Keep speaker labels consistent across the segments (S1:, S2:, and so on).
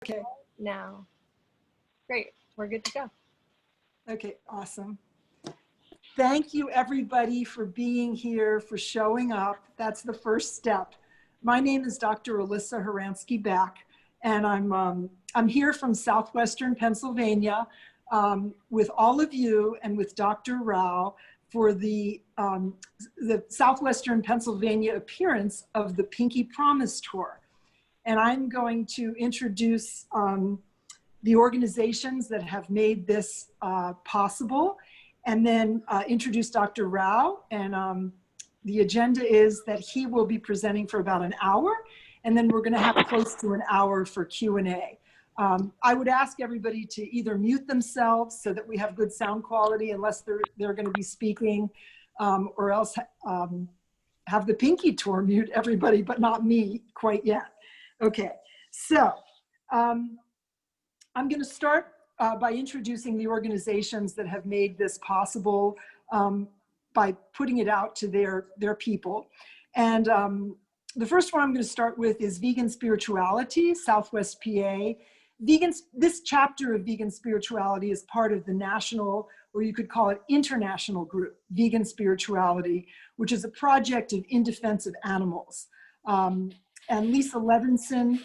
S1: Okay.
S2: Now. Great, we're good to go.
S1: Okay, awesome. Thank you everybody for being here, for showing up. That's the first step. My name is Dr. Alyssa Haransky-Back, and I'm here from Southwestern Pennsylvania with all of you and with Dr. Rao for the Southwestern Pennsylvania appearance of the Pinky Promise Tour. And I'm going to introduce the organizations that have made this possible, and then introduce Dr. Rao. And the agenda is that he will be presenting for about an hour, and then we're gonna have close to an hour for Q&A. I would ask everybody to either mute themselves so that we have good sound quality unless they're gonna be speaking, or else have the Pinky Tour mute everybody, but not me quite yet. Okay, so I'm gonna start by introducing the organizations that have made this possible by putting it out to their people. And the first one I'm going to start with is Vegan Spirituality, Southwest PA. This chapter of Vegan Spirituality is part of the national, or you could call it international group, Vegan Spirituality, which is a project of In Defense of Animals. And Lisa Levinson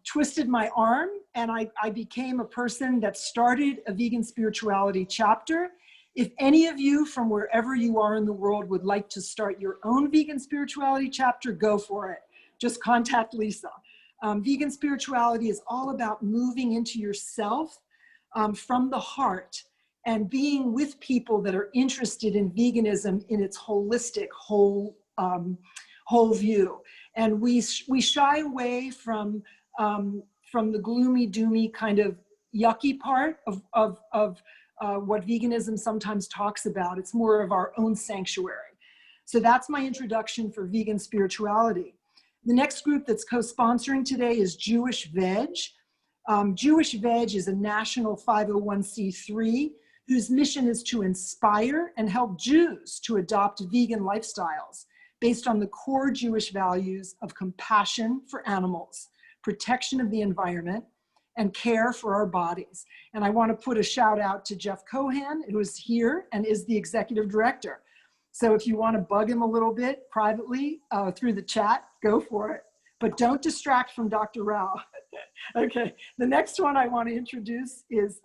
S1: twisted my arm, and I became a person that started a Vegan Spirituality chapter. If any of you from wherever you are in the world would like to start your own Vegan Spirituality chapter, go for it. Just contact Lisa. Vegan Spirituality is all about moving into yourself from the heart and being with people that are interested in veganism in its holistic, whole view. And we shy away from the gloomy, doomy kind of yucky part of what veganism sometimes talks about. It's more of our own sanctuary. So that's my introduction for Vegan Spirituality. The next group that's co-sponsoring today is Jewish Veg. Jewish Veg is a national 501c3 whose mission is to inspire and help Jews to adopt vegan lifestyles based on the core Jewish values of compassion for animals, protection of the environment, and care for our bodies. And I want to put a shout out to Jeff Cohan, who is here and is the executive director. So if you want to bug him a little bit privately through the chat, go for it. But don't distract from Dr. Rao. Okay, the next one I want to introduce is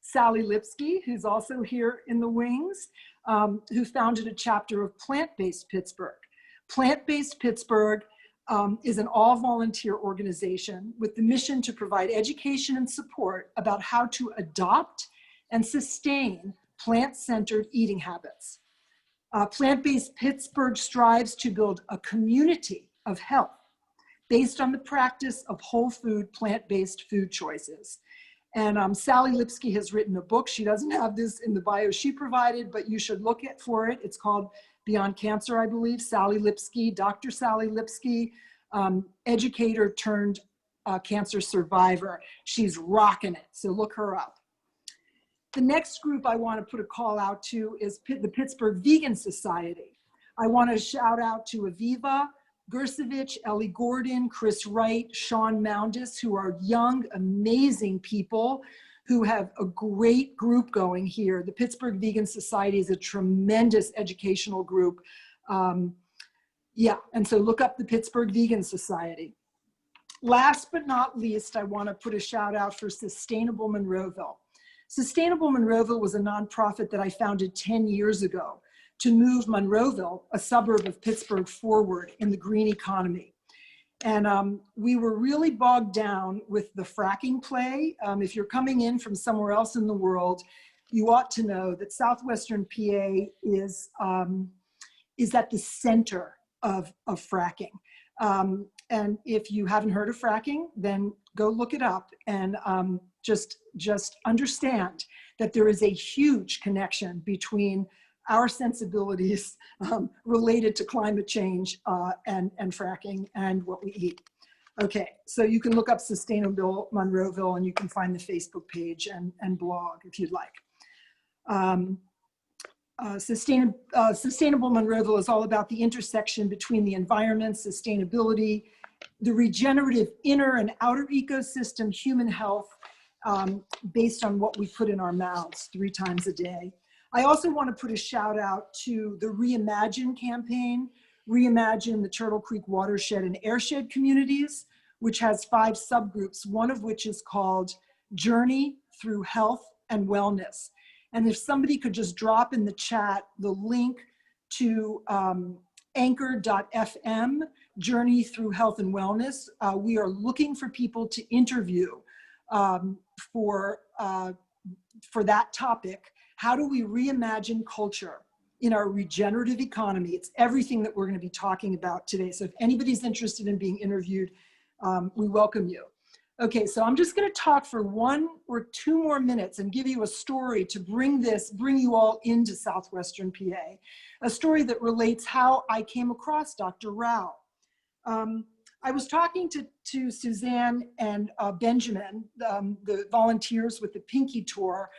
S1: Sally Lipsky, who's also here in the wings, who founded a chapter of Plant-Based Pittsburgh. Plant-Based Pittsburgh is an all-volunteer organization with the mission to provide education and support about how to adopt and sustain plant-centered eating habits. Plant-Based Pittsburgh strives to build a community of health based on the practice of whole food, plant-based food choices. And Sally Lipsky has written a book. She doesn't have this in the bio she provided, but you should look for it. It's called Beyond Cancer, I believe. Sally Lipsky, Dr. Sally Lipsky, educator turned cancer survivor. She's rocking it, so look her up. The next group I want to put a call out to is the Pittsburgh Vegan Society. I want to shout out to Aviva Gersevich, Ellie Gordon, Chris Wright, Sean Moundis, who are young, amazing people who have a great group going here. The Pittsburgh Vegan Society is a tremendous educational group. Yeah, and so look up the Pittsburgh Vegan Society. Last but not least, I want to put a shout out for Sustainable Monroeville. Sustainable Monroeville was a nonprofit that I founded 10 years ago to move Monroeville, a suburb of Pittsburgh, forward in the green economy. And we were really bogged down with the fracking play. If you're coming in from somewhere else in the world, you ought to know that Southwestern PA is at the center of fracking. And if you haven't heard of fracking, then go look it up and just understand that there is a huge connection between our sensibilities related to climate change and fracking and what we eat. Okay, so you can look up Sustainable Monroeville and you can find the Facebook page and blog if you'd like. Sustainable Monroeville is all about the intersection between the environment, sustainability, the regenerative inner and outer ecosystem, human health, based on what we put in our mouths 3 times a day. I also want to put a shout out to the Reimagine campaign, Reimagine the Turtle Creek watershed and airshed communities, which has 5 subgroups, one of which is called Journey Through Health and Wellness. And if somebody could just drop in the chat the link to anchor.fm, Journey Through Health and Wellness. We are looking for people to interview for that topic. How do we reimagine culture in our regenerative economy? It's everything that we're going to be talking about today. So if anybody's interested in being interviewed, we welcome you. Okay, so I'm just going to talk for 1 or 2 more minutes and give you a story to bring you all into Southwestern PA. A story that relates how I came across Dr. Rao. I was talking to Suzanne and Benjamin, the volunteers with the Pinky Tour,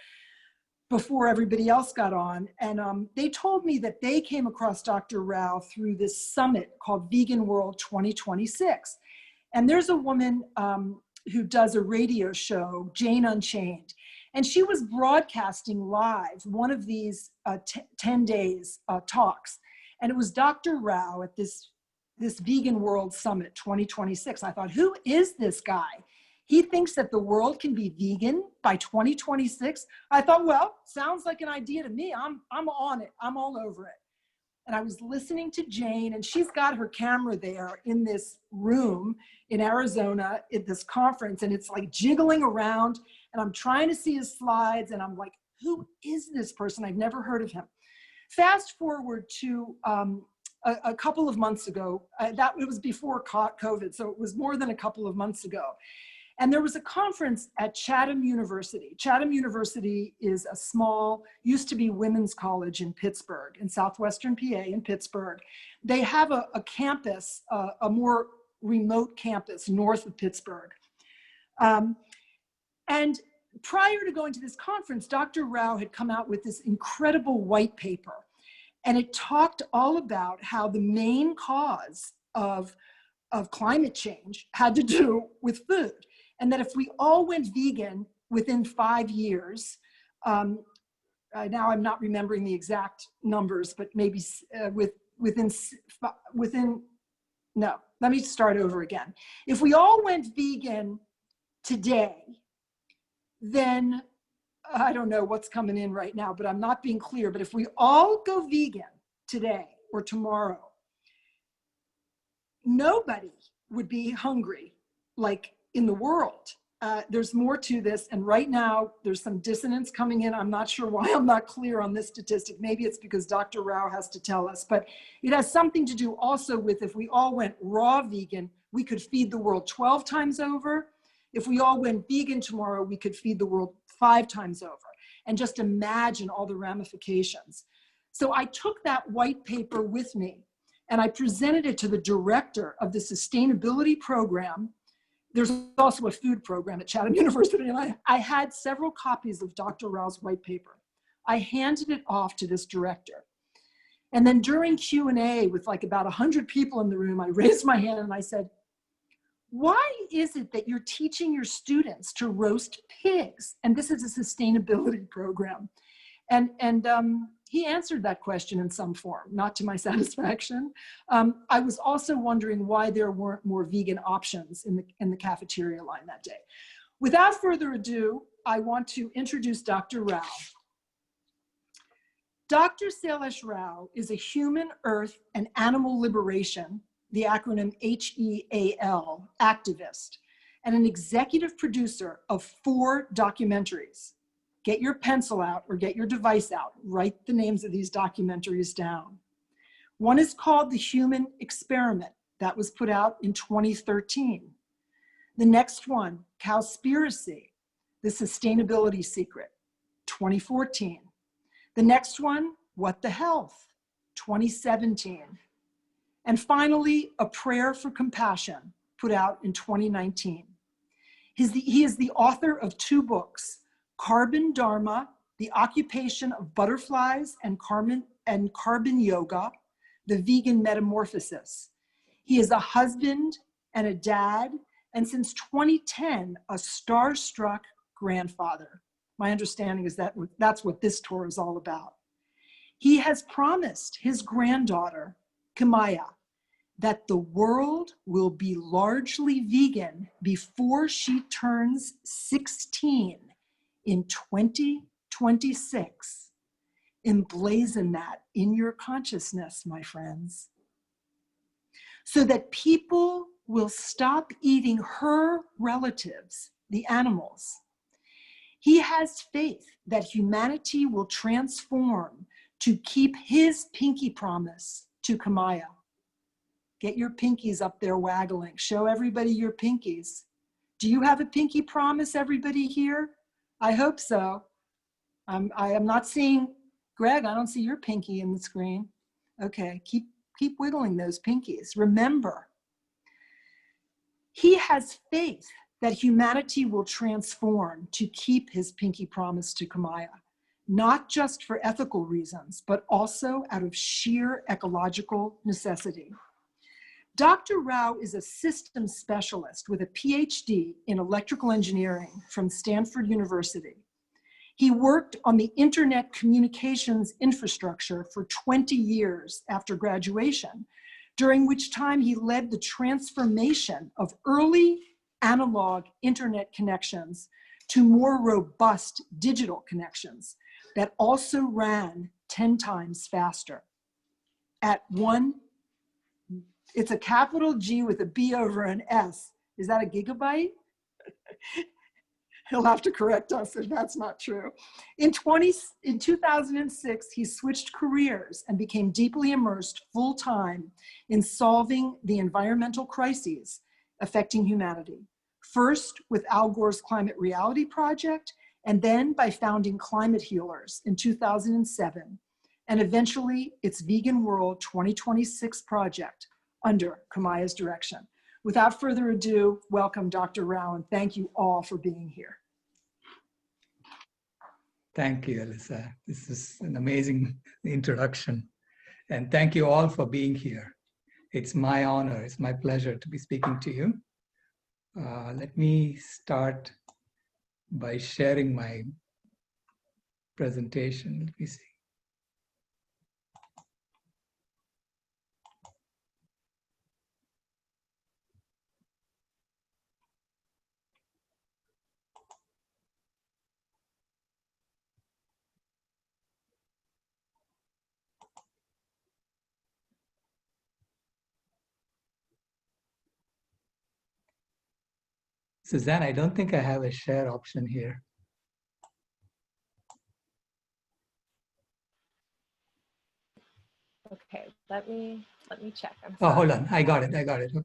S1: before everybody else got on. And they told me that they came across Dr. Rao through this summit called Vegan World 2026. And there's a woman who does a radio show, Jane Unchained. And she was broadcasting live one of these 10 days talks. And it was Dr. Rao at this Vegan World Summit 2026. I thought, who is this guy? He thinks that the world can be vegan by 2026. I thought, well, sounds like an idea to me. I'm on it. I'm all over it. And I was listening to Jane, and she's got her camera there in this room in Arizona at this conference, and it's like jiggling around, and I'm trying to see his slides, and I'm like, who is this person? I've never heard of him. Fast forward to a couple of months ago, it was before COVID, so it was more than a couple of months ago. And there was a conference at Chatham University. Chatham University is a small, used to be women's college in Pittsburgh, in Southwestern PA in Pittsburgh. They have a campus, a more remote campus north of Pittsburgh. And prior to going to this conference, Dr. Rao had come out with this incredible white paper. And it talked all about how the main cause of climate change had to do with food. And that if we all went vegan within 5 years, now I'm not remembering the exact numbers, but maybe no, let me start over again. If we all went vegan today, then I don't know what's coming in right now, but I'm not being clear. But if we all go vegan today or tomorrow, nobody would be hungry like in the world. There's more to this, and right now there's some dissonance coming in. I'm not sure why I'm not clear on this statistic. Maybe it's because Dr. Rao has to tell us, but it has something to do also with if we all went raw vegan, we could feed the world 12 times over. If we all went vegan tomorrow, we could feed the world 5 times over. And just imagine all the ramifications. So I took that white paper with me and I presented it to the director of the sustainability program. There's also a food program at Chatham University, and I had several copies of Dr. Rao's white paper. I handed it off to this director. And then during Q&A with like about 100 people in the room, I raised my hand and I said, why is it that you're teaching your students to roast pigs? And this is a sustainability program. And he answered that question in some form, not to my satisfaction. I was also wondering why there weren't more vegan options in the cafeteria line that day. Without further ado, I want to introduce Dr. Rao. Dr. Sailesh Rao is a human, earth, and animal liberation, the acronym HEAL, activist, and an executive producer of 4 documentaries. Get your pencil out or get your device out. Write the names of these documentaries down. One is called The Human Experiment. That was put out in 2013. The next one, Cowspiracy, The Sustainability Secret, 2014. The next one, What the Health, 2017. And finally, A Prayer for Compassion, put out in 2019. He is the author of 2 books, Carbon Dharma, The Occupation of Butterflies and Carbon Yoga, The Vegan Metamorphosis. He is a husband and a dad, and since 2010, a starstruck grandfather. My understanding is that that's what this tour is all about. He has promised his granddaughter, Kamaya, that the world will be largely vegan before she turns 16 in 2026. Emblazon that in your consciousness, my friends, so that people will stop eating her relatives, the animals. He has faith that humanity will transform to keep his pinky promise to Kamaya. Get your pinkies up there waggling. Show everybody your pinkies. Do you have a pinky promise, everybody here? I hope so. I am not seeing, Greg, I don't see your pinky in the screen. Okay, keep wiggling those pinkies. Remember, he has faith that humanity will transform to keep his pinky promise to Kamaya, not just for ethical reasons, but also out of sheer ecological necessity. Dr. Rao is a systems specialist with a PhD in electrical engineering from Stanford University. He worked on the internet communications infrastructure for 20 years after graduation, during which time he led the transformation of early analog internet connections to more robust digital connections that also ran 10 times faster. At one, it's a capital G with a B over an S. Is that a gigabyte? He'll have to correct us if that's not true. In 2006, he switched careers and became deeply immersed full-time in solving the environmental crises affecting humanity. First with Al Gore's Climate Reality Project, and then by founding Climate Healers in 2007, and eventually its Vegan World 2026 project under Kamaya's direction. Without further ado, welcome Dr. Rao, and thank you all for being here.
S3: Thank you, Alyssa. This is an amazing introduction. And thank you all for being here. It's my honor, it's my pleasure to be speaking to you. Let me start by sharing my presentation. Let me see. Suzanne, I don't think I have a share option here.
S2: Okay, let me check.
S3: Oh, hold on. I got it. Okay.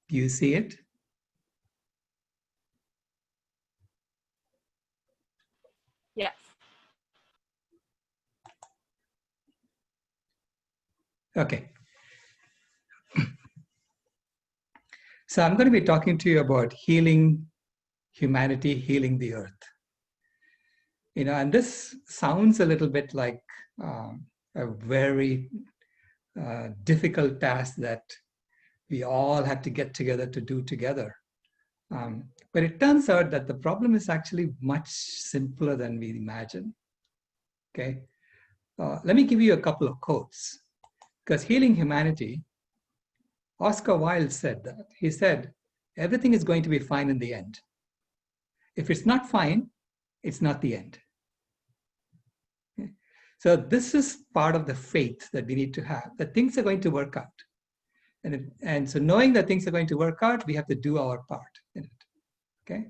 S3: Do you see it?
S2: Yes.
S3: Okay. So I'm going to be talking to you about healing humanity, healing the earth. You know, and this sounds a little bit like a very difficult task that we all have to get together to do together. But it turns out that the problem is actually much simpler than we imagine. Okay, let me give you a couple of quotes. Because healing humanity, Oscar Wilde said that. He said, everything is going to be fine in the end. If it's not fine, it's not the end. Okay? So this is part of the faith that we need to have, that things are going to work out. And so knowing that things are going to work out, we have to do our part in it. Okay?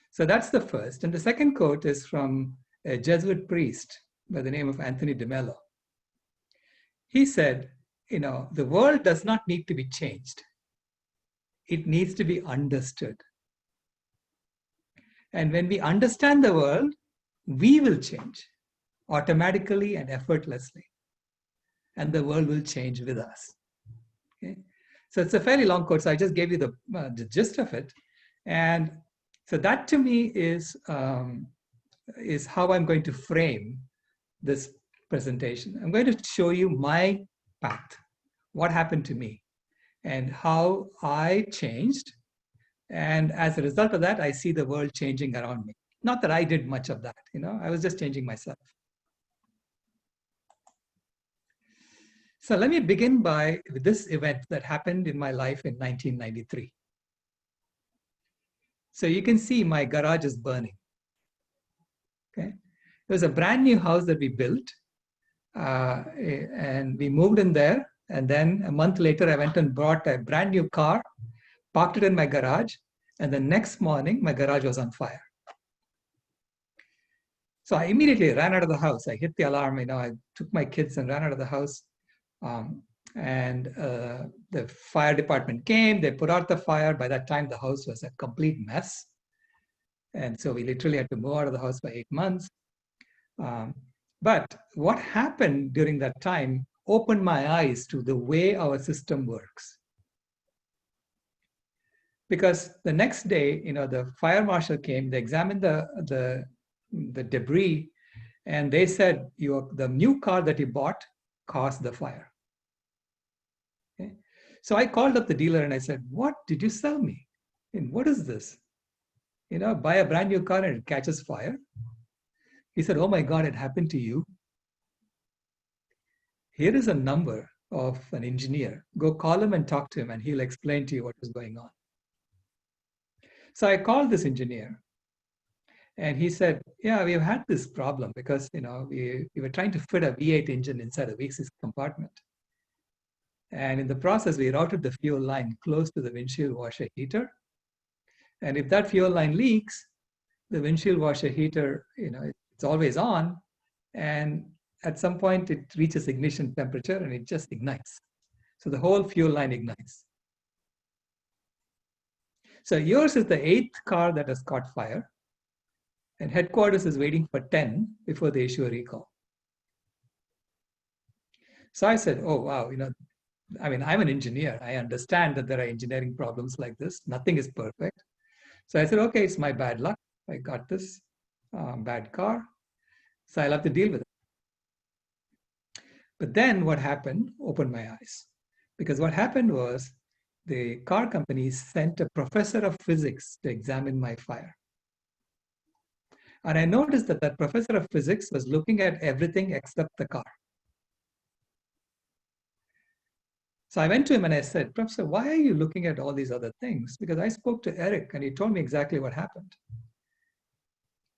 S3: So that's the first. And the second quote is from a Jesuit priest by the name of Anthony de Mello. He said, you know, the world does not need to be changed. It needs to be understood. And when we understand the world, we will change automatically and effortlessly, and the world will change with us. Okay? So it's a fairly long quote, so I just gave you the gist of it. And so that to me is how I'm going to frame this presentation. I'm going to show you my path, what happened to me, and how I changed. And as a result of that, I see the world changing around me. Not that I did much of that, I was just changing myself. So let me begin with this event that happened in my life in 1993. So you can see my garage is burning. Okay, it was a brand new house that we built, and we moved in there. And then a month later, I went and bought a brand new car, parked it in my garage, and the next morning, my garage was on fire. So I immediately ran out of the house. I hit the alarm. I took my kids and ran out of the house. The fire department came. They put out the fire. By that time, the house was a complete mess. And so we literally had to move out of the house for 8 months. But what happened during that time opened my eyes to the way our system works. Because the next day, the fire marshal came, they examined the debris, and they said, the new car that you bought caused the fire. Okay? So I called up the dealer and I said, what did you sell me? And what is this? Buy a brand new car and it catches fire. He said, oh my God, it happened to you. Here is a number of an engineer. Go call him and talk to him, and he'll explain to you what is going on. So I called this engineer, and he said, yeah, we've had this problem because, we were trying to fit a V8 engine inside a V6 compartment. And in the process, we routed the fuel line close to the windshield washer heater. And if that fuel line leaks, the windshield washer heater, it's always on. And at some point, it reaches ignition temperature and it just ignites. So the whole fuel line ignites. So yours is the 8th car that has caught fire. And headquarters is waiting for 10 before they issue a recall. So I said, oh, wow, I'm an engineer. I understand that there are engineering problems like this. Nothing is perfect. So I said, okay, it's my bad luck. I got this bad car. So I'll have to deal with it. But then what happened opened my eyes. Because what happened was the car company sent a professor of physics to examine my fire. And I noticed that that professor of physics was looking at everything except the car. So I went to him and I said, Professor, why are you looking at all these other things? Because I spoke to Eric and he told me exactly what happened.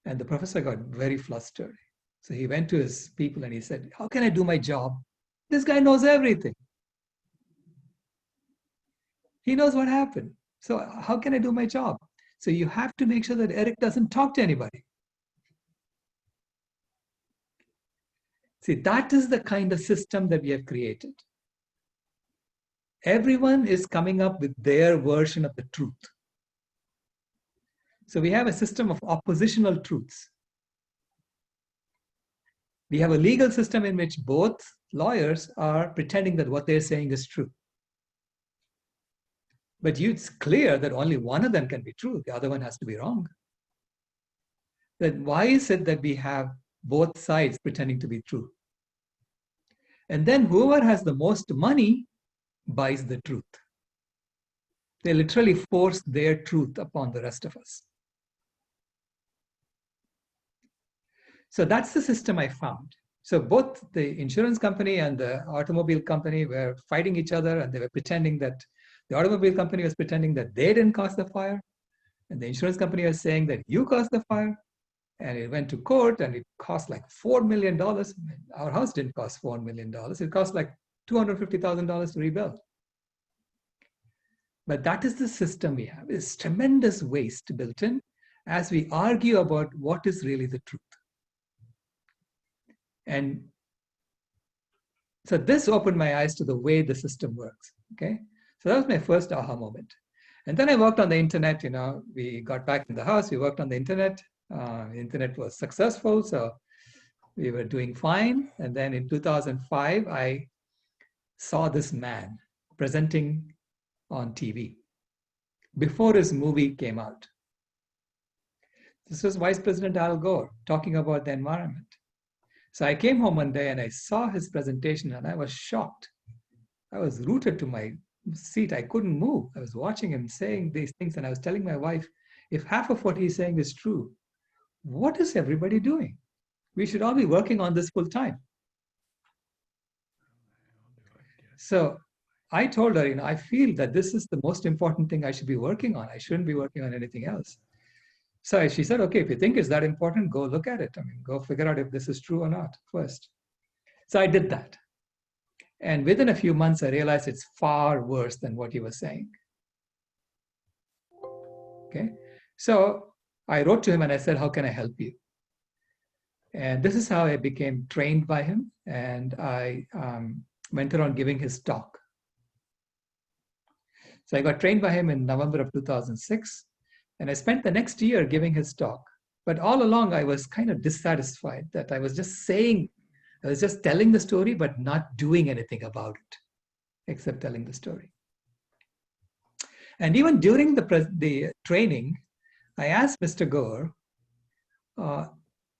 S3: And the professor got very flustered. So he went to his people and he said, how can I do my job? This guy knows everything. He knows what happened. So how can I do my job? So you have to make sure that Eric doesn't talk to anybody. See, that is the kind of system that we have created. Everyone is coming up with their version of the truth. So we have a system of oppositional truths. We have a legal system in which both lawyers are pretending that what they're saying is true. But it's clear that only one of them can be true. The other one has to be wrong. Then why is it that we have both sides pretending to be true? And then whoever has the most money buys the truth. They literally force their truth upon the rest of us. So that's the system I found. So both the insurance company and the automobile company were fighting each other, and they were pretending that the automobile company was pretending that they didn't cause the fire, and the insurance company was saying that you caused the fire. And it went to court and it cost like $4 million. Our house didn't cost $4 million. It cost like $250,000 to rebuild. But that is the system we have. It's tremendous waste built in as we argue about what is really the truth. And so this opened my eyes to the way the system works. Okay, so that was my first aha moment. And then I worked on the internet. We got back in the house, we worked on the internet. Internet was successful, so we were doing fine. And then in 2005, I saw this man presenting on TV before his movie came out. This was Vice President Al Gore talking about the environment. So I came home one day and I saw his presentation and I was shocked. I was rooted to my seat. I couldn't move. I was watching him saying these things and I was telling my wife, if half of what he's saying is true, what is everybody doing? We should all be working on this full time. So I told her, I feel that this is the most important thing I should be working on. I shouldn't be working on anything else. So she said, okay, if you think it's that important, go look at it. Go figure out if this is true or not first. So I did that. And within a few months, I realized it's far worse than what he was saying. Okay. So I wrote to him and I said, how can I help you? And this is how I became trained by him. And I went around giving his talk. So I got trained by him in November of 2006. And I spent the next year giving his talk. But all along, I was kind of dissatisfied that I was just telling the story, but not doing anything about it, except telling the story. And even during the training, I asked Mr. Gore,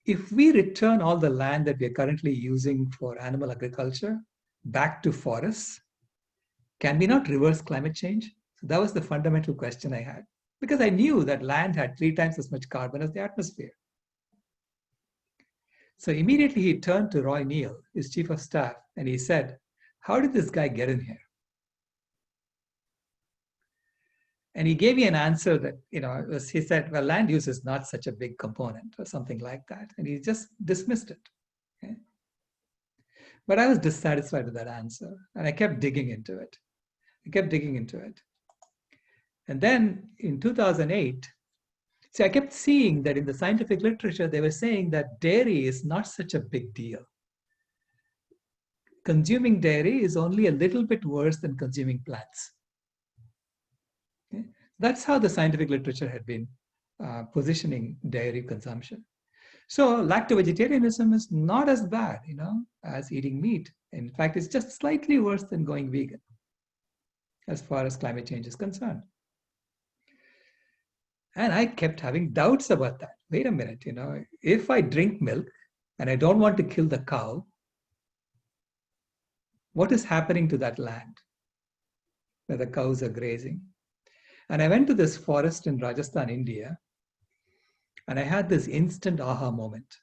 S3: if we return all the land that we're currently using for animal agriculture back to forests, can we not reverse climate change? So that was the fundamental question I had, because I knew that land had 3 times as much carbon as the atmosphere. So immediately he turned to Roy Neal, his chief of staff, and he said, how did this guy get in here? And he gave me an answer that, he said, well, land use is not such a big component or something like that. And he just dismissed it. Okay? But I was dissatisfied with that answer. And I kept digging into it. And then in 2008, I kept seeing that in the scientific literature, they were saying that dairy is not such a big deal. Consuming dairy is only a little bit worse than consuming plants. Okay? That's how the scientific literature had been positioning dairy consumption. So lacto-vegetarianism is not as bad, as eating meat. In fact, it's just slightly worse than going vegan as far as climate change is concerned. And I kept having doubts about that. Wait a minute, if I drink milk and I don't want to kill the cow, what is happening to that land where the cows are grazing? And I went to this forest in Rajasthan, India, and I had this instant aha moment.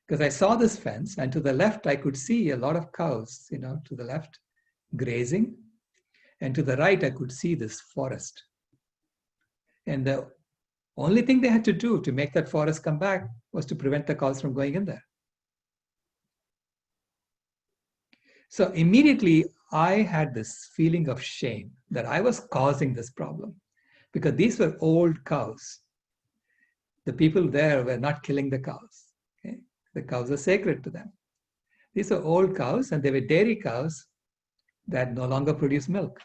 S3: Because I saw this fence, and to the left, I could see a lot of cows, to the left, grazing. And to the right, I could see this forest. And the only thing they had to do to make that forest come back was to prevent the cows from going in there. So immediately, I had this feeling of shame that I was causing this problem because these were old cows. The people there were not killing the cows. Okay? The cows are sacred to them. These are old cows, and they were dairy cows that no longer produce milk.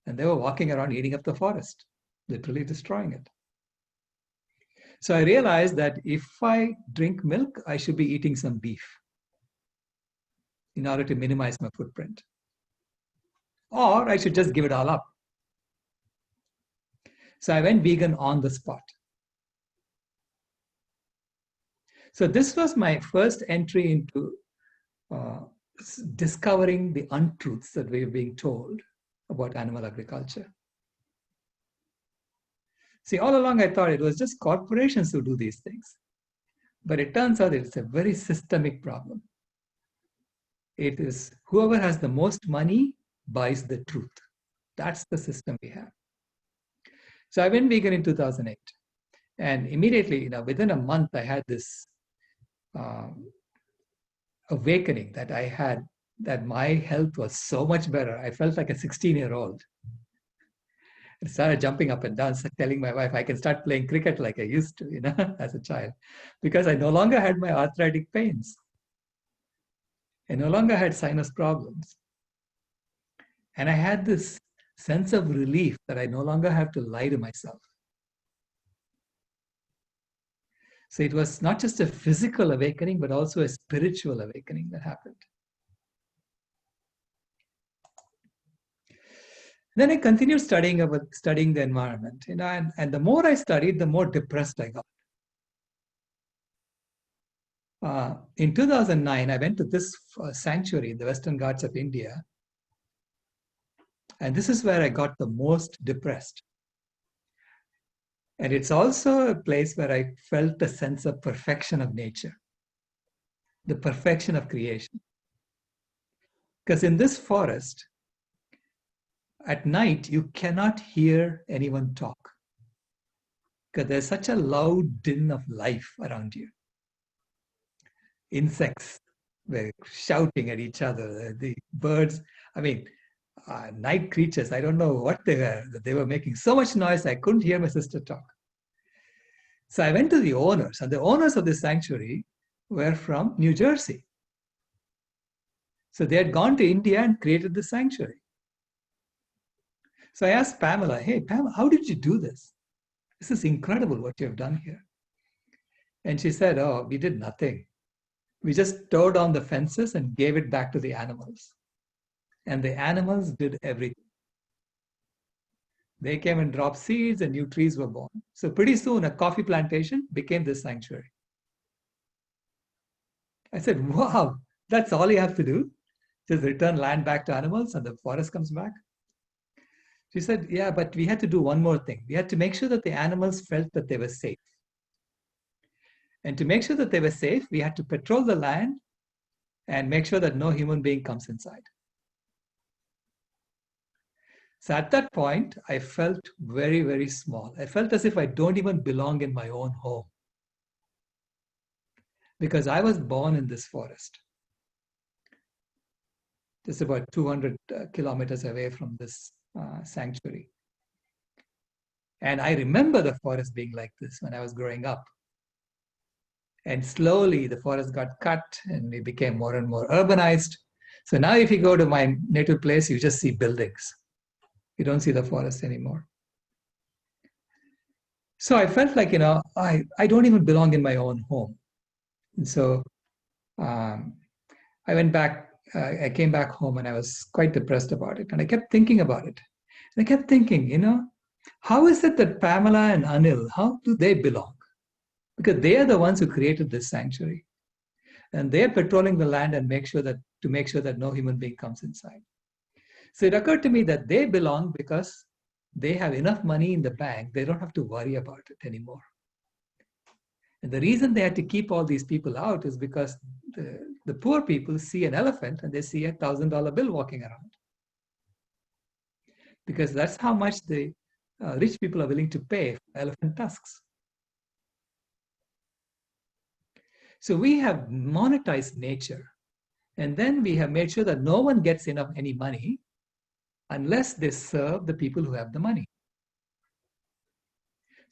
S3: And they were walking around eating up the forest, literally destroying it. So I realized that if I drink milk, I should be eating some beef in order to minimize my footprint. Or I should just give it all up. So I went vegan on the spot. So this was my first entry into discovering the untruths that we were being told about animal agriculture. See, all along I thought it was just corporations who do these things. But it turns out it's a very systemic problem. It is whoever has the most money buys the truth. That's the system we have. So I went vegan in 2008. And immediately, within a month, I had this awakening that my health was so much better. I felt like a 16-year-old. I started jumping up and down, telling my wife I can start playing cricket like I used to, as a child, because I no longer had my arthritic pains. I no longer had sinus problems. And I had this sense of relief that I no longer have to lie to myself. So it was not just a physical awakening, but also a spiritual awakening that happened. Then I continued studying the environment, and the more I studied, the more depressed I got. In 2009, I went to this sanctuary in the Western Ghats of India, and this is where I got the most depressed. And it's also a place where I felt a sense of perfection of nature, the perfection of creation. Because in this forest, at night, you cannot hear anyone talk, because there's such a loud din of life around you. Insects were shouting at each other. The birds, night creatures, I don't know what they were. They were making so much noise, I couldn't hear my sister talk. So I went to the owners, and the owners of this sanctuary were from New Jersey. So they had gone to India and created the sanctuary. So I asked Pamela, hey, Pamela, how did you do this? This is incredible what you have done here. And she said, oh, we did nothing. We just tore down the fences and gave it back to the animals. And the animals did everything. They came and dropped seeds and new trees were born. So pretty soon a coffee plantation became this sanctuary. I said, wow, that's all you have to do? Just return land back to animals and the forest comes back? She said, yeah, but we had to do one more thing. We had to make sure that the animals felt that they were safe. And to make sure that they were safe, we had to patrol the land and make sure that no human being comes inside. So at that point, I felt very, very small. I felt as if I don't even belong in my own home, because I was born in this forest, just about 200 kilometers away from this sanctuary. And I remember the forest being like this when I was growing up. And slowly the forest got cut and it became more and more urbanized. So now if you go to my native place, you just see buildings. You don't see the forest anymore. So I felt like, I don't even belong in my own home. And so I went back, I came back home and I was quite depressed about it. And I kept thinking about it. And I kept thinking, how is it that Pamela and Anil, how do they belong? Because they are the ones who created this sanctuary. And they're patrolling the land and to make sure that no human being comes inside. So it occurred to me that they belong because they have enough money in the bank, they don't have to worry about it anymore. And the reason they had to keep all these people out is because the poor people see an elephant and they see a $1,000 bill walking around. Because that's how much the rich people are willing to pay for elephant tusks. So we have monetized nature, and then we have made sure that no one gets any money unless they serve the people who have the money.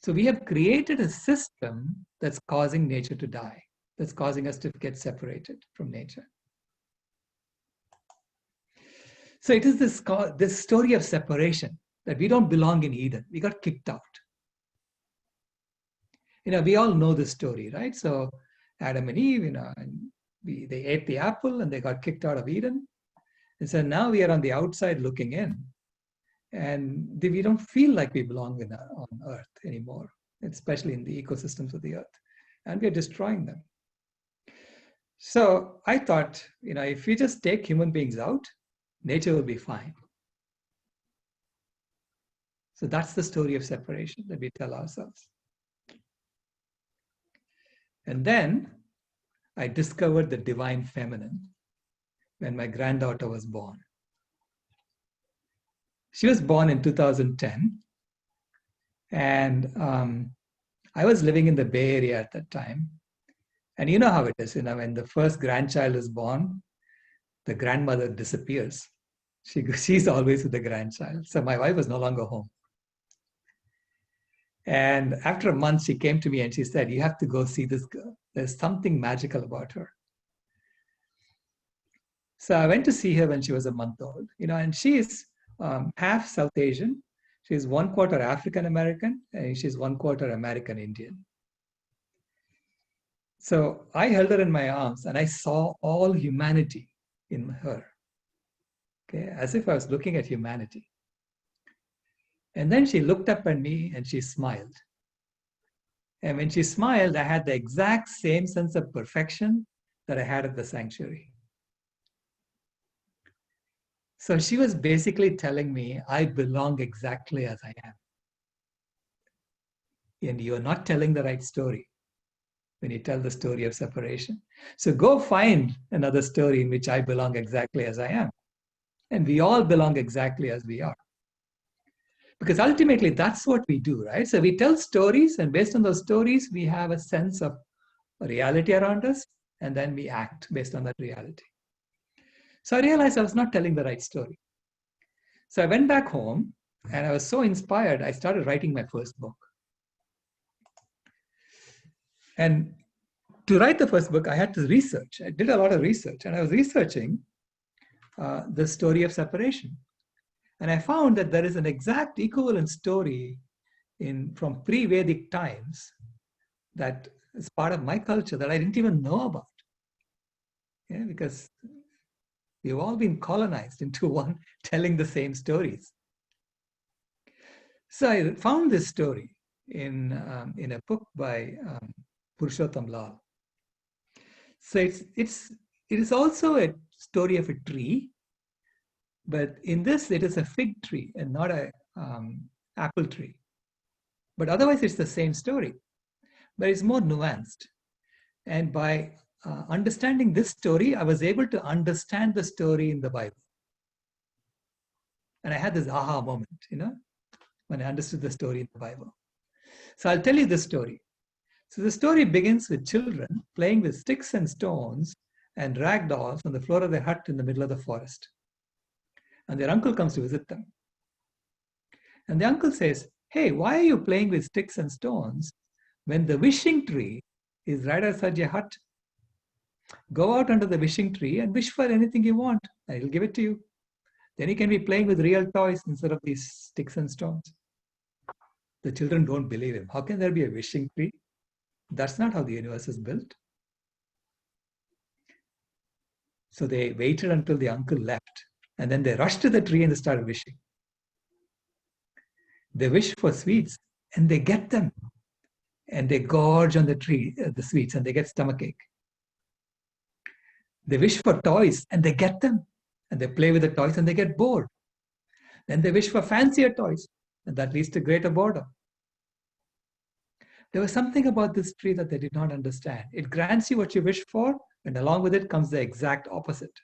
S3: So we have created a system that's causing nature to die, that's causing us to get separated from nature. So it is this story of separation, that we don't belong in Eden. We got kicked out. We all know this story, right? So Adam and Eve, they ate the apple and they got kicked out of Eden. And so now we are on the outside looking in. And we don't feel like we belong on Earth anymore, especially in the ecosystems of the Earth. And we're destroying them. So I thought, if we just take human beings out, nature will be fine. So that's the story of separation that we tell ourselves. And then I discovered the divine feminine when my granddaughter was born. She was born in 2010. And I was living in the Bay Area at that time. And you know how it is, when the first grandchild is born, the grandmother disappears. She's always with the grandchild. So my wife was no longer home. And after a month, she came to me and she said, you have to go see this girl. There's something magical about her. So I went to see her when she was a month old, and she is half South Asian. She's 1/4 African American, and she's 1/4 American Indian. So I held her in my arms and I saw all humanity in her, okay, as if I was looking at humanity. And then she looked up at me and she smiled. And when she smiled, I had the exact same sense of perfection that I had at the sanctuary. So she was basically telling me, I belong exactly as I am. And you're not telling the right story when you tell the story of separation. So go find another story in which I belong exactly as I am. And we all belong exactly as we are. Because ultimately, that's what we do, right? So we tell stories, and based on those stories, we have a sense of reality around us, and then we act based on that reality. So I realized I was not telling the right story. So I went back home, and I was so inspired, I started writing my first book. And to write the first book, I had to research. I did a lot of research, and I was researching the story of separation. And I found that there is an exact equivalent story from pre-Vedic times that is part of my culture that I didn't even know about. Yeah, because we've all been colonized into one telling the same stories. So I found this story in a book by Purushottam Lal. So it is also a story of a tree, but in this it is a fig tree and not a apple tree. But otherwise it's the same story, but it's more nuanced. And by understanding this story, I was able to understand the story in the Bible. And I had this aha moment, when I understood the story in the Bible. So I'll tell you this story. So the story begins with children playing with sticks and stones and rag dolls on the floor of their hut in the middle of the forest. And their uncle comes to visit them. And the uncle says, hey, why are you playing with sticks and stones when the wishing tree is right outside your hut? Go out under the wishing tree and wish for anything you want, and it'll give it to you. Then you can be playing with real toys instead of these sticks and stones. The children don't believe him. How can there be a wishing tree? That's not how the universe is built. So they waited until the uncle left, and then they rushed to the tree and they started wishing. They wish for sweets, and they get them. And they gorge on the tree, the sweets, and they get stomachache. They wish for toys, and they get them. And they play with the toys, and they get bored. Then they wish for fancier toys, and that leads to greater boredom. There was something about this tree that they did not understand. It grants you what you wish for, and along with it comes the exact opposite.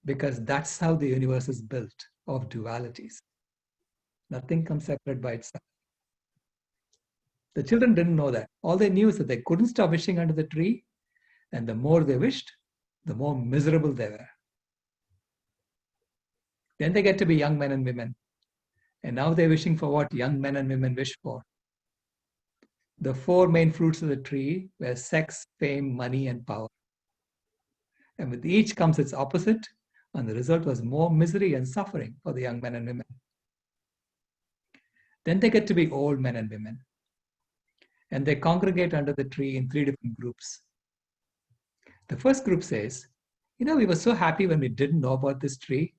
S3: Because that's how the universe is built, of dualities. Nothing comes separate by itself. The children didn't know that. All they knew is that they couldn't stop wishing under the tree, and the more they wished, the more miserable they were. Then they get to be young men and women. And now they're wishing for what young men and women wish for. The four main fruits of the tree were sex, fame, money, and power. And with each comes its opposite, and the result was more misery and suffering for the young men and women. Then they get to be old men and women. And they congregate under the tree in three different groups. The first group says, we were so happy when we didn't know about this tree.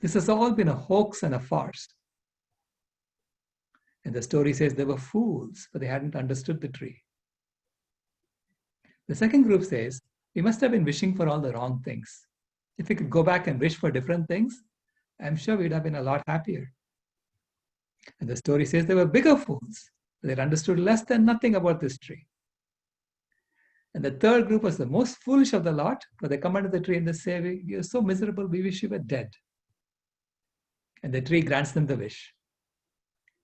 S3: This has all been a hoax and a farce. And the story says they were fools, but they hadn't understood the tree. The second group says, we must have been wishing for all the wrong things. If we could go back and wish for different things, I'm sure we'd have been a lot happier. And the story says they were bigger fools. They'd understood less than nothing about this tree. And the third group was the most foolish of the lot, but they come under the tree and they say, you're so miserable, we wish you were dead. And the tree grants them the wish.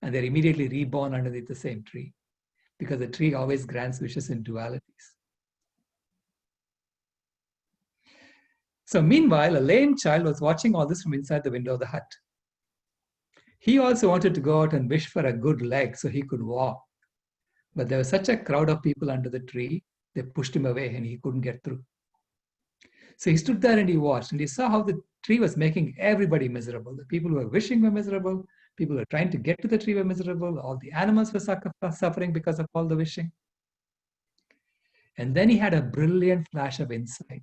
S3: And they're immediately reborn underneath the same tree, because the tree always grants wishes in dualities. So meanwhile, a lame child was watching all this from inside the window of the hut. He also wanted to go out and wish for a good leg so he could walk. But there was such a crowd of people under the tree, they pushed him away and he couldn't get through. So he stood there and he watched, and he saw how the tree was making everybody miserable. The people who were wishing were miserable. People who were trying to get to the tree were miserable. All the animals were suffering because of all the wishing. And then he had a brilliant flash of insight.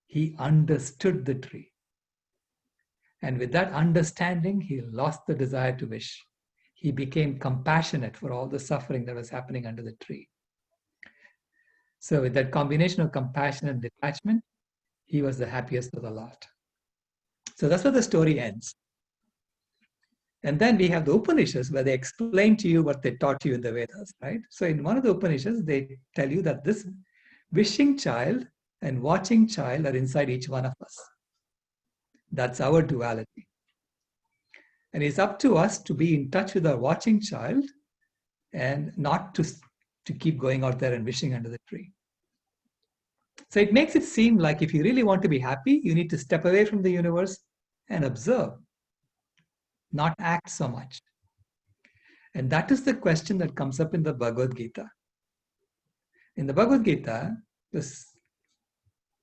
S3: He understood the tree. And with that understanding, he lost the desire to wish. He became compassionate for all the suffering that was happening under the tree. So with that combination of compassion and detachment, he was the happiest of the lot. So that's where the story ends. And then we have the Upanishads, where they explain to you what they taught you in the Vedas, right? So in one of the Upanishads, they tell you that this wishing child and watching child are inside each one of us. That's our duality. And it's up to us to be in touch with our watching child and not to keep going out there and wishing under the tree. So it makes it seem like if you really want to be happy, you need to step away from the universe and observe, not act so much. And that is the question that comes up in the Bhagavad Gita. In the Bhagavad Gita, this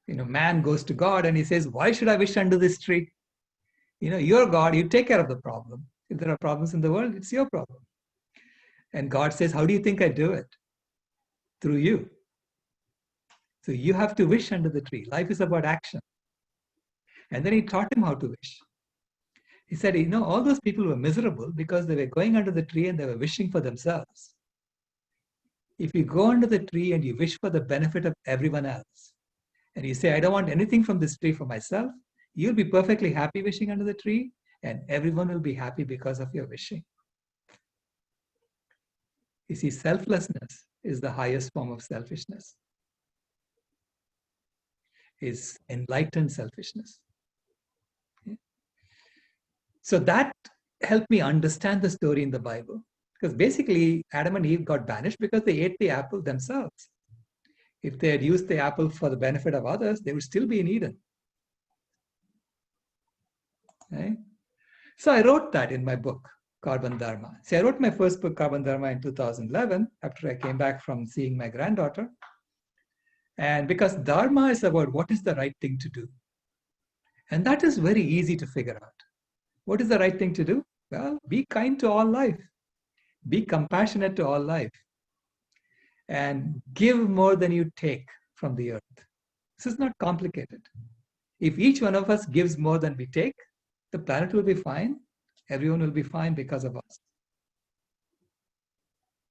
S3: man goes to God and he says, why should I wish under this tree? You're God, you take care of the problem. If there are problems in the world, it's your problem. And God says, how do you think I do it? Through you. So you have to wish under the tree. Life is about action. And then he taught him how to wish. He said, all those people were miserable because they were going under the tree and they were wishing for themselves. If you go under the tree and you wish for the benefit of everyone else, and you say, I don't want anything from this tree for myself, you'll be perfectly happy wishing under the tree, and everyone will be happy because of your wishing. You see, selflessness is the highest form of selfishness. Is enlightened selfishness. Okay? So that helped me understand the story in the Bible. Because basically, Adam and Eve got banished because they ate the apple themselves. If they had used the apple for the benefit of others, they would still be in Eden. Right? So I wrote that in my book, Carbon Dharma. See, I wrote my first book, Carbon Dharma, in 2011, after I came back from seeing my granddaughter. And because Dharma is about what is the right thing to do. And that is very easy to figure out. What is the right thing to do? Well, be kind to all life. Be compassionate to all life. And give more than you take from the earth. This is not complicated. If each one of us gives more than we take, the planet will be fine. Everyone will be fine because of us.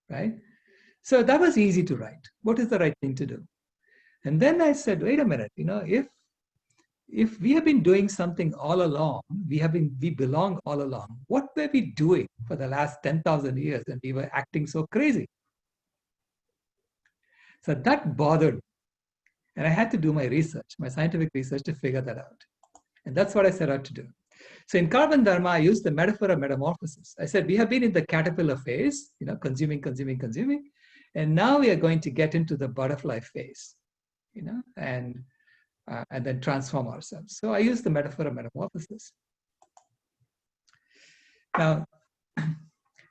S3: Right? So that was easy to write. What is the right thing to do? And then I said, wait a minute, if we have been doing something all along, we belong all along, what were we doing for the last 10,000 years and we were acting so crazy? So that bothered me. And I had to do my research, my scientific research, to figure that out. And that's what I set out to do. So in Carbon Dharma, I used the metaphor of metamorphosis. I said, we have been in the caterpillar phase, consuming. And now we are going to get into the butterfly phase. And then transform ourselves. So I use the metaphor of metamorphosis. Now,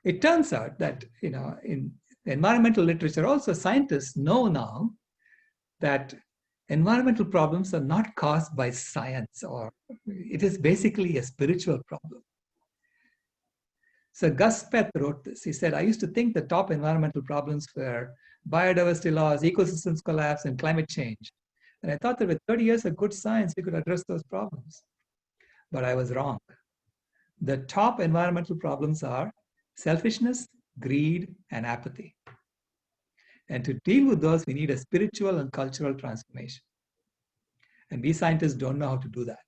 S3: it turns out that in environmental literature, also scientists know now that environmental problems are not caused by science, or it is basically a spiritual problem. So Gus Speth wrote this. He said, I used to think the top environmental problems were biodiversity loss, ecosystems collapse, and climate change. And I thought that with 30 years of good science, we could address those problems. But I was wrong. The top environmental problems are selfishness, greed, and apathy. And to deal with those, we need a spiritual and cultural transformation. And we scientists don't know how to do that.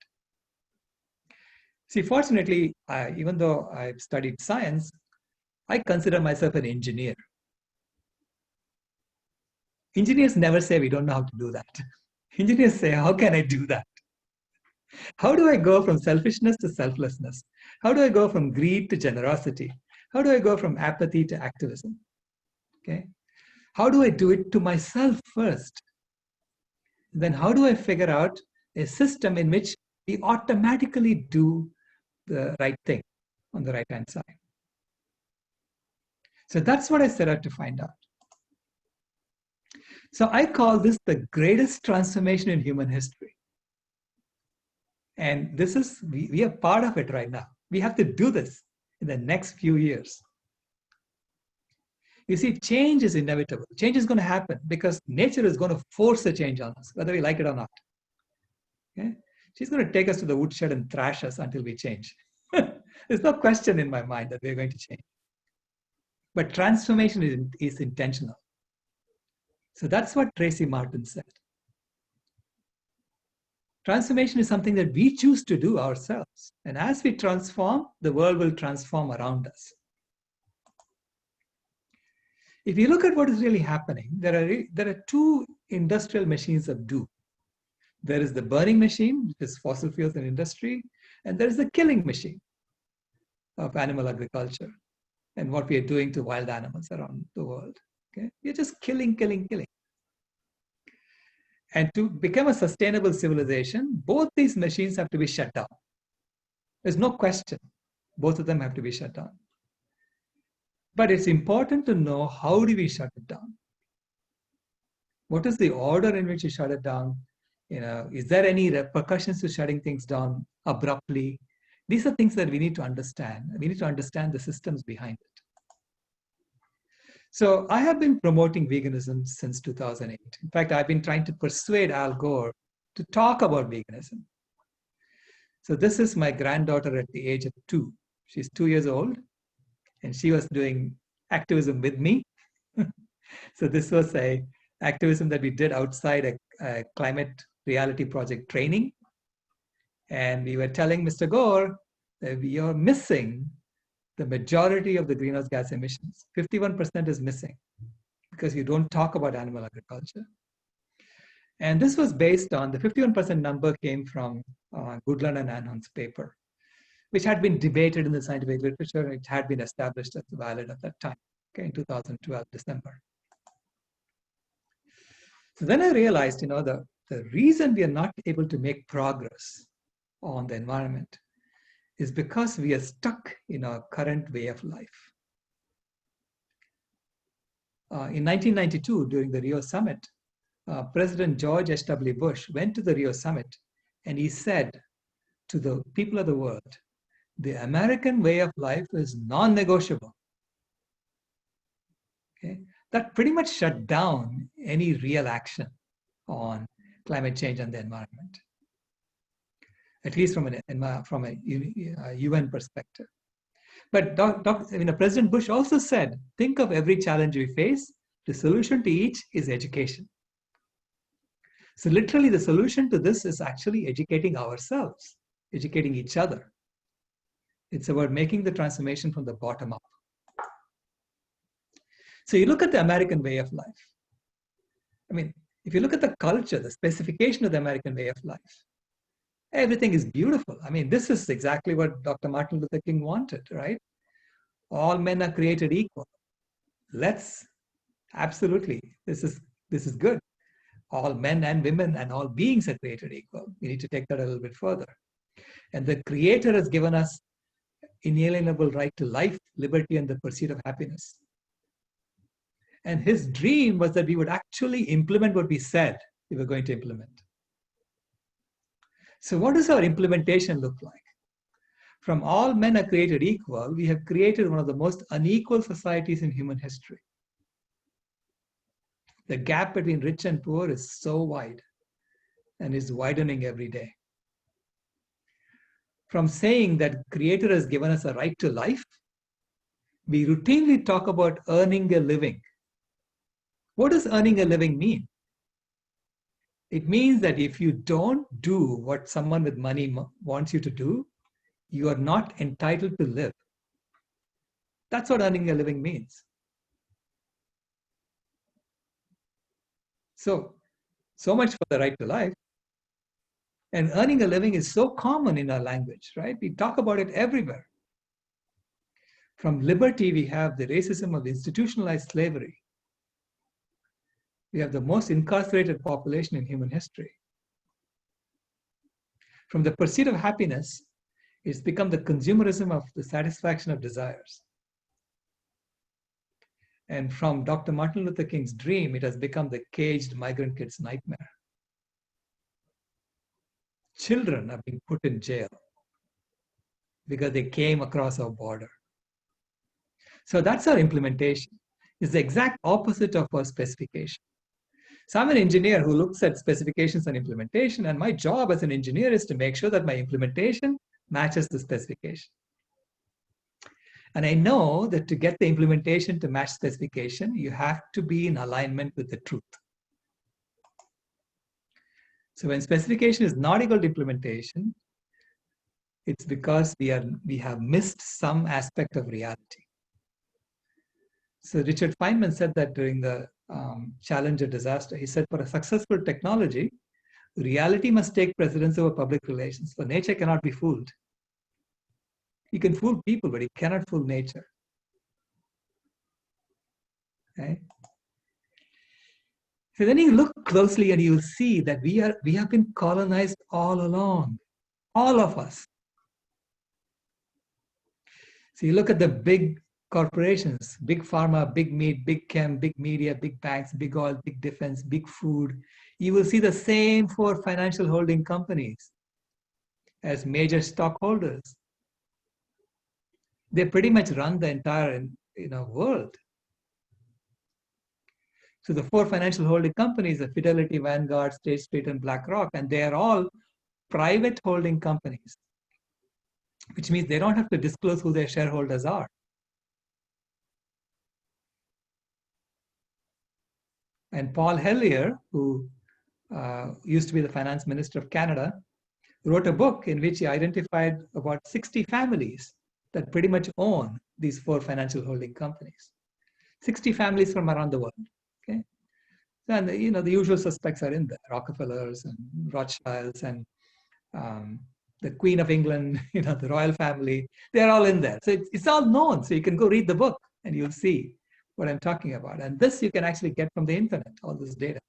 S3: See, fortunately, even though I've studied science, I consider myself an engineer. Engineers never say we don't know how to do that. Engineers say, how can I do that? How do I go from selfishness to selflessness? How do I go from greed to generosity? How do I go from apathy to activism? Okay. How do I do it to myself first? Then how do I figure out a system in which we automatically do the right thing on the right-hand side? So that's what I set out to find out. So I call this the greatest transformation in human history. And this is, we are part of it right now. We have to do this in the next few years. You see, change is inevitable. Change is going to happen because nature is going to force a change on us, whether we like it or not. Okay? She's going to take us to the woodshed and thrash us until we change. There's no question in my mind that we're going to change. But transformation is intentional. So that's what Tracy Martin said. Transformation is something that we choose to do ourselves. And as we transform, the world will transform around us. If you look at what is really happening, there are two industrial machines of do. There is the burning machine, which is fossil fuels and industry, and there is the killing machine of animal agriculture and what we are doing to wild animals around the world. Okay? We're just killing, killing, killing. And to become a sustainable civilization, both these machines have to be shut down. There's no question. Both of them have to be shut down. But it's important to know, how do we shut it down? What is the order in which you shut it down? Is there any repercussions to shutting things down abruptly? These are things that we need to understand. We need to understand the systems behind it. So I have been promoting veganism since 2008. In fact, I've been trying to persuade Al Gore to talk about veganism. So this is my granddaughter at the age of 2. She's 2 years old, and she was doing activism with me. So this was a activism that we did outside a climate reality project training. And we were telling Mr. Gore that we are missing the majority of the greenhouse gas emissions. 51% is missing because you don't talk about animal agriculture. And this was based on, the 51% number came from Goodland and Anhon's paper, which had been debated in the scientific literature, and it had been established as valid at that time, okay, in 2012, December. So then I realized, the reason we are not able to make progress on the environment is because we are stuck in our current way of life. In 1992, during the Rio Summit, President George H.W. Bush went to the Rio Summit, and he said to the people of the world, the American way of life is non-negotiable. Okay? That pretty much shut down any real action on climate change and the environment, at least from a UN perspective. But President Bush also said, think of every challenge we face, the solution to each is education. So literally the solution to this is actually educating ourselves, educating each other. It's about making the transformation from the bottom up. So you look at the American way of life. If you look at the culture, the specification of the American way of life, everything is beautiful. This is exactly what Dr. Martin Luther King wanted, right? All men are created equal. Absolutely, this is good. All men and women and all beings are created equal. We need to take that a little bit further. And the Creator has given us inalienable right to life, liberty, and the pursuit of happiness. And his dream was that we would actually implement what we said we were going to implement. So what does our implementation look like? From all men are created equal, we have created one of the most unequal societies in human history. The gap between rich and poor is so wide and is widening every day. From saying that Creator has given us a right to life, we routinely talk about earning a living. What does earning a living mean? It means that if you don't do what someone with money wants you to do, you are not entitled to live. That's what earning a living means. So much for the right to life. And earning a living is so common in our language, right? We talk about it everywhere. From liberty, we have the racism of institutionalized slavery. We have the most incarcerated population in human history. From the pursuit of happiness, it's become the consumerism of the satisfaction of desires. And from Dr. Martin Luther King's dream, it has become the caged migrant kid's nightmare. Children are being put in jail because they came across our border. So that's our implementation. is the exact opposite of our specification. So I'm an engineer who looks at specifications and implementation, and my job as an engineer is to make sure that my implementation matches the specification. And I know that to get the implementation to match specification, you have to be in alignment with the truth. So when specification is not equal to implementation, it's because we have missed some aspect of reality. So Richard Feynman said that during the Challenger disaster. He said, for a successful technology, reality must take precedence over public relations, for nature cannot be fooled. You can fool people, but you cannot fool nature. Okay? So then you look closely and you'll see that we have been colonized all along, all of us. So you look at the big corporations, big pharma, big meat, big chem, big media, big banks, big oil, big defense, big food. You will see the same 4 financial holding companies as major stockholders. They pretty much run the entire world. So the 4 financial holding companies are Fidelity, Vanguard, State Street, and BlackRock, and they are all private holding companies, which means they don't have to disclose who their shareholders are. And Paul Hellyer, who used to be the finance minister of Canada, wrote a book in which he identified about 60 families that pretty much own these 4 financial holding companies. 60 families from around the world. Okay, and the usual suspects are in there: Rockefellers and Rothschilds and the Queen of England, the royal family. They're all in there. So it's all known. So you can go read the book and you'll see what I'm talking about. And this you can actually get from the internet, all this data.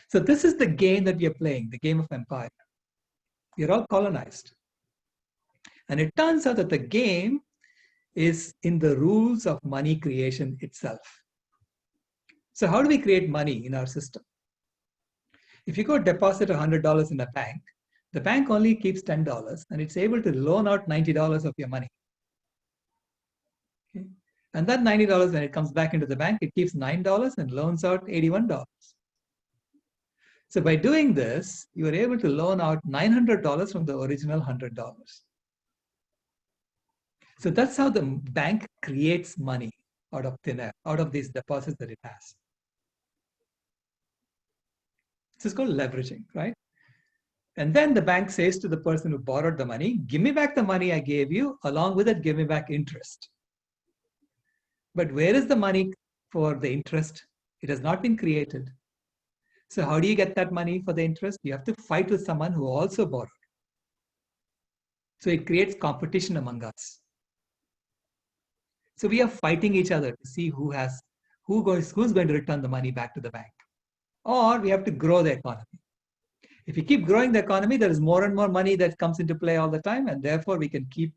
S3: So this is the game that we are playing, the game of empire. We are all colonized. And it turns out that the game is in the rules of money creation itself. So how do we create money in our system? If you go deposit $100 in a bank, the bank only keeps $10 and it's able to loan out $90 of your money. Okay? And that $90, when it comes back into the bank, it keeps $9 and loans out $81. So by doing this, you are able to loan out $900 from the original $100. So that's how the bank creates money out of thin air, out of these deposits that it has. This is called leveraging, right? And then the bank says to the person who borrowed the money, give me back the money I gave you, along with it, give me back interest. But where is the money for the interest? It has not been created. So how do you get that money for the interest? You have to fight with someone who also borrowed. So it creates competition among us. So we are fighting each other to see who's going to return the money back to the bank. Or we have to grow the economy. If you keep growing the economy, there is more and more money that comes into play all the time, and therefore we can keep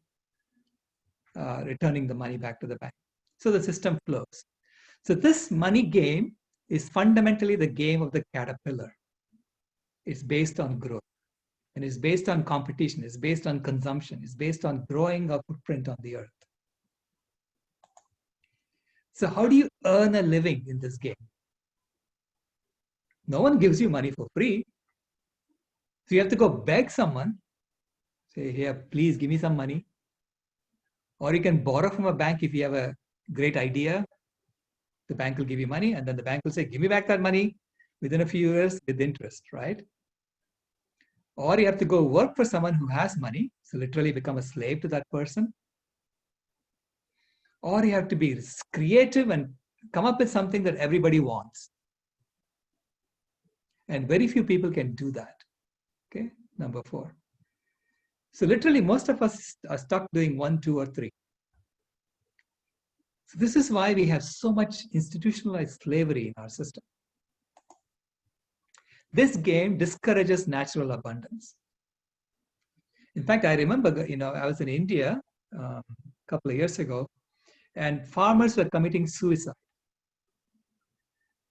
S3: returning the money back to the bank. So the system flows. So this money game is fundamentally the game of the caterpillar. It's based on growth, and it's based on competition, it's based on consumption, it's based on growing our footprint on the earth. So how do you earn a living in this game? No one gives you money for free. So you have to go beg someone, say, here, please give me some money. Or you can borrow from a bank if you have a great idea. The bank will give you money, and then the bank will say, give me back that money within a few years with interest, right? Or you have to go work for someone who has money, so literally become a slave to that person. Or you have to be creative and come up with something that everybody wants. And very few people can do that. Okay, number 4. So literally most of us are stuck doing 1, 2, or 3. So this is why we have so much institutionalized slavery in our system. This game discourages natural abundance. In fact, I remember, I was in India a couple of years ago, and farmers were committing suicide.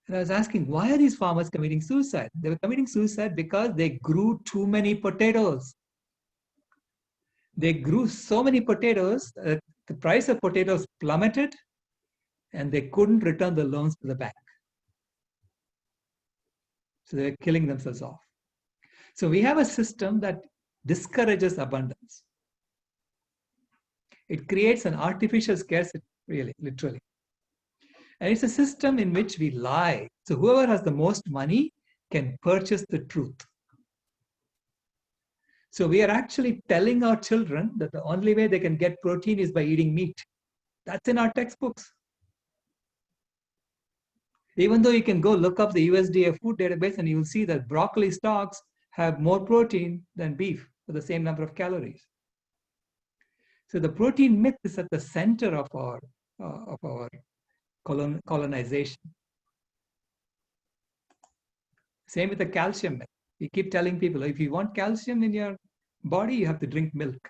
S3: And I was asking, why are these farmers committing suicide? They were committing suicide because they grew too many potatoes. They grew so many potatoes that the price of potatoes plummeted, and they couldn't return the loans to the bank. So they're killing themselves off. So we have a system that discourages abundance. It creates an artificial scarcity, really, literally. And it's a system in which we lie. So whoever has the most money can purchase the truth. So we are actually telling our children that the only way they can get protein is by eating meat. That's in our textbooks. Even though you can go look up the USDA food database and you will see that broccoli stalks have more protein than beef for the same number of calories. So the protein myth is at the center of our colonization. Same with the calcium myth. We keep telling people, if you want calcium in your body, you have to drink milk.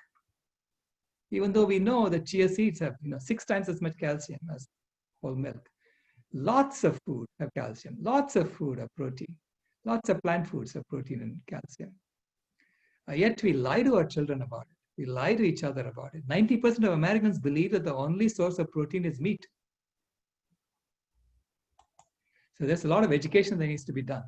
S3: Even though we know that chia seeds have 6 times as much calcium as whole milk. Lots of food have calcium. Lots of food have protein. Lots of plant foods have protein and calcium. Yet we lie to our children about it. We lie to each other about it. 90% of Americans believe that the only source of protein is meat. So there's a lot of education that needs to be done.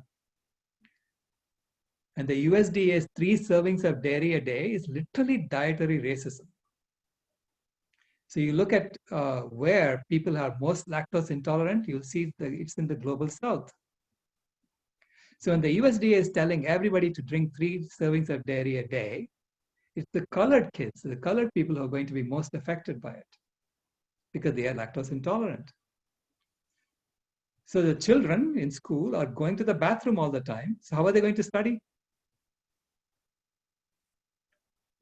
S3: And the USDA's 3 servings of dairy a day is literally dietary racism. So you look at where people are most lactose intolerant, you'll see that it's in the global south. So when the USDA is telling everybody to drink 3 servings of dairy a day, it's the colored kids, the colored people who are going to be most affected by it because they are lactose intolerant. So the children in school are going to the bathroom all the time. So how are they going to study?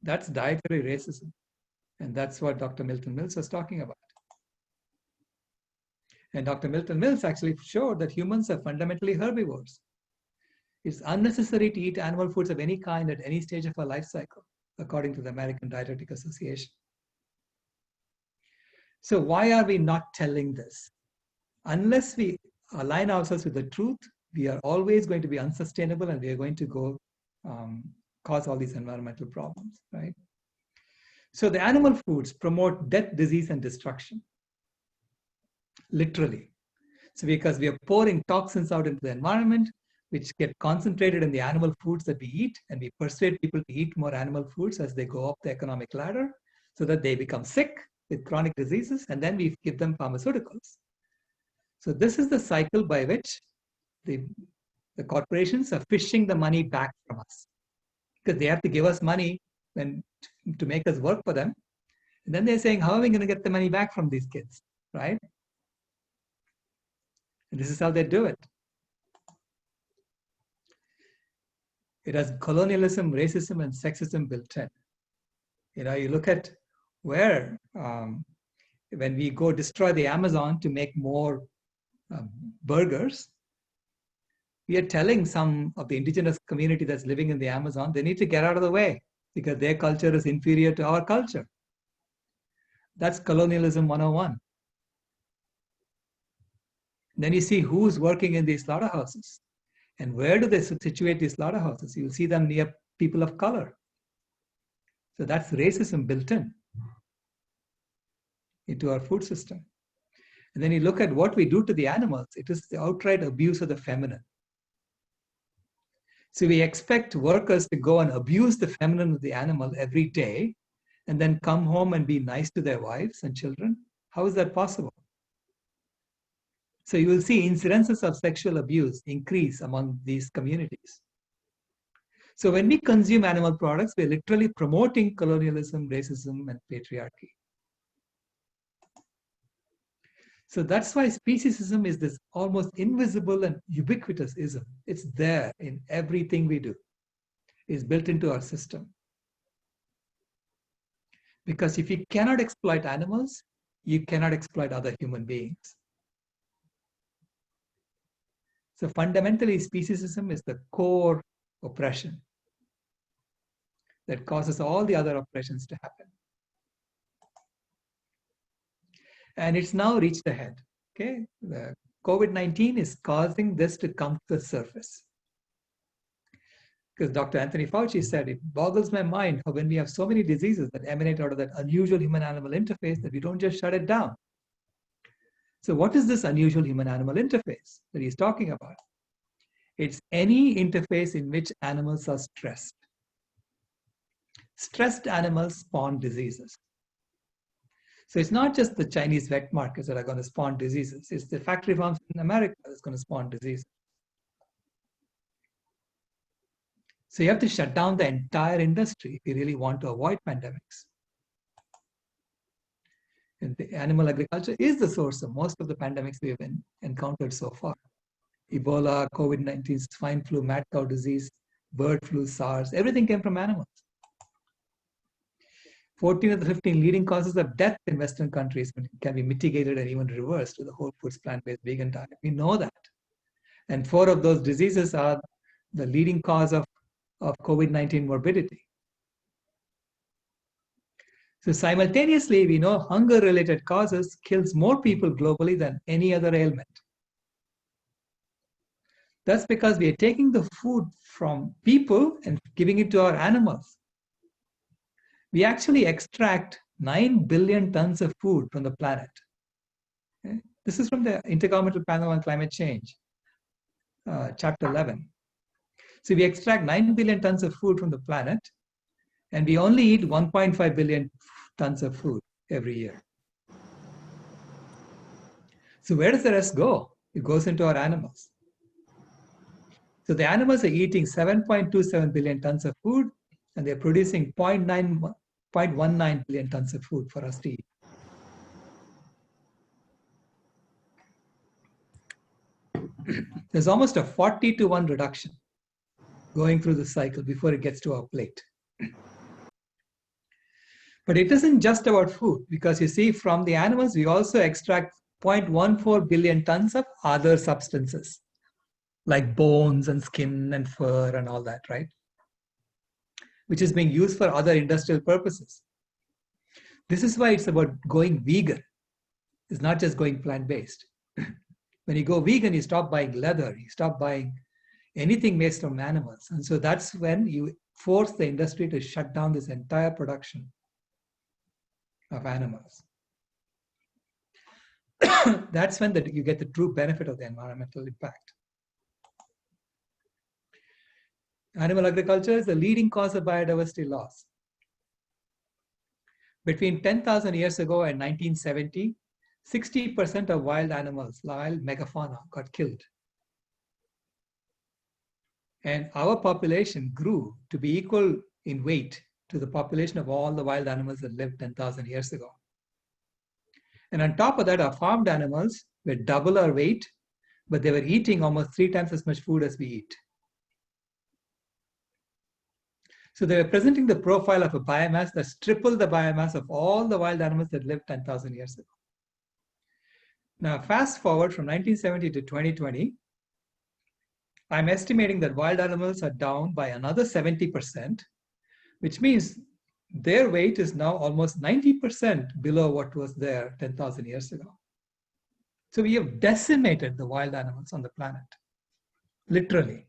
S3: That's dietary racism. And that's what Dr. Milton Mills was talking about. And Dr. Milton Mills actually showed that humans are fundamentally herbivores. It's unnecessary to eat animal foods of any kind at any stage of our life cycle, according to the American Dietetic Association. So why are we not telling this? Unless we align ourselves with the truth, we are always going to be unsustainable and we are going to go cause all these environmental problems, right? So the animal foods promote death, disease, and destruction, literally. So because we are pouring toxins out into the environment, which get concentrated in the animal foods that we eat, and we persuade people to eat more animal foods as they go up the economic ladder, so that they become sick with chronic diseases, and then we give them pharmaceuticals. So this is the cycle by which the corporations are fishing the money back from us, because they have to give us money to make us work for them. And then they're saying, how are we going to get the money back from these kids, right? And this is how they do it. It has colonialism, racism, and sexism built in. You look at where, when we go destroy the Amazon to make more burgers, we are telling some of the indigenous community that's living in the Amazon, they need to get out of the way because their culture is inferior to our culture. That's colonialism 101. Then you see who's working in these slaughterhouses. And where do they situate these slaughterhouses? You'll see them near people of color. So that's racism built in into our food system. And then you look at what we do to the animals. It is the outright abuse of the feminine. So we expect workers to go and abuse the feminine of the animal every day and then come home and be nice to their wives and children. How is that possible? So you will see incidences of sexual abuse increase among these communities. So when we consume animal products, we're literally promoting colonialism, racism, and patriarchy. So that's why speciesism is this almost invisible and ubiquitous ism. It's there in everything we do. It's built into our system. Because if you cannot exploit animals, you cannot exploit other human beings. So fundamentally, speciesism is the core oppression that causes all the other oppressions to happen. And it's now reached a head. Okay, the COVID-19 is causing this to come to the surface. Because Dr. Anthony Fauci said, it boggles my mind how when we have so many diseases that emanate out of that unusual human-animal interface that we don't just shut it down. So what is this unusual human-animal interface that he's talking about? It's any interface in which animals are stressed. Stressed animals spawn diseases. So it's not just the Chinese wet markets that are going to spawn diseases. It's the factory farms in America that's going to spawn diseases. So you have to shut down the entire industry if you really want to avoid pandemics. And the animal agriculture is the source of most of the pandemics we have encountered so far. Ebola, COVID-19, swine flu, mad cow disease, bird flu, SARS, everything came from animals. 14 of the 15 leading causes of death in Western countries can be mitigated and even reversed with a whole foods, plant-based, vegan diet. We know that. And 4 of those diseases are the leading cause of COVID-19 morbidity. So simultaneously, we know hunger-related causes kills more people globally than any other ailment. That's because we are taking the food from people and giving it to our animals. We actually extract 9 billion tons of food from the planet. Okay? This is from the Intergovernmental Panel on Climate Change, Chapter 11. So we extract 9 billion tons of food from the planet, and we only eat 1.5 billion tons of food every year. So where does the rest go? It goes into our animals. So the animals are eating 7.27 billion tons of food, and they're producing 0.19 billion tons of food for us to eat. There's almost a 40-to-1 reduction going through the cycle before it gets to our plate. But it isn't just about food, because you see, from the animals, we also extract 0.14 billion tons of other substances, like bones and skin and fur and all that, right? Which is being used for other industrial purposes. This is why it's about going vegan. It's not just going plant-based. When you go vegan, you stop buying leather, you stop buying anything based on animals. And so that's when you force the industry to shut down this entire production of animals. That's when you get the true benefit of the environmental impact. Animal agriculture is the leading cause of biodiversity loss. Between 10,000 years ago and 1970, 60% of wild animals, wild megafauna, got killed. And our population grew to be equal in weight to the population of all the wild animals that lived 10,000 years ago. And on top of that, our farmed animals were double our weight, but they were eating almost 3 times as much food as we eat. So they were presenting the profile of a biomass that's triple the biomass of all the wild animals that lived 10,000 years ago. Now, fast forward from 1970 to 2020, I'm estimating that wild animals are down by another 70%, which means their weight is now almost 90% below what was there 10,000 years ago. So we have decimated the wild animals on the planet, literally.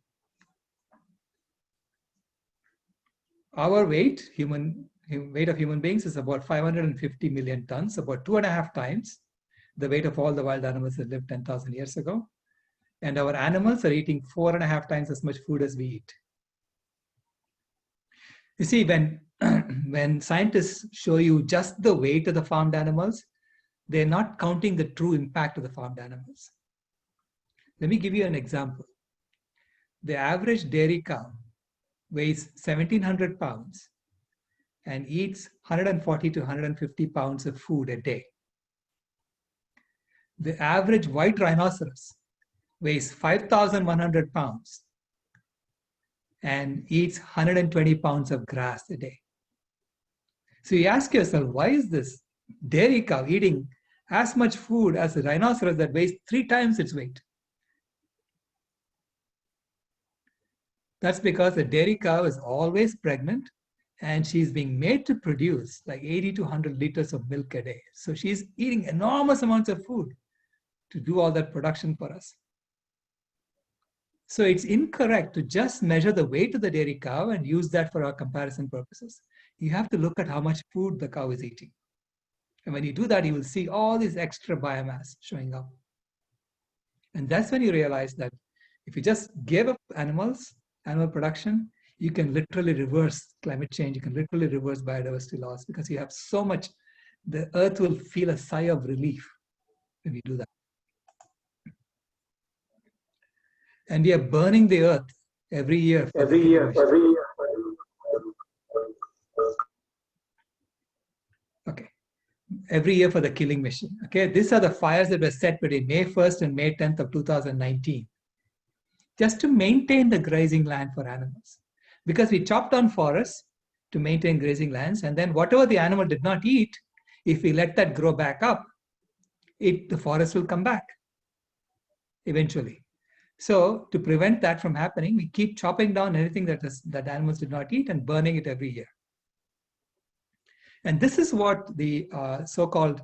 S3: Our weight, weight of human beings, is about 550 million tons, about 2.5 times the weight of all the wild animals that lived 10,000 years ago. And our animals are eating 4.5 times as much food as we eat. You see, when scientists show you just the weight of the farmed animals, they're not counting the true impact of the farmed animals. Let me give you an example. The average dairy cow weighs 1,700 pounds and eats 140 to 150 pounds of food a day. The average white rhinoceros weighs 5,100 pounds and eats 120 pounds of grass a day. So you ask yourself, why is this dairy cow eating as much food as a rhinoceros that weighs 3 times its weight? That's because the dairy cow is always pregnant and she's being made to produce like 80 to 100 liters of milk a day. So she's eating enormous amounts of food to do all that production for us. So it's incorrect to just measure the weight of the dairy cow and use that for our comparison purposes. You have to look at how much food the cow is eating. And when you do that, you will see all this extra biomass showing up. And that's when you realize that if you just give up animal production, you can literally reverse climate change. You can literally reverse biodiversity loss because you have so much, the earth will feel a sigh of relief when we do that. And we are burning the earth every year. Every year. Okay. Every year for the killing machine. Okay. These are the fires that were set between May 1st and May 10th of 2019. Just to maintain the grazing land for animals. Because we chopped down forests to maintain grazing lands, and then whatever the animal did not eat, if we let that grow back up, the forest will come back eventually. So to prevent that from happening, we keep chopping down anything that animals did not eat and burning it every year. And this is what the so-called,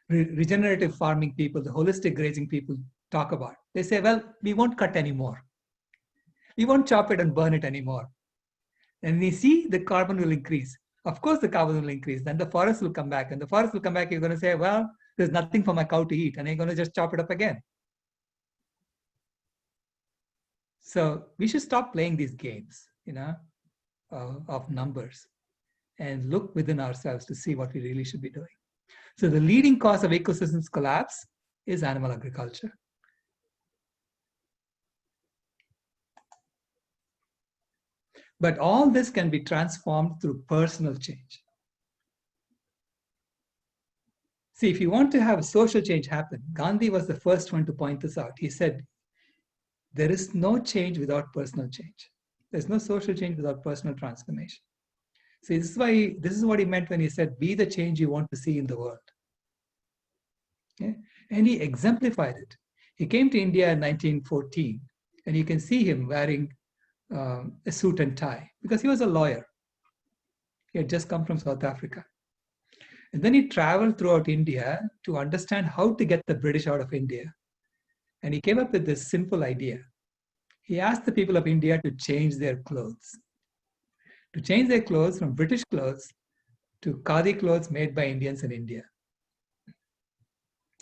S3: regenerative farming people, the holistic grazing people talk about. They say, well, we won't cut anymore. We won't chop it and burn it anymore. And we see the carbon will increase. Of course, the carbon will increase. Then the forest will come back. And the forest will come back. You're going to say, well, there's nothing for my cow to eat. And you're going to just chop it up again. So we should stop playing these games, of numbers and look within ourselves to see what we really should be doing. So the leading cause of ecosystems collapse is animal agriculture. But all this can be transformed through personal change. See, if you want to have social change happen, Gandhi was the first one to point this out. He said, there is no change without personal change. There's no social change without personal transformation. See, this is what he meant when he said, be the change you want to see in the world. Okay? And he exemplified it. He came to India in 1914, and you can see him wearing a suit and tie because he was a lawyer. He had just come from South Africa. And then he traveled throughout India to understand how to get the British out of India. And he came up with this simple idea. He asked the people of India to change their clothes. To change their clothes from British clothes to khadi clothes made by Indians in India.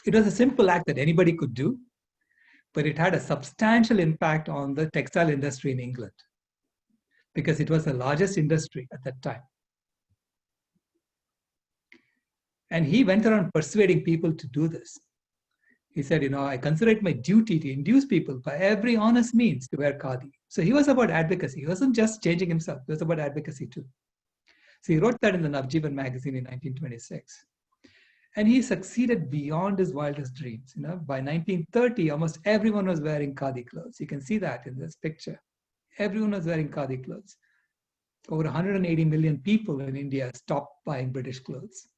S3: It was a simple act that anybody could do, but it had a substantial impact on the textile industry in England because it was the largest industry at that time. And he went around persuading people to do this. He said, I consider it my duty to induce people by every honest means to wear khadi. So he was about advocacy. He wasn't just changing himself. He was about advocacy too. So he wrote that in the Navjivan magazine in 1926. And he succeeded beyond his wildest dreams. By 1930, almost everyone was wearing khadi clothes. You can see that in this picture. Everyone was wearing khadi clothes. Over 180 million people in India stopped buying British clothes.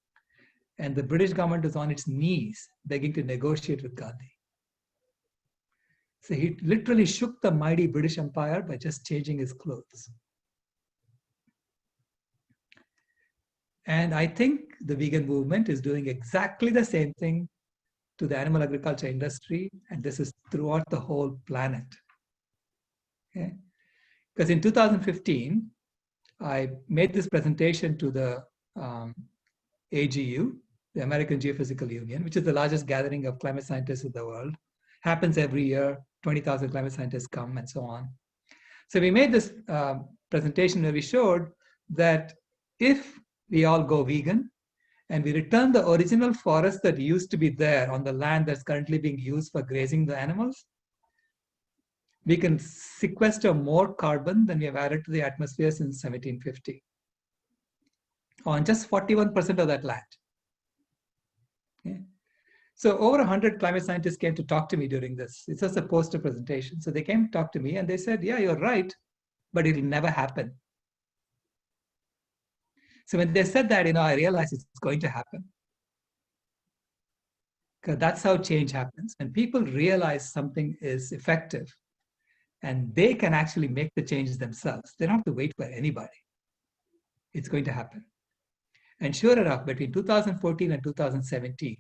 S3: And the British government was on its knees begging to negotiate with Gandhi. So he literally shook the mighty British Empire by just changing his clothes. And I think the vegan movement is doing exactly the same thing to the animal agriculture industry, and this is throughout the whole planet. Okay? Because in 2015, I made this presentation to the AGU, the American Geophysical Union, which is the largest gathering of climate scientists in the world. Happens every year, 20,000 climate scientists come and so on. So we made this presentation where we showed that if we all go vegan and we return the original forest that used to be there on the land that's currently being used for grazing the animals, we can sequester more carbon than we have added to the atmosphere since 1750 on just 41% of that land. Okay. So over 100 climate scientists came to talk to me during this. It's just a poster presentation. So they came to talk to me and they said, yeah, you're right, but it'll never happen. So when they said that, I realized it's going to happen. Because that's how change happens. When people realize something is effective and they can actually make the changes themselves, they don't have to wait for anybody. It's going to happen. And sure enough, between 2014 and 2017,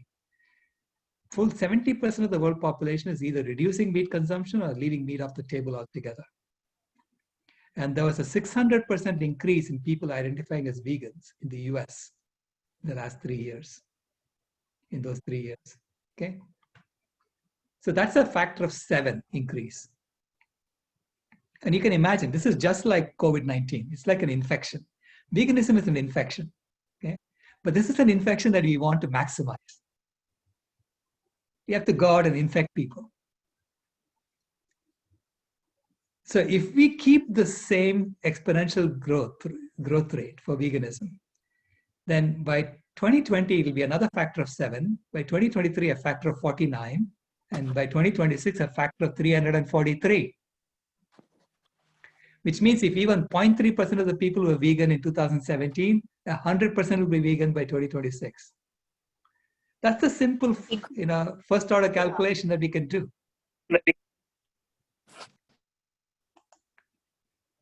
S3: full 70% of the world population is either reducing meat consumption or leaving meat off the table altogether. And there was a 600% increase in people identifying as vegans in the US in the last 3 years, in those 3 years. Okay. So that's a factor of 7 increase. And you can imagine, this is just like COVID-19. It's like an infection. Veganism is an infection. Okay. But this is an infection that we want to maximize. You have to go out and infect people. So if we keep the same exponential growth rate for veganism, then by 2020, it will be another factor of 7. By 2023, a factor of 49. And by 2026, a factor of 343. Which means if even 0.3% of the people were vegan in 2017, 100% will be vegan by 2026. That's the simple, first order calculation that we can do.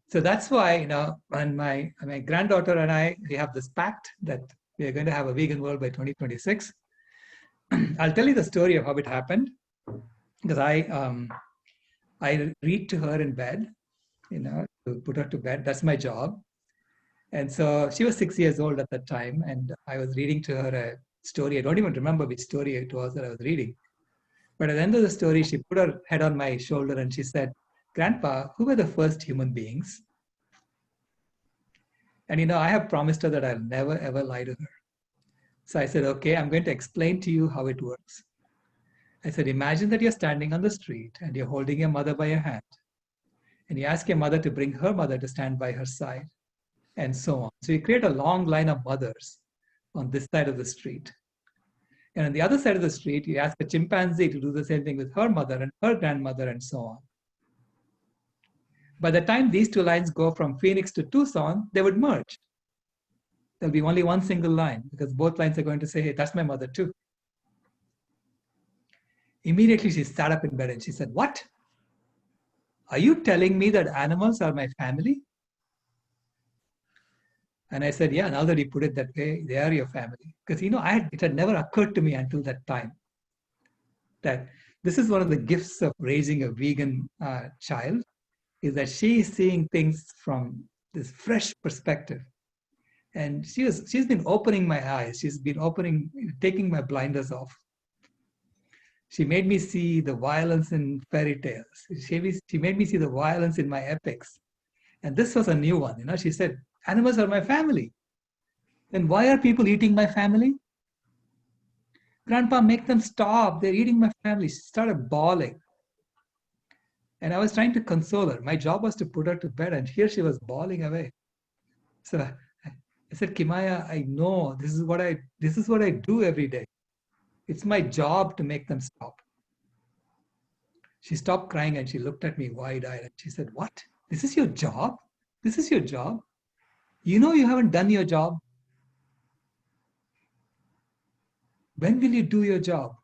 S3: So that's why, when my granddaughter and I, we have this pact that we are going to have a vegan world by 2026. I'll tell you the story of how it happened, because I read to her in bed, to put her to bed. That's my job. And so she was 6 years old at that time, and I was reading to her a story. I don't even remember which story it was that I was reading. But at the end of the story, she put her head on my shoulder and she said, "Grandpa, who were the first human beings?" And I have promised her that I'll never ever lie to her. So I said, "Okay, I'm going to explain to you how it works." I said, "Imagine that you're standing on the street and you're holding your mother by your hand. And you ask your mother to bring her mother to stand by her side, and so on. So you create a long line of mothers on this side of the street. And on the other side of the street, you ask a chimpanzee to do the same thing with her mother and her grandmother and so on. By the time these two lines go from Phoenix to Tucson, they would merge. There'll be only one single line because both lines are going to say, "Hey, that's my mother too." Immediately she sat up in bed and she said, "What? Are you telling me that animals are my family?" And I said, "Yeah, now that you put it that way, they are your family." Because, it had never occurred to me until that time that this is one of the gifts of raising a vegan child, is that she is seeing things from this fresh perspective. And she's been opening my eyes. She's been taking my blinders off. She made me see the violence in fairy tales. She made me see the violence in my epics. And this was a new one. She said, "Animals are my family. Then why are people eating my family? Grandpa, make them stop. They're eating my family." She started bawling. And I was trying to console her. My job was to put her to bed, and here she was bawling away. So I said, "Kimaya, I know this is what I do every day. It's my job to make them stop." She stopped crying and she looked at me wide-eyed and she said, "What? This is your job? This is your job? You haven't done your job. When will you do your job?"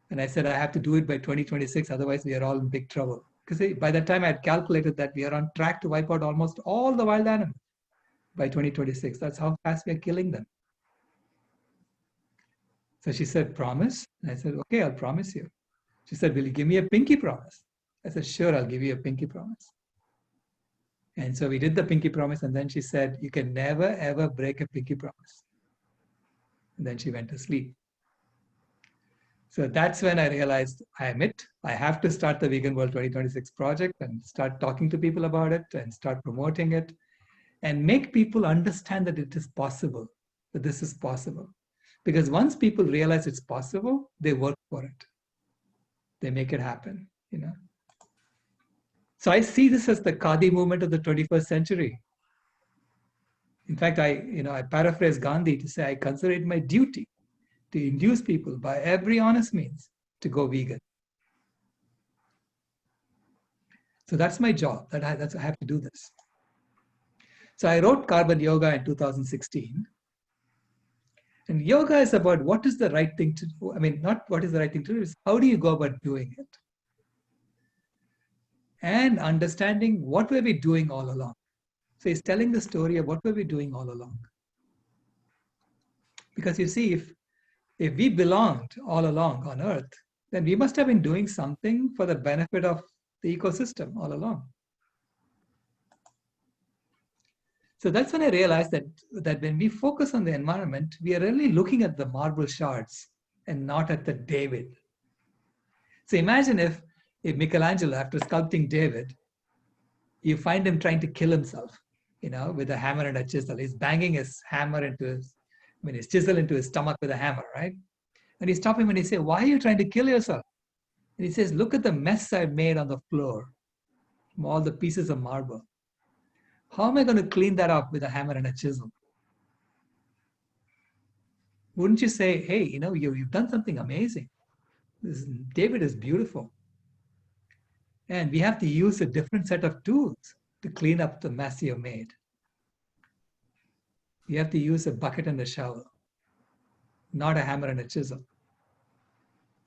S3: And I said, "I have to do it by 2026, otherwise we are all in big trouble." Because by that time I had calculated that we are on track to wipe out almost all the wild animals by 2026. That's how fast we are killing them. So she said, "Promise?" And I said, "Okay, I'll promise you." She said, "Will you give me a pinky promise?" I said, "Sure, I'll give you a pinky promise." And so we did the pinky promise, and then she said, "You can never, ever break a pinky promise." And then she went to sleep. So that's when I realized, I have to start the Vegan World 2026 project and start talking to people about it and start promoting it and make people understand that it is possible, that this is possible. Because once people realize it's possible, they work for it. They make it happen, So I see this as the Khadi movement of the 21st century. In fact, I paraphrase Gandhi to say, I consider it my duty to induce people by every honest means to go vegan. So that's my job. I have to do this. So I wrote Carbon Yoga in 2016. And yoga is about what is the right thing to do. I mean, not what is the right thing to do, it's how do you go about doing it? And understanding what were we doing all along. So he's telling the story of what were we doing all along. Because you see, if we belonged all along on Earth, then we must have been doing something for the benefit of the ecosystem all along. So that's when I realized that when we focus on the environment, we are really looking at the marble shards and not at the David. So imagine if Michelangelo, after sculpting David, you find him trying to kill himself, with a hammer and a chisel. He's banging his his chisel into his stomach with a hammer, right? And you stop him and you say, why are you trying to kill yourself? And he says, look at the mess I've made on the floor from all the pieces of marble. How am I going to clean that up with a hammer and a chisel? Wouldn't you say, hey, you've done something amazing. David is beautiful. And we have to use a different set of tools to clean up the mess you made. You have to use a bucket and a shovel, not a hammer and a chisel.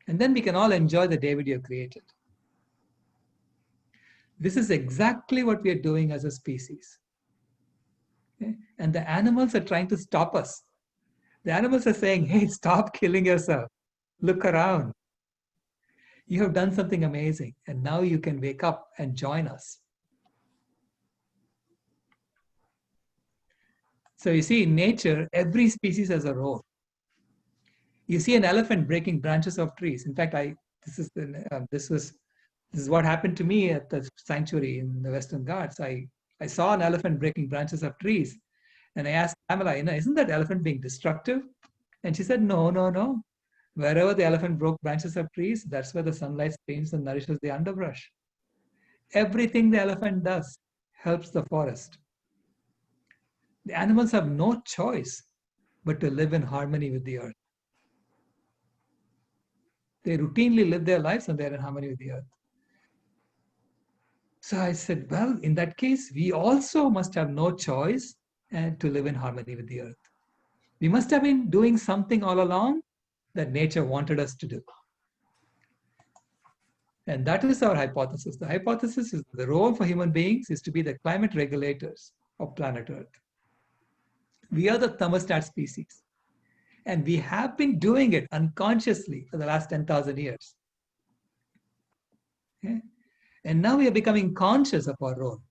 S3: And then we can all enjoy the David you created. This is exactly what we are doing as a species. Okay? And the animals are trying to stop us. The animals are saying, hey, stop killing yourself. Look around. You have done something amazing, and now you can wake up and join us. So you see, in nature, every species has a role. You see an elephant breaking branches of trees. In fact, this is what happened to me at the sanctuary in the Western Ghats. I saw an elephant breaking branches of trees, and I asked Pamela, isn't that elephant being destructive? And she said, no. Wherever the elephant broke branches of trees, that's where the sunlight streams and nourishes the underbrush. Everything the elephant does helps the forest. The animals have no choice but to live in harmony with the earth. They routinely live their lives and they're in harmony with the earth. So I said, well, in that case, we also must have no choice and to live in harmony with the earth. We must have been doing something all along that nature wanted us to do. And that is our hypothesis. The hypothesis is the role for human beings is to be the climate regulators of planet Earth. We are the thermostat species. And we have been doing it unconsciously for the last 10,000 years. Okay? And now we are becoming conscious of our role.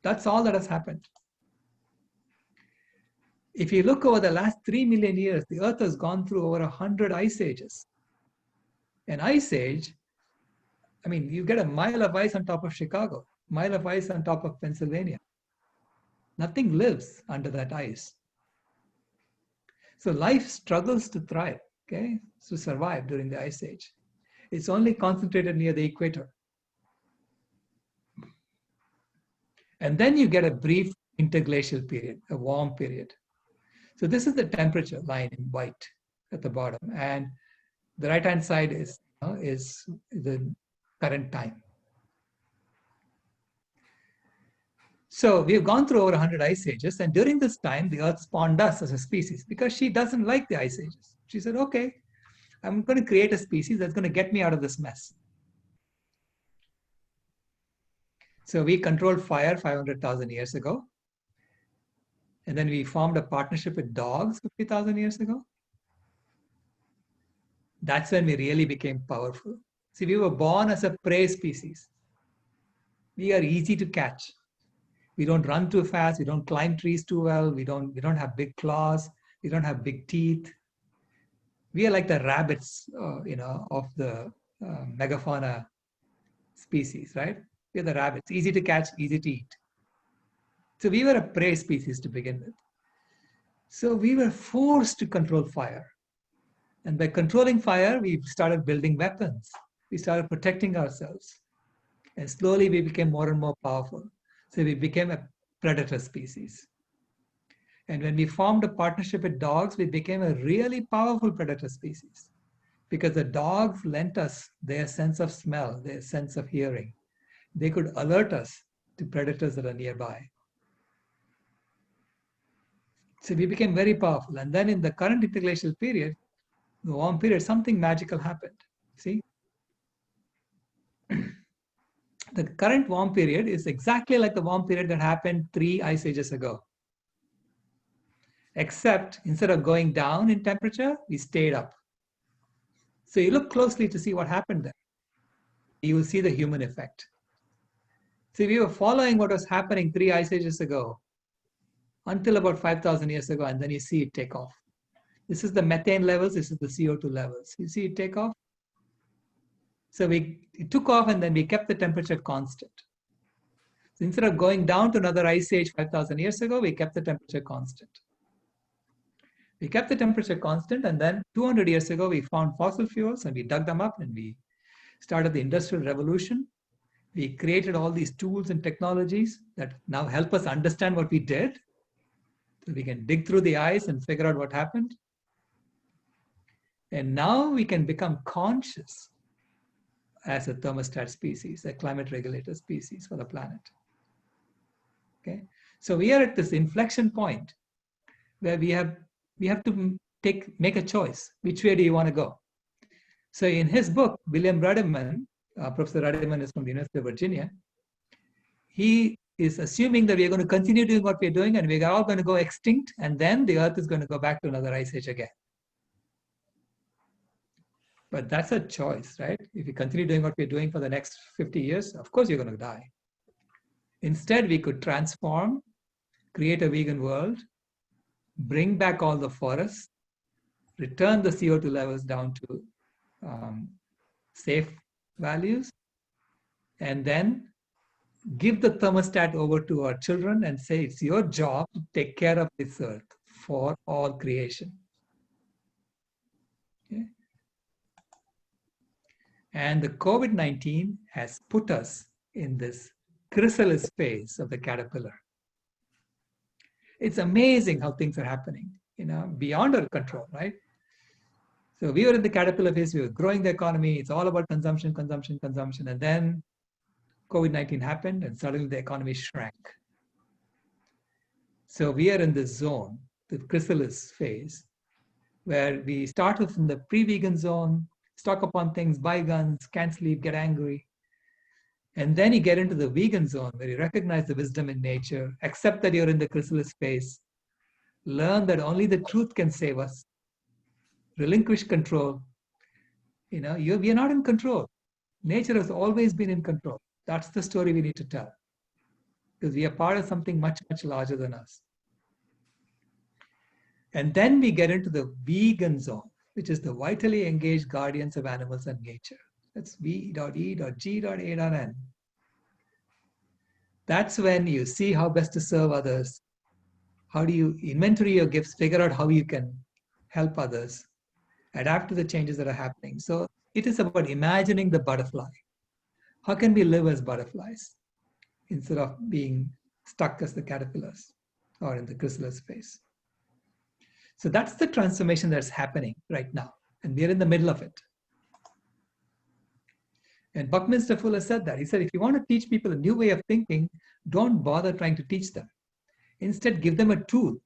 S3: That's all that has happened. If you look over the last 3 million years, the Earth has gone through over 100 ice ages. An ice age, you get a mile of ice on top of Chicago, mile of ice on top of Pennsylvania. Nothing lives under that ice. So life struggles to thrive, okay, to survive during the ice age. It's only concentrated near the equator. And then you get a brief interglacial period, a warm period. So this is the temperature line in white at the bottom. And the right-hand side is the current time. So we've gone through over 100 ice ages. And during this time, the Earth spawned us as a species because she doesn't like the ice ages. She said, okay, I'm going to create a species that's going to get me out of this mess. So we controlled fire 500,000 years ago. And then we formed a partnership with dogs 50,000 years ago. That's when we really became powerful. See, we were born as a prey species. We are easy to catch. We don't run too fast. We don't climb trees too well. We don't have big claws. We don't have big teeth. We are like the rabbits, of the megafauna species, right? We are the rabbits, easy to catch, easy to eat. So we were a prey species to begin with. So we were forced to control fire. And by controlling fire, we started building weapons. We started protecting ourselves. And slowly we became more and more powerful. So we became a predator species. And when we formed a partnership with dogs, we became a really powerful predator species because the dogs lent us their sense of smell, their sense of hearing. They could alert us to predators that are nearby. So we became very powerful. And then in the current interglacial period, the warm period, something magical happened. See? The current warm period is exactly like the warm period that happened 3 ice ages ago. Except instead of going down in temperature, we stayed up. So you look closely to see what happened there. You will see the human effect. See, we were following what was happening 3 ice ages ago. until about 5,000 years ago, and then you see it take off. This is the methane levels, this is the CO2 levels. You see it take off? So it took off, and then we kept the temperature constant. So instead of going down to another ice age 5,000 years ago, we kept the temperature constant. We kept the temperature constant, and then 200 years ago, we found fossil fuels, and we dug them up, and we started the Industrial Revolution. We created all these tools and technologies that now help us understand what we did. So we can dig through the ice and figure out what happened. And now we can become conscious as a thermostat species, a climate regulator species for the planet. Okay, so we are at this inflection point where we have to make a choice. Which way do you want to go? So in his book, William Ruddiman, Professor Ruddiman is from the University of Virginia, he is assuming that we are going to continue doing what we're doing, and we're all going to go extinct, and then the Earth is going to go back to another ice age again. But that's a choice, right? If we continue doing what we're doing for the next 50 years, of course you're going to die. Instead, we could transform, create a vegan world, bring back all the forests, return the CO2 levels down to safe values, and then give the thermostat over to our children and say, it's your job to take care of this earth for all creation. Okay? And the COVID-19 has put us in this chrysalis phase of the caterpillar. It's amazing how things are happening, beyond our control, right? So we were in the caterpillar phase, we were growing the economy, it's all about consumption, consumption, consumption, and then COVID-19 happened and suddenly the economy shrank. So we are in this zone, the chrysalis phase, where we start off in the pre-vegan zone, stock up on things, buy guns, can't sleep, get angry. And then you get into the vegan zone where you recognize the wisdom in nature, accept that you're in the chrysalis phase, learn that only the truth can save us, relinquish control. We are not in control. Nature has always been in control. That's the story we need to tell, because we are part of something much, much larger than us. And then we get into the vegan zone, which is the vitally engaged guardians of animals and nature. That's V.E.G.A.N. That's when you see how best to serve others. How do you inventory your gifts, figure out how you can help others, adapt to the changes that are happening. So it is about imagining the butterfly. How can we live as butterflies instead of being stuck as the caterpillars or in the chrysalis phase? So that's the transformation that's happening right now, and we're in the middle of it. And Buckminster Fuller said that. He said, if you want to teach people a new way of thinking, don't bother trying to teach them. Instead, give them a tool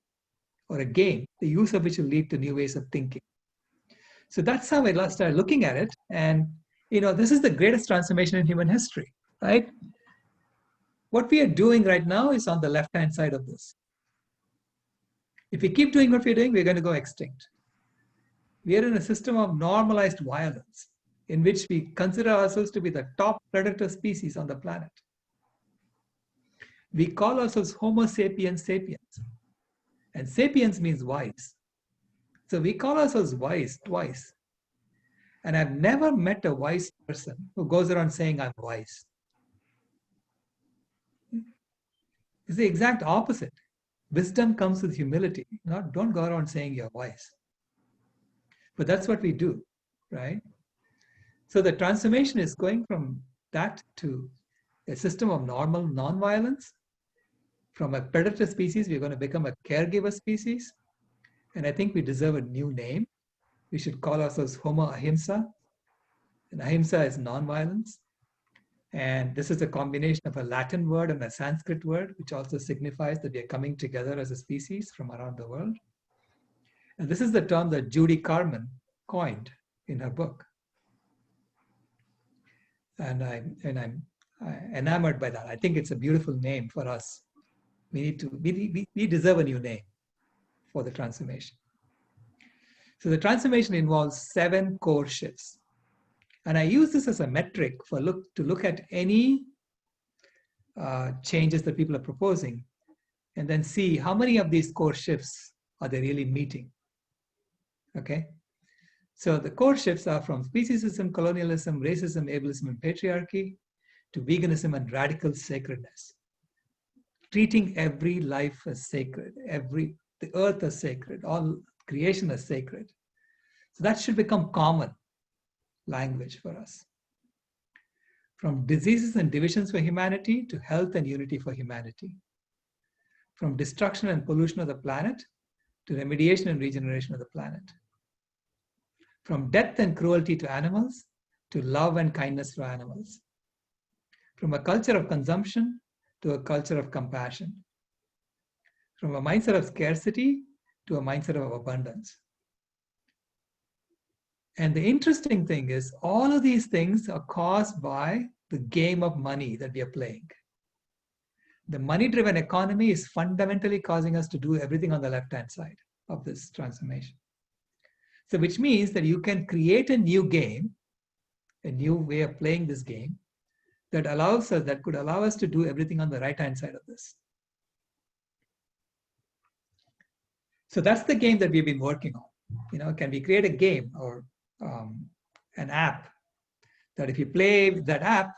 S3: or a game, the use of which will lead to new ways of thinking. So that's how I started looking at it. And this is the greatest transformation in human history, right? What we are doing right now is on the left-hand side of this. If we keep doing what we're doing, we're going to go extinct. We are in a system of normalized violence in which we consider ourselves to be the top predator species on the planet. We call ourselves Homo sapiens sapiens. And sapiens means wise. So we call ourselves wise twice. And I've never met a wise person who goes around saying, I'm wise. It's the exact opposite. Wisdom comes with humility. Don't go around saying you're wise. But that's what we do, right? So the transformation is going from that to a system of normal non-violence. From a predator species, we're going to become a caregiver species. And I think we deserve a new name. We should call ourselves Homo Ahimsa. And Ahimsa is non-violence. And this is a combination of a Latin word and a Sanskrit word, which also signifies that we are coming together as a species from around the world. And this is the term that Judy Carman coined in her book. And I'm enamored by that. I think it's a beautiful name for us. We deserve a new name for the transformation. So the transformation involves 7 core shifts. And I use this as a metric to look at any changes that people are proposing and then see how many of these core shifts are they really meeting. Okay? So the core shifts are from speciesism, colonialism, racism, ableism, and patriarchy, to veganism and radical sacredness. Treating every life as sacred, the earth as sacred, all creation as sacred. So that should become common language for us. From diseases and divisions for humanity to health and unity for humanity. From destruction and pollution of the planet to remediation and regeneration of the planet. From death and cruelty to animals to love and kindness for animals. From a culture of consumption to a culture of compassion. From a mindset of scarcity to a mindset of abundance. And the interesting thing is, all of these things are caused by the game of money that we are playing. The money-driven economy is fundamentally causing us to do everything on the left-hand side of this transformation. So which means that you can create a new game, a new way of playing this game, that could allow us to do everything on the right-hand side of this. So that's the game that we've been working on. Can we create a game or an app that if you play that app,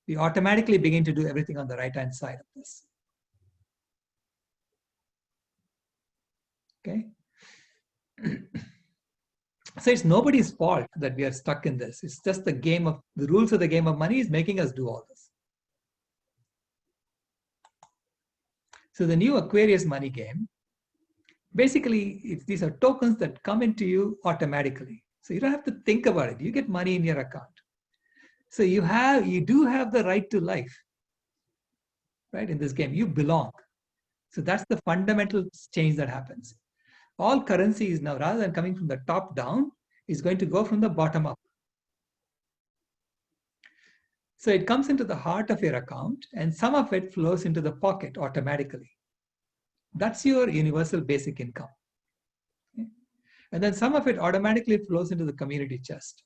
S3: we automatically begin to do everything on the right-hand side of this. Okay. So it's nobody's fault that we are stuck in this. It's just the rules of the game of money is making us do all this. So the new Aquarius money game, basically, these are tokens that come into you automatically. So you don't have to think about it. You get money in your account. So you do have the right to life, right? In this game, you belong. So that's the fundamental change that happens. All currency is now, rather than coming from the top down, is going to go from the bottom up. So it comes into the heart of your account, and some of it flows into the pocket automatically. That's your universal basic income. Okay? And then some of it automatically flows into the community chest.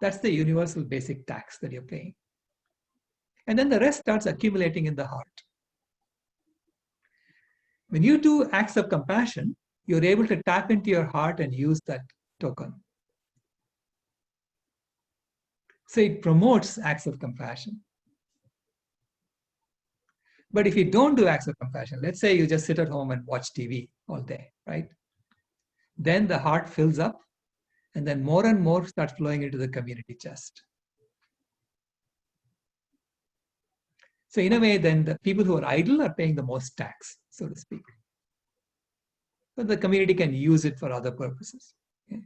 S3: That's the universal basic tax that you're paying. And then the rest starts accumulating in the heart. When you do acts of compassion, you're able to tap into your heart and use that token. So it promotes acts of compassion. But if you don't do acts of compassion, let's say you just sit at home and watch TV all day, right? Then the heart fills up, and then more and more starts flowing into the community chest. So in a way, then the people who are idle are paying the most tax, so to speak. But the community can use it for other purposes. Okay?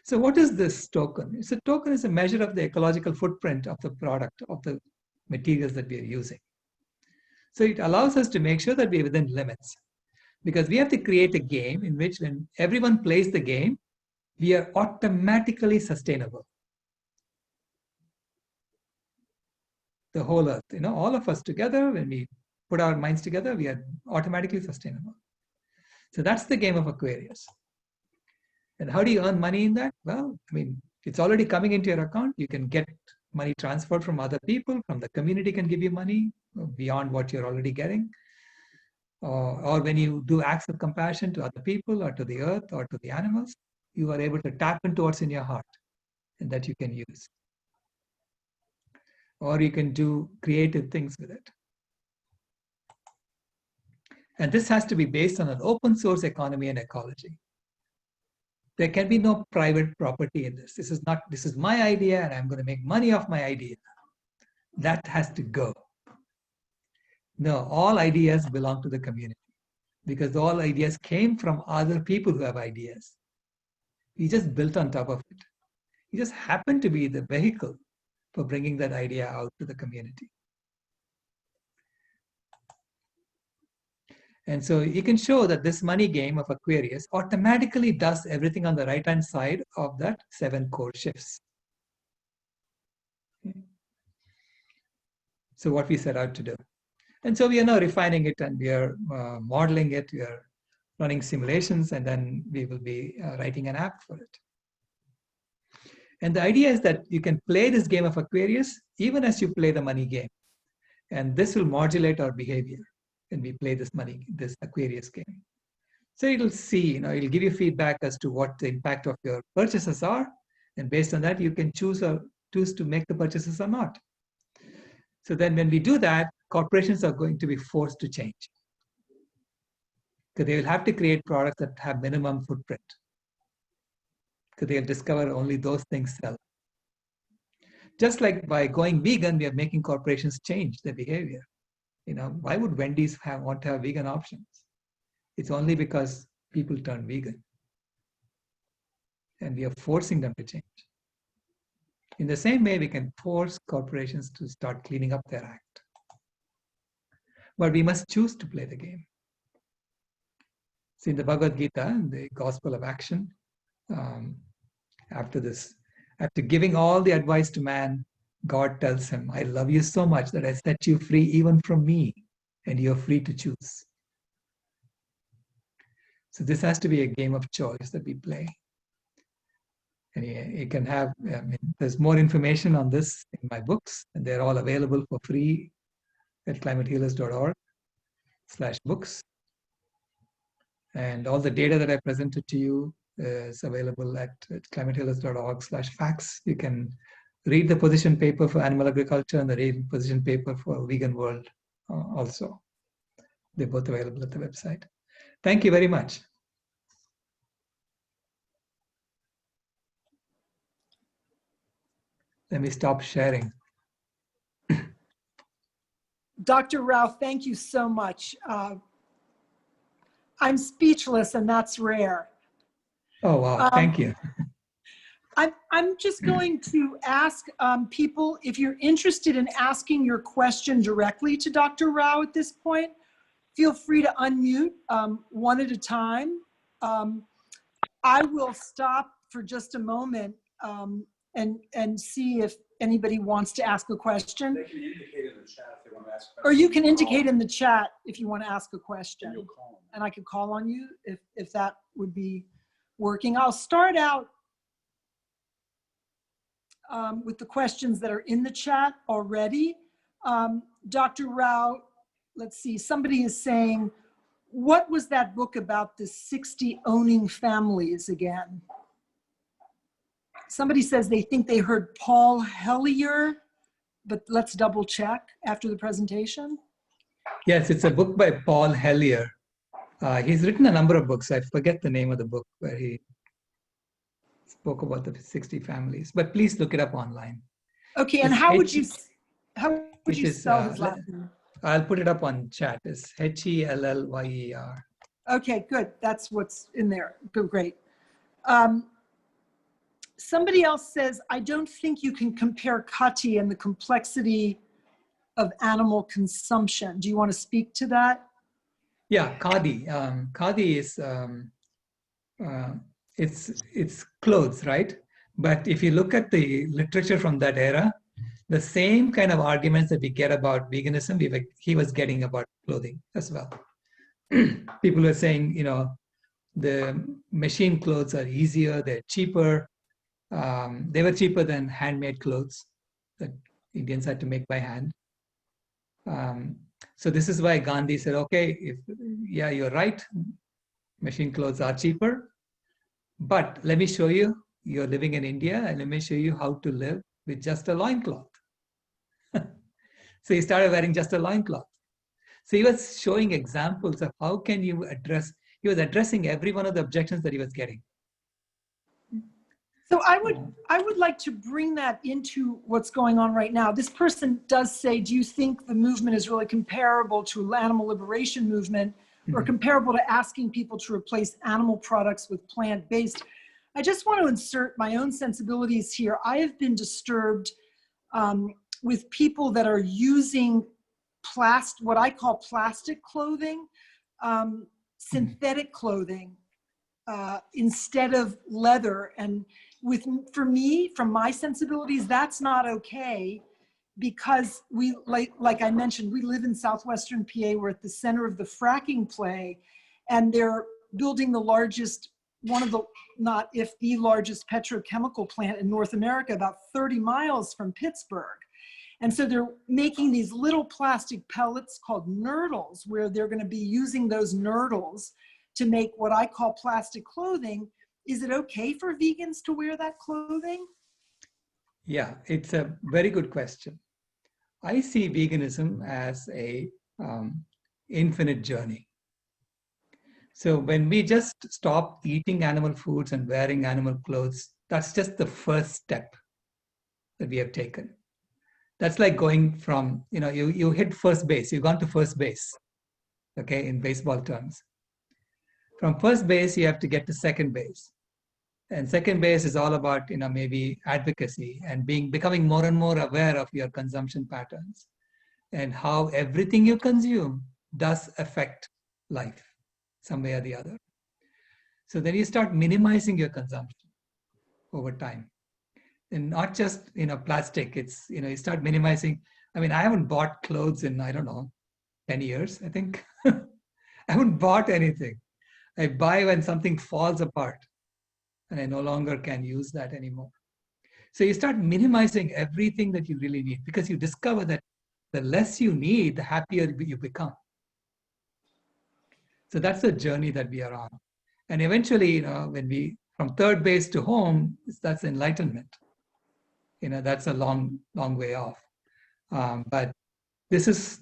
S3: So what is this token? A token is a measure of the ecological footprint of the product, of the materials that we are using. So it allows us to make sure that we are within limits. Because we have to create a game in which when everyone plays the game, we are automatically sustainable. The whole earth, all of us together, when we put our minds together, we are automatically sustainable. So that's the game of Aquarius. And how do you earn money in that? Well, it's already coming into your account. You can get money transferred from other people, from the community can give you money beyond what you're already getting. Or when you do acts of compassion to other people or to the earth or to the animals, you are able to tap into what's in your heart and that you can use. Or you can do creative things with it. And this has to be based on an open source economy and ecology. There can be no private property in this. This is my idea and I'm going to make money off my idea. That has to go. No, all ideas belong to the community because all ideas came from other people who have ideas. We just built on top of it. You just happen to be the vehicle for bringing that idea out to the community. And so you can show that this money game of Aquarius automatically does everything on the right-hand side of that 7 core shifts. Okay. So what we set out to do. And so we are now refining it and we are modeling it. We are running simulations and then we will be writing an app for it. And the idea is that you can play this game of Aquarius even as you play the money game. And this will modulate our behavior. when we play this Aquarius game. So it'll see, it'll give you feedback as to what the impact of your purchases are. And based on that, you can choose to make the purchases or not. So then when we do that, corporations are going to be forced to change. Because they will have to create products that have minimum footprint. Because they'll discover only those things sell. Just like by going vegan, we are making corporations change their behavior. Why would Wendy's want to have vegan options? It's only because people turn vegan. And we are forcing them to change. In the same way, we can force corporations to start cleaning up their act. But we must choose to play the game. So in the Bhagavad Gita, the Gospel of Action, after giving all the advice to man, God tells him, I love you so much that I set you free even from me, and you're free to choose. So this has to be a game of choice that we play. And you can have, there's more information on this in my books, and they're all available for free at climatehealers.org/books. And all the data that I presented to you is available at climatehealers.org/facts. You can read the position paper for animal agriculture and the position paper for vegan world also. They're both available at the website. Thank you very much. Let me stop sharing.
S1: Dr. Rao, thank you so much. I'm speechless, and that's rare.
S3: Oh, wow, thank you.
S1: I'm just going to ask people, if you're interested in asking your question directly to Dr. Rao at this point, feel free to unmute one at a time. I will stop for just a moment and see if anybody wants to ask a question.
S4: They can indicate in the chat if they want to ask a question.
S1: Or you can indicate in the chat if you want to ask a question.
S4: And you'll call them.
S1: And I could call on you if that would be working. I'll start out with the questions that are in the chat already. Dr. Rao, let's see, somebody is saying, what was that book about the 60 owning families again? Somebody says they think they heard Paul Hellyer, but let's double check after the presentation.
S3: Yes, it's a book by Paul Hellyer. He's written a number of books. I forget the name of the book where he spoke about the 60 families, but please look it up online.
S1: Okay, and how would you spell his last name?
S3: I'll put it up on chat. It's Hellyer.
S1: Okay, good. That's what's in there. Good, great. Somebody else says, I don't think you can compare Kati and the complexity of animal consumption. Do you want to speak to that?
S3: Yeah, Khadi. Khadi is, it's clothes, right? But if you look at the literature from that era, the same kind of arguments that we get about veganism, he was getting about clothing as well. People were saying, the machine clothes are easier, they're cheaper. They were cheaper than handmade clothes that Indians had to make by hand. So this is why Gandhi said, okay, yeah, you're right, machine clothes are cheaper, but let me show you, you're living in India, and let me show you how to live with just a loincloth. So he started wearing just a loincloth. So he was showing examples of how can you address, he was addressing every one of the objections that he was getting.
S1: So I would like to bring that into what's going on right now. This person does say, do you think the movement is really comparable to an animal liberation movement or comparable to asking people to replace animal products with plant-based? I just want to insert my own sensibilities here. I have been disturbed with people that are using what I call plastic clothing, synthetic clothing, instead of leather. And for me, from my sensibilities, that's not okay, because we, like I mentioned, we live in southwestern PA. We're at the center of the fracking play, and they're building the largest, one of the, not if the largest petrochemical plant in North America, about 30 miles from Pittsburgh. And so they're making these little plastic pellets called nurdles, where they're going to be using those nurdles to make what I call plastic clothing. Is it okay for vegans to wear that clothing?
S3: Yeah, it's a very good question. I see veganism as a infinite journey. So when we just stop eating animal foods and wearing animal clothes, that's just the first step that we have taken. That's like going from, you hit first base, you've gone to first base, okay, in baseball terms. From first base, you have to get to second base. And second base is all about, maybe advocacy and becoming more and more aware of your consumption patterns and how everything you consume does affect life some way or the other. So then you start minimizing your consumption over time. And not just, plastic, it's, you start minimizing. I mean, I haven't bought clothes in, 10 years, I think. I haven't bought anything. I buy when something falls apart and I no longer can use that anymore. So you start minimizing everything that you really need because you discover that the less you need, the happier you become. So that's the journey that we are on. And eventually, when we, from third base to home, that's enlightenment. That's a long, long way off. But this is,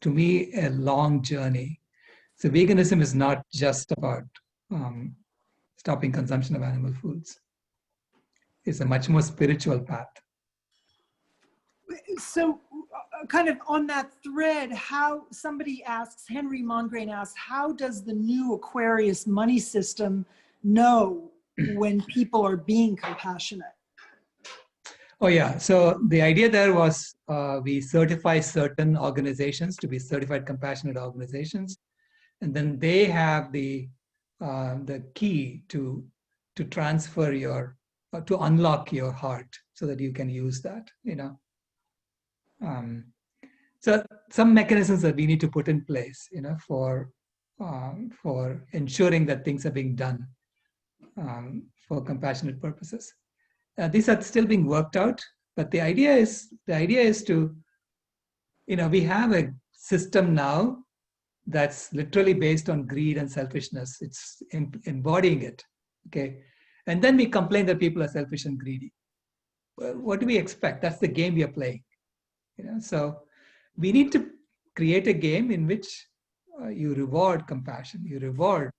S3: to me, a long journey. So veganism is not just about stopping consumption of animal foods. It's a much more spiritual path.
S1: So kind of on that thread, how somebody asks, Henry Mongrain asks, how does the new Aquarius money system know when people are being compassionate?
S3: Oh yeah, so the idea there was we certify certain organizations to be certified compassionate organizations, and then they have the key to transfer to unlock your heart so that you can use that, So some mechanisms that we need to put in place, for ensuring that things are being done for compassionate purposes. These are still being worked out, but the idea is to, we have a system now that's literally based on greed and selfishness. It's embodying it, okay? And then we complain that people are selfish and greedy. Well, what do we expect? That's the game we are playing. So we need to create a game in which you reward compassion, you reward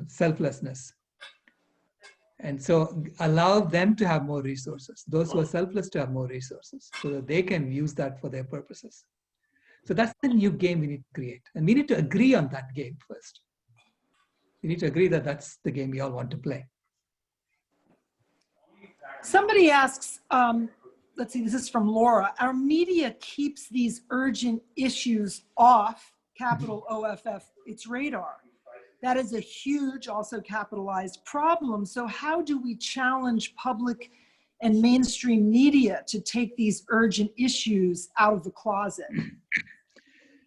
S3: selflessness. And so allow them to have more resources, those who are selfless to have more resources so that they can use that for their purposes. So that's the new game we need to create. And we need to agree on that game first. We need to agree that that's the game we all want to play.
S1: Somebody asks, let's see, this is from Laura. Our media keeps these urgent issues off, capital OFF, its radar. That is a huge, also capitalized problem. So how do we challenge public and mainstream media to take these urgent issues out of the closet?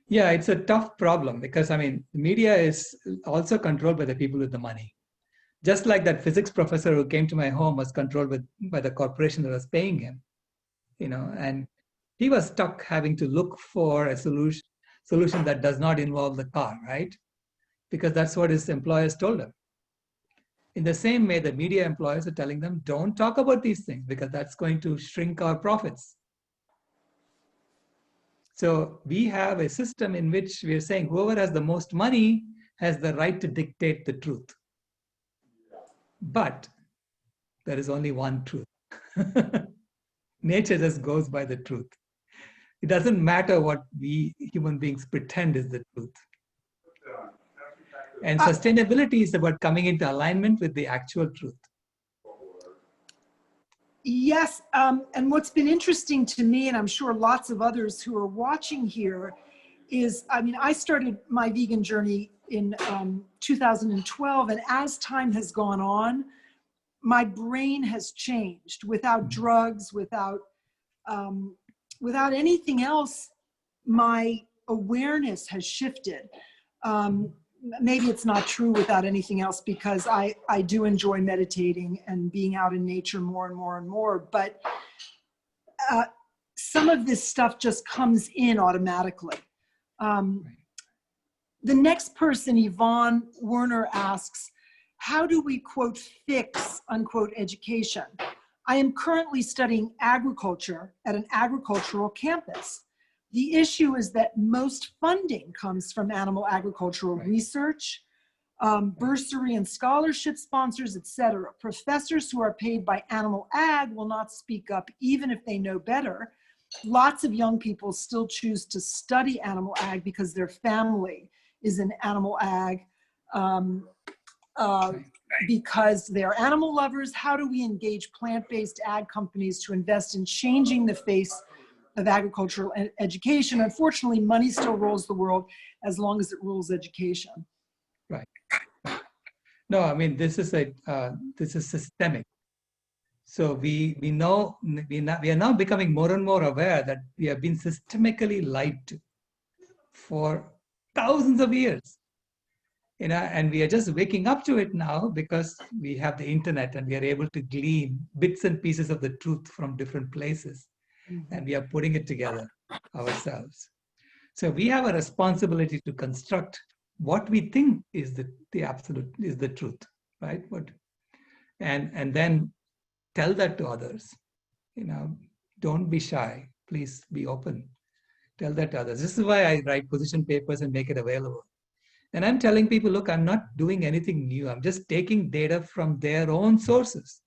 S3: Yeah, it's a tough problem because, the media is also controlled by the people with the money. Just like that physics professor who came to my home was controlled by the corporation that was paying him, and he was stuck having to look for a solution that does not involve the car, right? Because that's what his employers told him. In the same way, the media employers are telling them, don't talk about these things because that's going to shrink our profits. So we have a system in which we are saying whoever has the most money has the right to dictate the truth. But there is only one truth. Nature just goes by the truth. It doesn't matter what we human beings pretend is the truth. And sustainability is about coming into alignment with the actual truth.
S1: Yes, and what's been interesting to me, and I'm sure lots of others who are watching here, is, I started my vegan journey in 2012, and as time has gone on, my brain has changed. Without drugs, without anything else, my awareness has shifted. maybe it's not true without anything else, because I do enjoy meditating and being out in nature more and more and more, but some of this stuff just comes in automatically. The next person, Yvonne Werner, asks, how do we, quote, fix, unquote, education? I am currently studying agriculture at an agricultural campus. The issue is that most funding comes from animal agricultural research, bursary and scholarship sponsors, etc. Professors who are paid by animal ag will not speak up even if they know better. Lots of young people still choose to study animal ag because their family is in animal ag, because they're animal lovers. How do we engage plant-based ag companies to invest in changing the face of agricultural education? Unfortunately, money still rules the world as long as it rules education.
S3: Right. No, I mean, this is systemic. So we are now becoming more and more aware that we have been systemically lied to for thousands of years, and we are just waking up to it now because we have the internet and we are able to glean bits and pieces of the truth from different places, and we are putting it together ourselves. So we have a responsibility to construct what we think is the absolute, is the truth, right? And then tell that to others. Don't be shy. Please be open. Tell that to others. This is why I write position papers and make it available. And I'm telling people, look, I'm not doing anything new. I'm just taking data from their own sources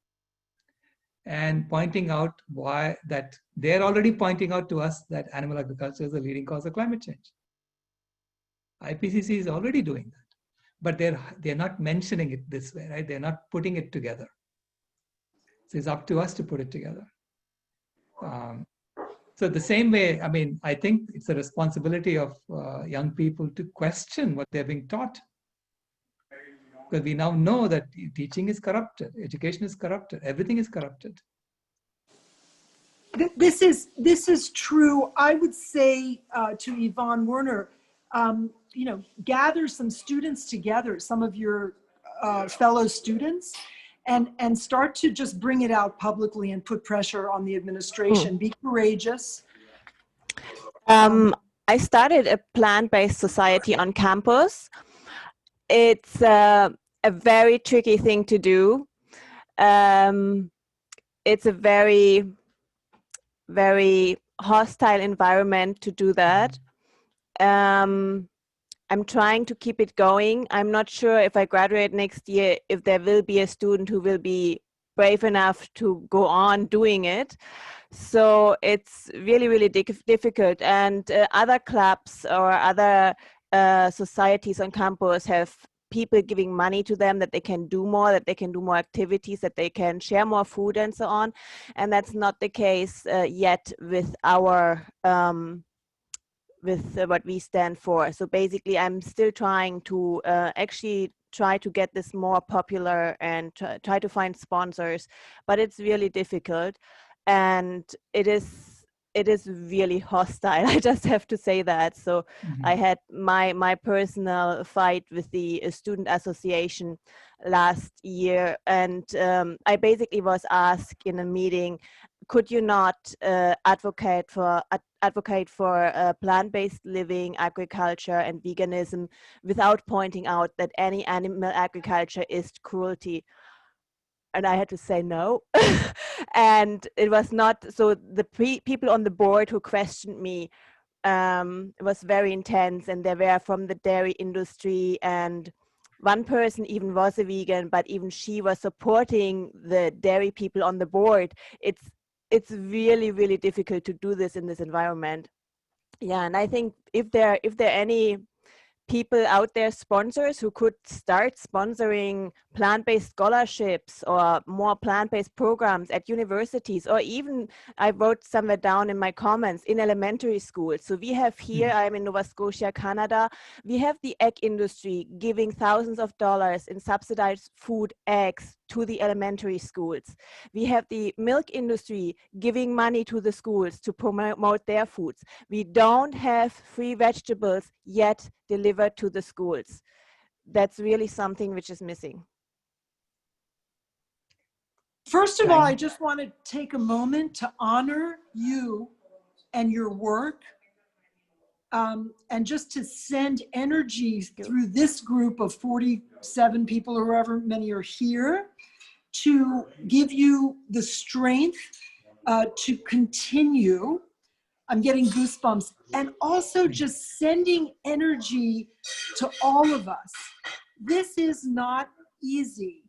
S3: and pointing out why that they're already pointing out to us that animal agriculture is the leading cause of climate change. IPCC is already doing that, but they're not mentioning it this way, right? They're not putting it together. So it's up to us to put it together. So the same way, I mean, I think it's a responsibility of young people to question what they're being taught. Because we now know that teaching is corrupted, education is corrupted, everything is corrupted.
S1: This is true. I would say to Yvonne Werner, gather some students together, some of your fellow students, and start to just bring it out publicly and put pressure on the administration. Be courageous.
S5: I started a plant-based society on campus. It's a very tricky thing to do. It's a very, very hostile environment to do that. I'm trying to keep it going. I'm not sure if I graduate next year, if there will be a student who will be brave enough to go on doing it. So it's really, really difficult. And other clubs or other societies on campus have people giving money to them that they can do more, that they can do more activities, that they can share more food and so on. And that's not the case yet with our with what we stand for. So basically, I'm still trying to actually try to get this more popular and try to find sponsors, but it's really difficult, and it is really hostile. I just have to say that. So I had my personal fight with the student association last year, and I basically was asked in a meeting, could you not advocate for plant-based living, agriculture, and veganism without pointing out that any animal agriculture is cruelty? And I had to say no. And it was not, so the people on the board who questioned me, it was very intense, and they were from the dairy industry, and one person even was a vegan, but even she was supporting the dairy people on the board. It's really, really difficult to do this in this environment. Yeah, and I think if there are any people out there, sponsors who could start sponsoring plant-based scholarships or more plant-based programs at universities, or even, I wrote somewhere down in my comments, in elementary schools. So we have here, I'm in Nova Scotia, Canada, we have the egg industry giving thousands of dollars in subsidized food, eggs, to the elementary schools. We have the milk industry giving money to the schools to promote their foods. We don't have free vegetables yet delivered to the schools. that's really something which is missing.
S1: First of all, I just want to take a moment to honor you and your work, and just to send energy through this group of 47 people, or however many are here, to give you the strength to continue. I'm getting goosebumps. And also just sending energy to all of us. This is not easy.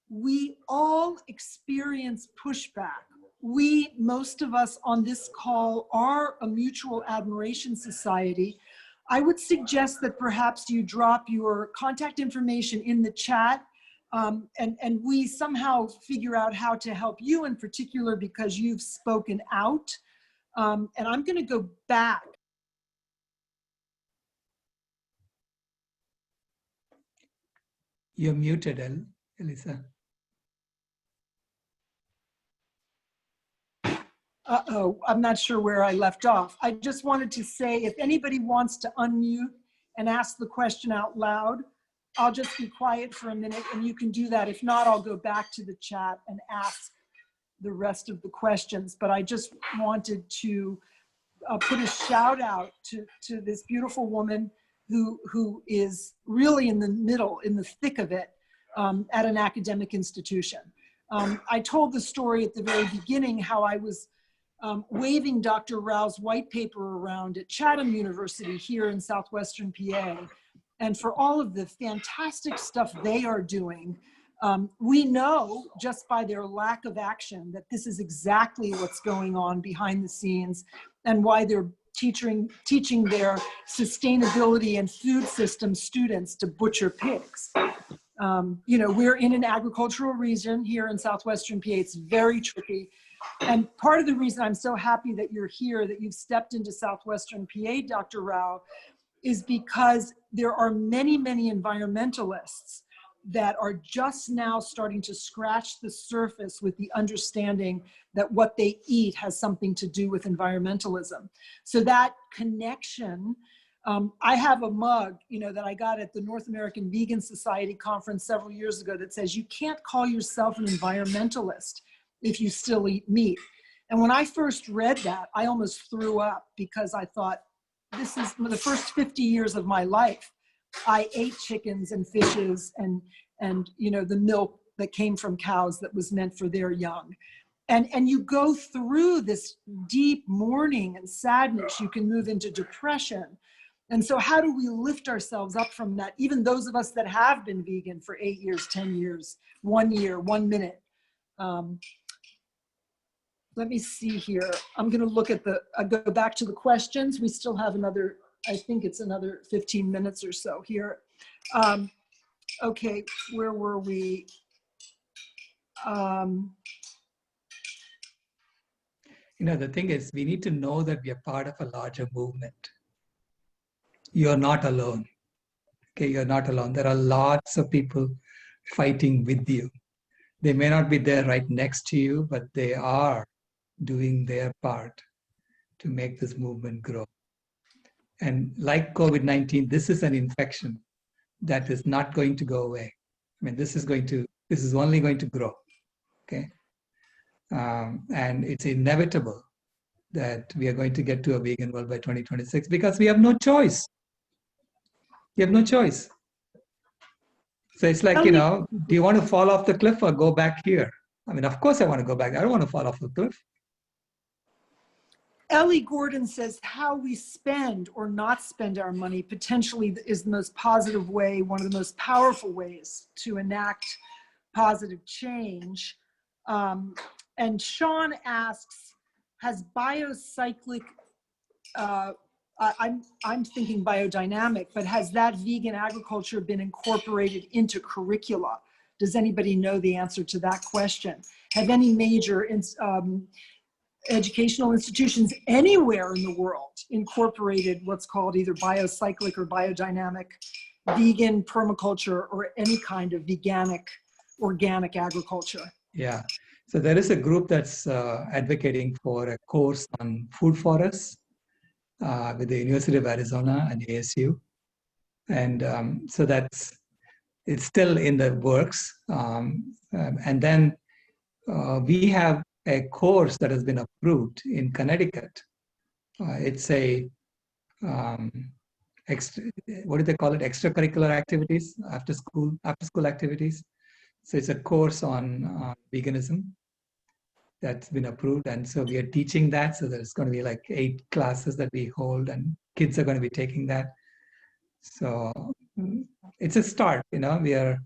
S1: We all experience pushback. Most of us on this call are a mutual admiration society. I would suggest that perhaps you drop your contact information in the chat, and we somehow figure out how to help you in particular because you've spoken out. And I'm going to go back.
S3: You're muted, Elisa.
S1: Uh-oh, I'm not sure where I left off. I just wanted to say, if anybody wants to unmute and ask the question out loud, I'll just be quiet for a minute and you can do that. If not, I'll go back to the chat and ask the rest of the questions. But I just wanted to put a shout out to this beautiful woman who is really in the middle, in the thick of it, at an academic institution. I told the story at the very beginning how I was waving Dr. Rao's white paper around at Chatham University here in southwestern PA. And for all of the fantastic stuff they are doing, we know just by their lack of action that this is exactly what's going on behind the scenes and why they're teaching their sustainability and food system students to butcher pigs. You know, we're in an agricultural region here in southwestern PA. It's very tricky. And part of the reason I'm so happy that you're here, that you've stepped into southwestern PA, Dr. Rao, is because there are many, many environmentalists that are just now starting to scratch the surface with the understanding that what they eat has something to do with environmentalism. So that connection, I have a mug, you know, that I got at the North American Vegan Society conference several years ago that says, you can't call yourself an environmentalist if you still eat meat. And when I first read that, I almost threw up because I thought, this is the first 50 years of my life. I ate chickens and fishes and you know, the milk that came from cows that was meant for their young. And you go through this deep mourning and sadness, you can move into depression. And so how do we lift ourselves up from that? Even those of us that have been vegan for 8 years, 10 years, 1 year, 1 minute. Let me see here. I'm gonna look at I'll go back to the questions. We still have another, I think it's another 15 minutes or so here. Okay, where were we?
S3: You know, the thing is, we need to know that we are part of a larger movement. You're not alone. Okay, you're not alone. There are lots of people fighting with you. They may not be there right next to you, but they are doing their part to make this movement grow. And like COVID-19, this is an infection that is not going to go away. I mean, this is only going to grow, okay? And it's inevitable that we are going to get to a vegan world by 2026 because we have no choice. You have no choice. So it's like, you know, do you want to fall off the cliff or go back here? I mean, of course I want to go back. I don't want to fall off the cliff.
S1: Ellie Gordon says how we spend or not spend our money potentially is the most positive way, one of the most powerful ways to enact positive change. And Sean asks, has biocyclic, I'm thinking biodynamic, but has that vegan agriculture been incorporated into curricula? Does anybody know the answer to that question? Have any major educational institutions anywhere in the world incorporated what's called either biocyclic or biodynamic vegan permaculture or any kind of veganic organic agriculture?
S3: Yeah, so there is a group that's advocating for a course on food forests with the University of Arizona and ASU. And so that's it's still in the works. And then we have a course that has been approved in Connecticut. It's a, what do they call it? Extracurricular activities, after school activities. So it's a course on veganism that's been approved. And so we are teaching that. So there's going to be like 8 classes that we hold, and kids are going to be taking that. So it's a start, you know.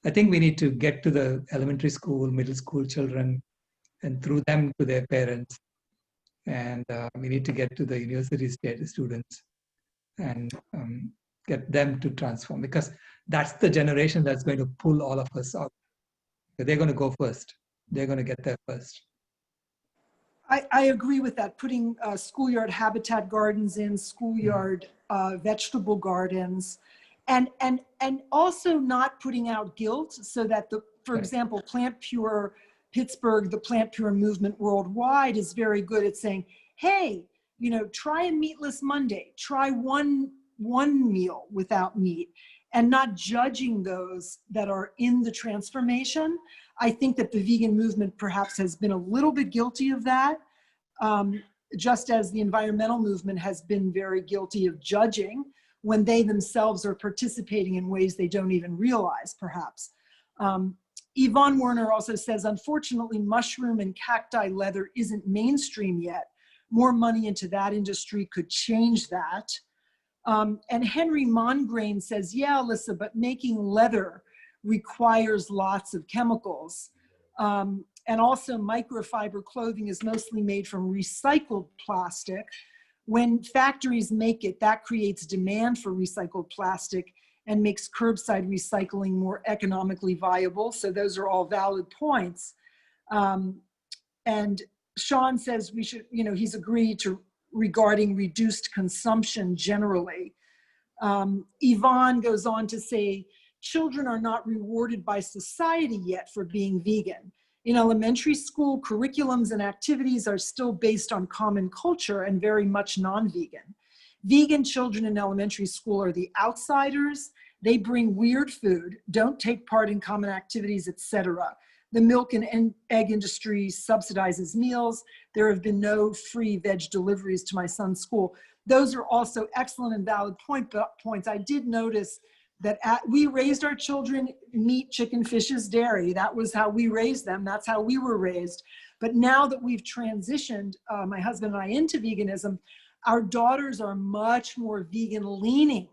S3: I think we need to get to the elementary school, middle school children, and through them to their parents. And we need to get to the university students and get them to transform, because that's the generation that's going to pull all of us out. They're going to go first. They're going to get there first.
S1: I agree with that. Putting schoolyard habitat gardens in, schoolyard vegetable gardens, and also not putting out guilt, so that for example, Plant Pure Pittsburgh, the Plant Pure movement worldwide is very good at saying, hey, you know, try a meatless Monday, try one meal without meat, and not judging those that are in the transformation. I think that the vegan movement perhaps has been a little bit guilty of that, just as the environmental movement has been very guilty of judging when they themselves are participating in ways they don't even realize, perhaps. Yvonne Werner also says, unfortunately, mushroom and cacti leather isn't mainstream yet. More money into that industry could change that. And Henry Mongrain says, yeah, Alyssa, but making leather requires lots of chemicals. And also microfiber clothing is mostly made from recycled plastic. When factories make it, that creates demand for recycled plastic and makes curbside recycling more economically viable. So those are all valid points. And Sean says we should, you know, he's agreed to regarding reduced consumption generally. Yvonne goes on to say, children are not rewarded by society yet for being vegan. In elementary school, curriculums and activities are still based on common culture and very much non-vegan. Vegan children in elementary school are the outsiders. They bring weird food, don't take part in common activities, etc. The milk and egg industry subsidizes meals. There have been no free veg deliveries to my son's school. Those are also excellent and valid points. I did notice that we raised our children meat, chicken, fishes, dairy. That was how we raised them. That's how we were raised. But now that we've transitioned, my husband and I, into veganism, our daughters are much more vegan leaning.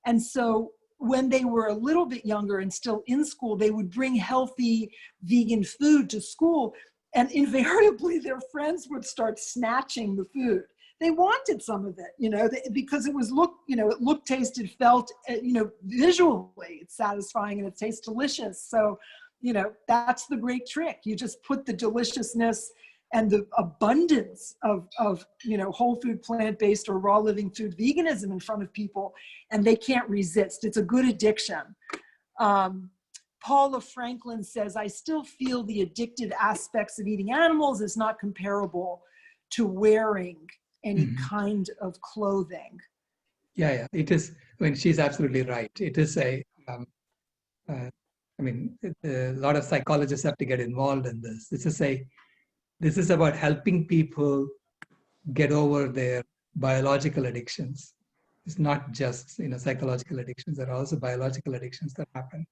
S1: And so when they were a little bit younger and still in school, they would bring healthy vegan food to school, and invariably their friends would start snatching the food. They wanted some of it, you know, because it was it looked, tasted, felt, you know, visually it's satisfying and it tastes delicious. So, you know, that's the great trick. You just put the deliciousness and the abundance of you know, whole food, plant-based or raw living food veganism in front of people, and they can't resist. It's a good addiction. Paula Franklin says, I still feel the addictive aspects of eating animals is not comparable to wearing any kind of clothing.
S3: Yeah, it is. I mean, she's absolutely right. It is a, I mean, a lot of psychologists have to get involved in this. This is about helping people get over their biological addictions. It's not just, you know, psychological addictions. There are also biological addictions that happen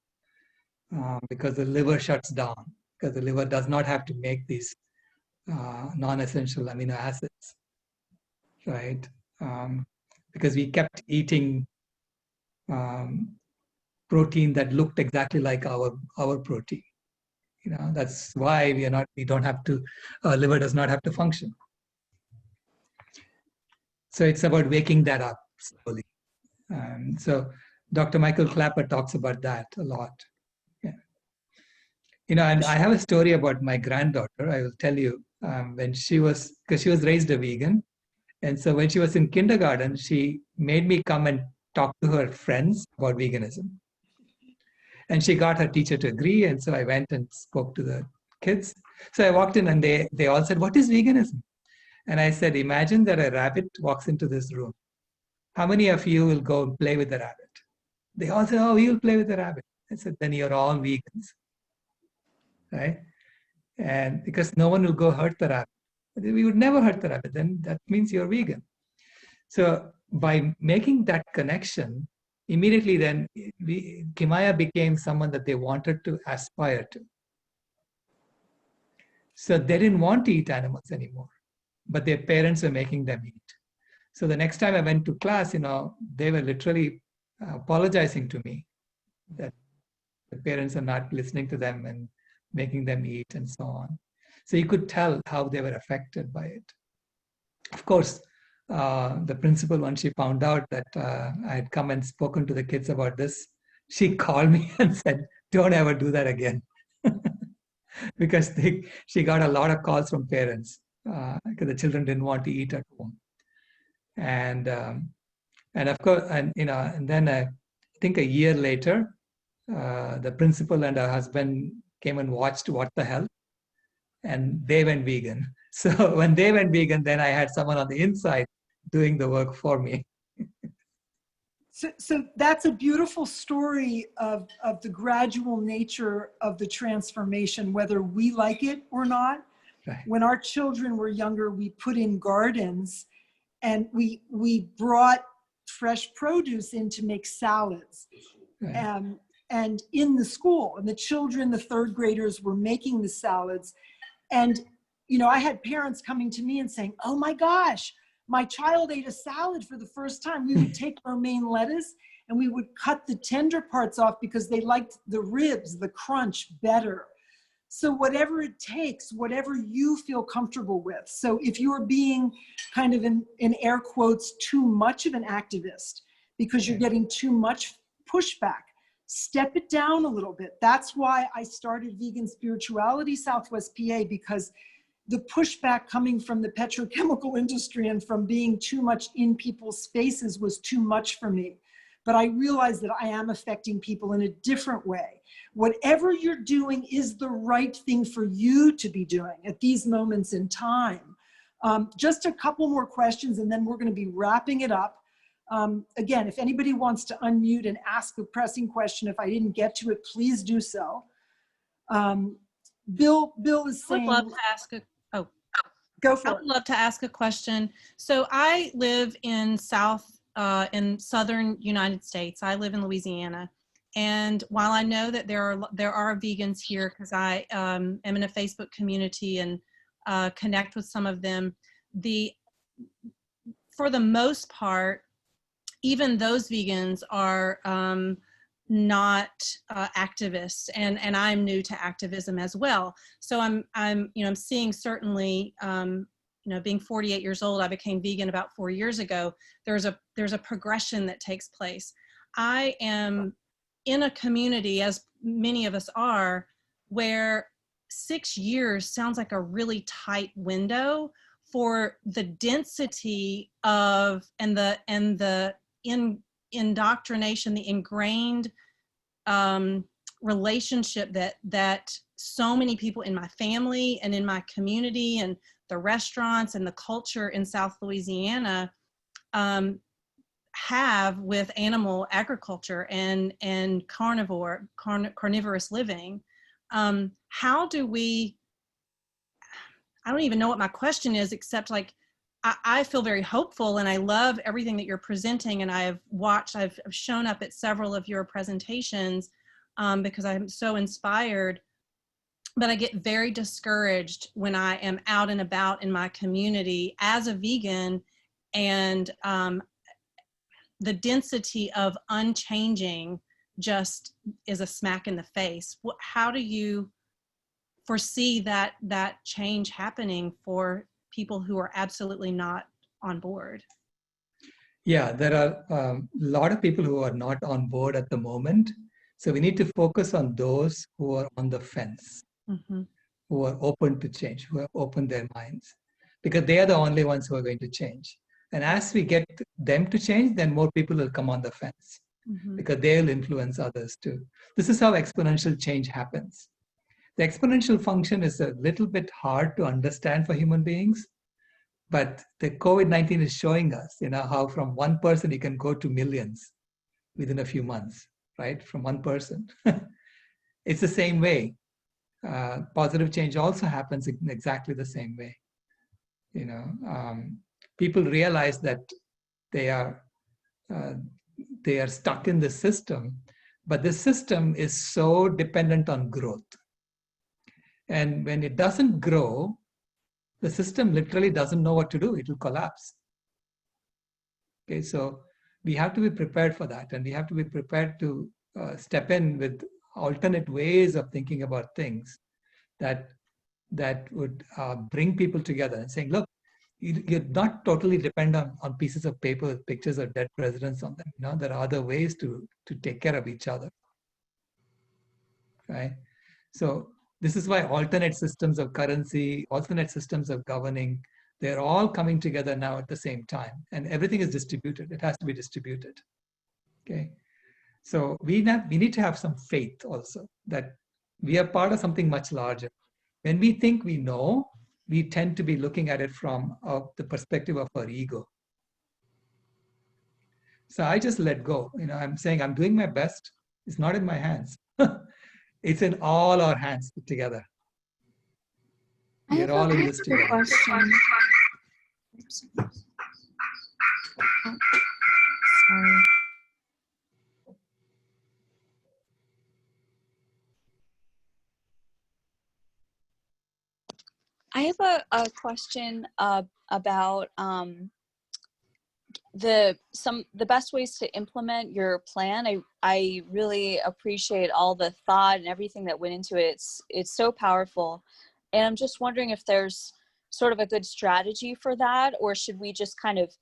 S3: because the liver shuts down, because the liver does not have to make these non-essential amino acids, right? Because we kept eating protein that looked exactly like our protein. You know, that's why we don't have to, liver does not have to function. So it's about waking that up slowly. So Dr. Michael Clapper talks about that a lot. Yeah. You know, and I have a story about my granddaughter. I will tell you, because she was raised a vegan. And so when she was in kindergarten, she made me come and talk to her friends about veganism. And she got her teacher to agree. And so I went and spoke to the kids. So I walked in and they all said, what is veganism? And I said, imagine that a rabbit walks into this room. How many of you will go and play with the rabbit? They all said, oh, we will play with the rabbit. I said, then you're all vegans, right? And because no one will go hurt the rabbit. We would never hurt the rabbit, then that means you're vegan. So by making that connection, immediately then Kimaya became someone that they wanted to aspire to. So they didn't want to eat animals anymore, but their parents were making them eat. So the next time I went to class, they were literally apologizing to me that the parents are not listening to them and making them eat and so on. So you could tell how they were affected by it. Of course, the principal, when she found out that I had come and spoken to the kids about this, she called me and said, don't ever do that again. Because she got a lot of calls from parents because the children didn't want to eat at home. And of course, and then I think a year later, the principal and her husband came and watched What the Hell, and they went vegan. So when they went vegan, then I had someone on the inside doing the work for me.
S1: So that's a beautiful story of the gradual nature of the transformation, whether we like it or not.
S3: Right.
S1: When our children were younger, we put in gardens and we brought fresh produce in to make salads.
S3: Right.
S1: And in the school, and the children, the third graders, were making the salads. And, I had parents coming to me and saying, oh my gosh, my child ate a salad for the first time. We would take romaine lettuce and we would cut the tender parts off because they liked the ribs, the crunch better. So whatever it takes, whatever you feel comfortable with. So if you're being kind of in air quotes, too much of an activist because you're getting too much pushback, step it down a little bit. That's why I started Vegan Spirituality Southwest PA, because the pushback coming from the petrochemical industry and from being too much in people's faces was too much for me. But I realized that I am affecting people in a different way. Whatever you're doing is the right thing for you to be doing at these moments in time. Just a couple more questions and then we're going to be wrapping it up. Again, if anybody wants to unmute and ask a pressing question, if I didn't get to it, please do so. Bill is saying—
S2: I would love to ask
S1: Go for it.
S2: I would love to ask a question. So I live in southern United States. I live in Louisiana. And while I know that there are vegans here, because I am in a Facebook community and connect with some of them, for the most part, even those vegans are not activists, and I'm new to activism as well. So I'm seeing certainly, being 48 years old, I became vegan about 4 years ago. There's a progression that takes place. I am in a community, as many of us are, where 6 years sounds like a really tight window for the density of and the indoctrination, the ingrained relationship that so many people in my family and in my community and the restaurants and the culture in South Louisiana have with animal agriculture and carnivorous living. How do we— I don't even know what my question is, except like, I feel very hopeful and I love everything that you're presenting, and I've shown up at several of your presentations because I'm so inspired, but I get very discouraged when I am out and about in my community as a vegan, and the density of unchanging just is a smack in the face. How do you foresee that change happening for people who are absolutely not on board?
S3: Yeah, there are a lot of people who are not on board at the moment. So we need to focus on those who are on the fence, who are open to change, who have opened their minds, because they are the only ones who are going to change. And as we get them to change, then more people will come on the fence because they'll influence others too. This is how exponential change happens. The exponential function is a little bit hard to understand for human beings, but the COVID-19 is showing us, how from one person you can go to millions within a few months. right, from one person. It's the same way. Positive change also happens in exactly the same way. You know, people realize that they are stuck in the system, but the system is so dependent on growth. And when it doesn't grow, the system literally doesn't know what to do. It will collapse. Okay, so we have to be prepared for that, and we have to be prepared to step in with alternate ways of thinking about things that would bring people together and saying, look, you're not totally dependent on pieces of paper with pictures of dead presidents on them. You know, there are other ways to take care of each other, right? So this is why alternate systems of currency, alternate systems of governing, they're all coming together now at the same time, and everything is distributed. It has to be distributed. Okay, so we need to have some faith also that we are part of something much larger. When we think we know, we tend to be looking at it from the perspective of our ego. So I just let go. You know, I'm saying I'm doing my best. It's not in my hands. It's in all our hands together. We are all in this together.
S6: Question. Oops. Oh, sorry. I have a question about the best ways to implement your plan. I really appreciate all the thought and everything that went into it. It's so powerful, and I'm just wondering if there's sort of a good strategy for that, or should we just kind of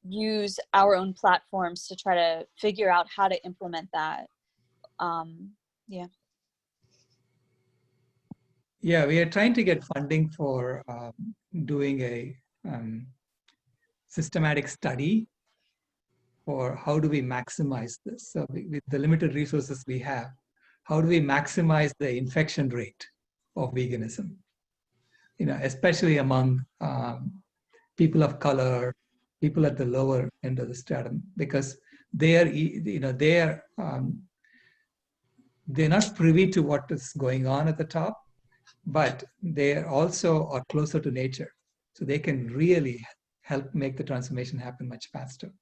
S6: use our own platforms to try to figure out how to implement that? Yeah.
S3: Yeah, we are trying to get funding for doing a systematic study for how do we maximize this. So with the limited resources we have, how do we maximize the infection rate of veganism? You know, especially among people of color, people at the lower end of the stratum, because they're not privy to what is going on at the top, but they also are closer to nature. So they can really help make the transformation happen much faster.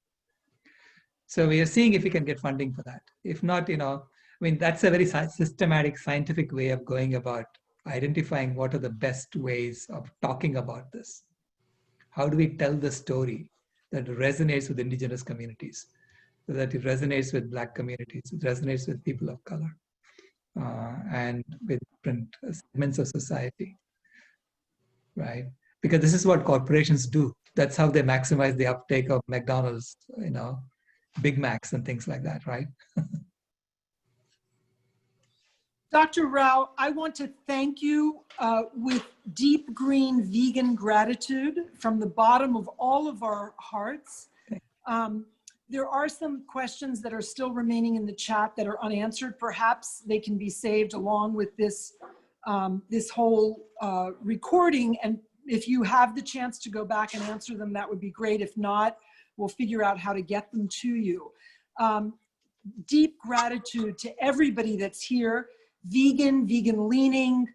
S3: So we are seeing if we can get funding for that. If not, you know, I mean, that's a very systematic, scientific way of going about identifying what are the best ways of talking about this. How do we tell the story that resonates with indigenous communities, so that it resonates with Black communities, it resonates with people of color, and with different segments of society, right? Because this is what corporations do. That's how they maximize the uptake of McDonald's, you know, Big Macs and things like that, right?
S1: Dr. Rao, I want to thank you with deep green vegan gratitude from the bottom of all of our hearts. There are some questions that are still remaining in the chat that are unanswered. Perhaps they can be saved along with this, this whole recording. And if you have the chance to go back and answer them, that would be great. If not, we'll figure out how to get them to you. Deep gratitude to everybody that's here. Vegan, vegan leaning,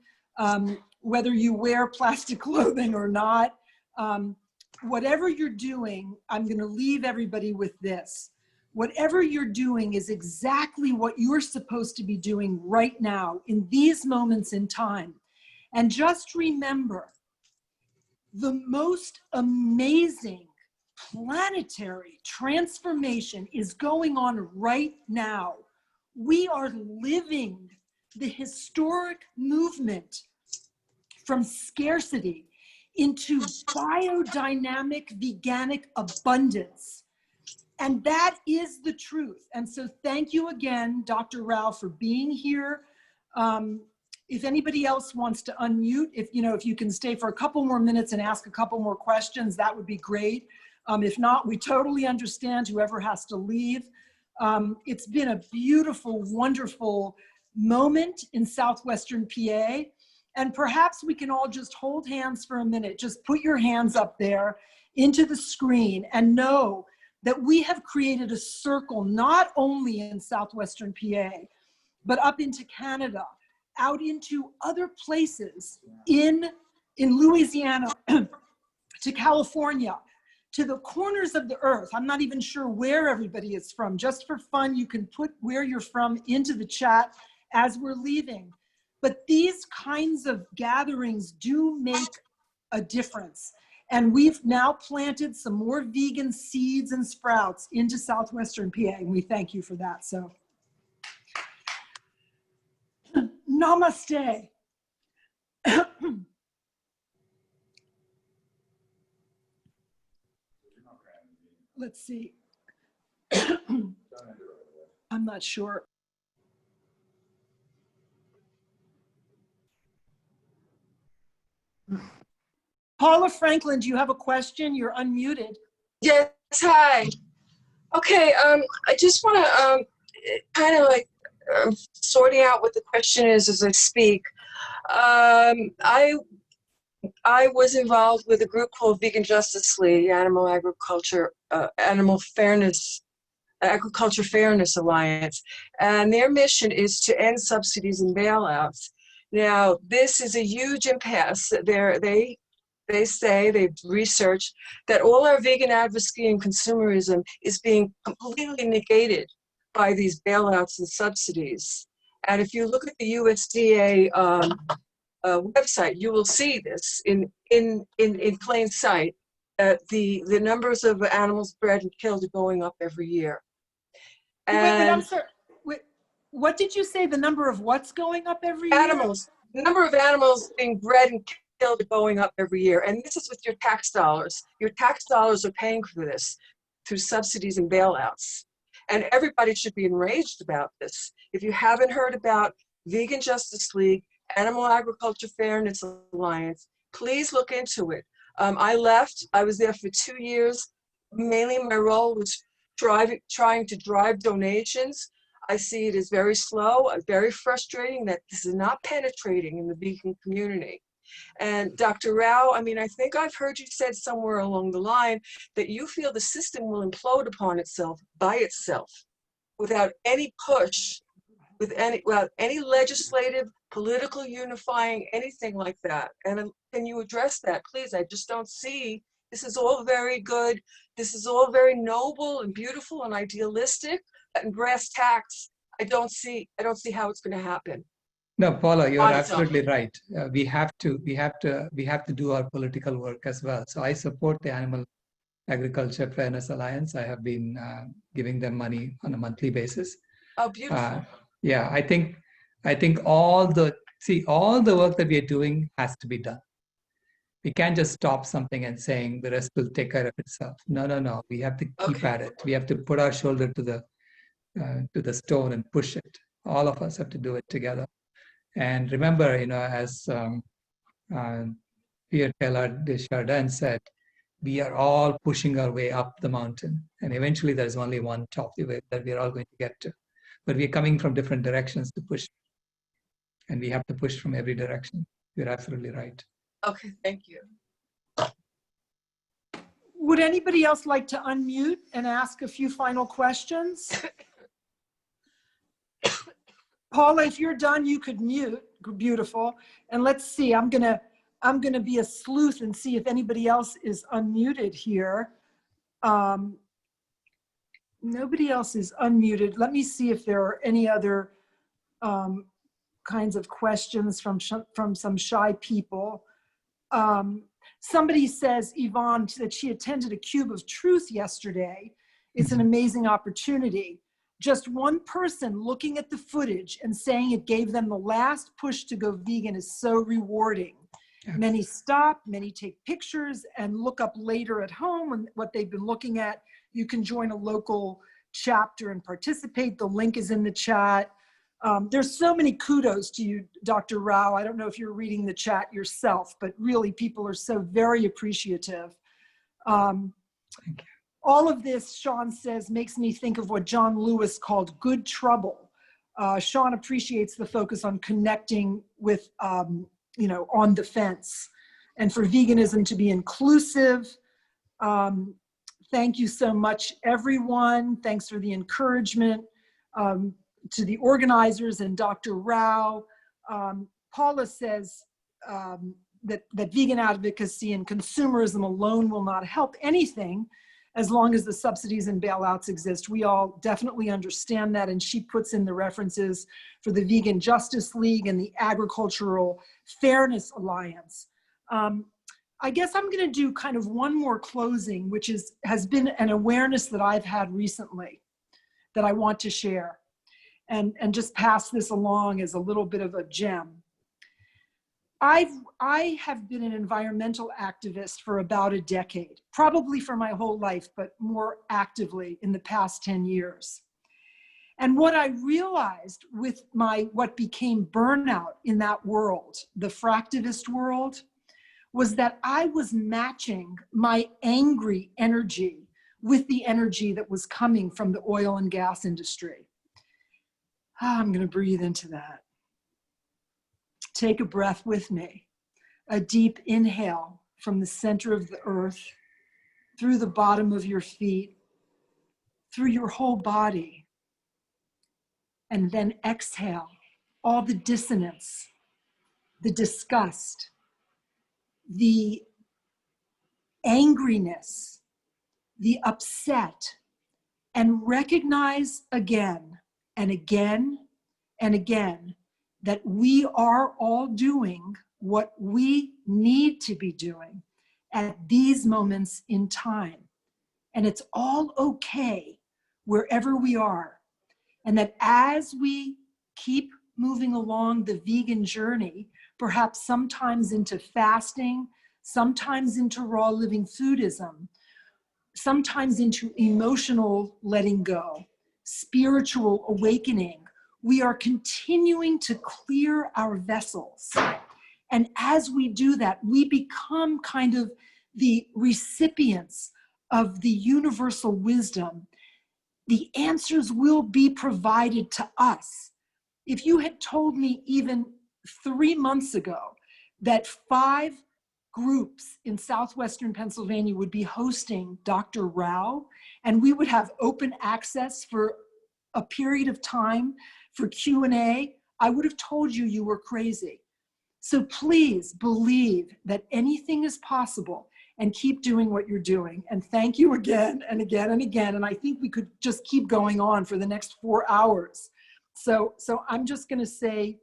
S1: whether you wear plastic clothing or not, whatever you're doing, I'm going to leave everybody with this. Whatever you're doing is exactly what you're supposed to be doing right now in these moments in time. And just remember, the most amazing planetary transformation is going on right now. We are living the historic movement from scarcity into biodynamic veganic abundance. And that is the truth. And so thank you again, Dr. Rao, for being here. If anybody else wants to unmute, if you can stay for a couple more minutes and ask a couple more questions, that would be great. If not, we totally understand whoever has to leave. It's been a beautiful, wonderful moment in Southwestern PA. And perhaps we can all just hold hands for a minute. Just put your hands up there into the screen and know that we have created a circle, not only in Southwestern PA, but up into Canada, out into other places in Louisiana, to California, to the corners of the earth. I'm not even sure where everybody is from. Just for fun, you can put where you're from into the chat as we're leaving. But these kinds of gatherings do make a difference. And we've now planted some more vegan seeds and sprouts into Southwestern PA, and we thank you for that. So, namaste. Let's see. I'm not sure. Paula Franklin, do you have a question? You're unmuted.
S7: Yes, hi. Okay, I just want to kind of like sorting out what the question is as I speak. I was involved with a group called Vegan Justice League, Agriculture Fairness Alliance, and their mission is to end subsidies and bailouts. Now, this is a huge impasse. They say, they've researched, that all our vegan advocacy and consumerism is being completely negated by these bailouts and subsidies. And if you look at the USDA website, you will see this in plain sight, that the numbers of animals bred and killed are going up every year.
S1: Wait, I'm sorry. Wait, what did you say? The number of what's going up every year?
S7: Animals. The number of animals being bred and killed are going up every year. And this is with your tax dollars. Your tax dollars are paying for this through subsidies and bailouts. And everybody should be enraged about this. If you haven't heard about Vegan Justice League, Animal Agriculture Fairness Alliance, please look into it. I left. I was there for 2 years. Mainly my role was trying to drive donations. I see it as very slow, very frustrating that this is not penetrating in the vegan community. And Dr. Rao, I mean, I think I've heard you said somewhere along the line that you feel the system will implode upon itself by itself without any push, without any legislative, political unifying, anything like that. And can you address that, please? I just don't see. This is all very good. This is all very noble and beautiful and idealistic. And brass tacks, I don't see how it's going to happen.
S3: No, Paula, you're absolutely right. We have to do our political work as well. So I support the Animal Agriculture Fairness Alliance. I have been giving them money on a monthly basis.
S7: Oh, beautiful.
S3: Yeah, I think all the work that we are doing has to be done. We can't just stop something and saying the rest will take care of itself. No. We have to keep at it. We have to put our shoulder to the stone and push it. All of us have to do it together. And remember, as Pierre Teilhard de Chardin said, we are all pushing our way up the mountain. And eventually there's only one top that we're all going to get to. But we're coming from different directions to push. And we have to push from every direction. You're absolutely right.
S7: Okay, thank you.
S1: Would anybody else like to unmute and ask a few final questions? Paula, if you're done, you could mute. Beautiful. And let's see, I'm gonna be a sleuth and see if anybody else is unmuted here. Nobody else is unmuted. Let me see if there are any other kinds of questions from some shy people. Somebody says, Yvonne, that she attended a Cube of Truth yesterday. It's an amazing opportunity. Just one person looking at the footage and saying it gave them the last push to go vegan is so rewarding. Many stop, many take pictures and look up later at home and what they've been looking at. You can join a local chapter and participate. The link is in the chat. There's so many kudos to you, Dr. Rao. I don't know if you're reading the chat yourself, but really people are so very appreciative.
S3: Thank you.
S1: All of this, Sean says, makes me think of what John Lewis called good trouble. Sean appreciates the focus on connecting with, on the fence, and for veganism to be inclusive. Thank you so much, everyone. Thanks for the encouragement to the organizers and Dr. Rao. Paula says that vegan advocacy and consumerism alone will not help anything as long as the subsidies and bailouts exist. We all definitely understand that, and she puts in the references for the Vegan Justice League and the Agricultural Fairness Alliance. I guess I'm going to do kind of one more closing, which has been an awareness that I've had recently that I want to share, and just pass this along as a little bit of a gem. I have been an environmental activist for about a decade, probably for my whole life, but more actively in the past 10 years. And what I realized with what became burnout in that world, the fractivist world, was that I was matching my angry energy with the energy that was coming from the oil and gas industry. I'm going to breathe into that. Take a breath with me. A deep inhale from the center of the earth, through the bottom of your feet, through your whole body. And then exhale all the dissonance, the disgust, the angriness, the upset, and recognize again and again and again that we are all doing what we need to be doing at these moments in time. And it's all okay wherever we are. And that as we keep moving along the vegan journey, perhaps sometimes into fasting, sometimes into raw living foodism, sometimes into emotional letting go, spiritual awakening, we are continuing to clear our vessels. And as we do that, we become kind of the recipients of the universal wisdom. The answers will be provided to us. If you had told me even 3 months ago that 5 groups in southwestern Pennsylvania would be hosting Dr. Rao, and we would have open access for a period of time for Q&A, I would have told you you were crazy. So please believe that anything is possible and keep doing what you're doing. And thank you again and again and again. And I think we could just keep going on for the next 4 hours. So I'm just going to say,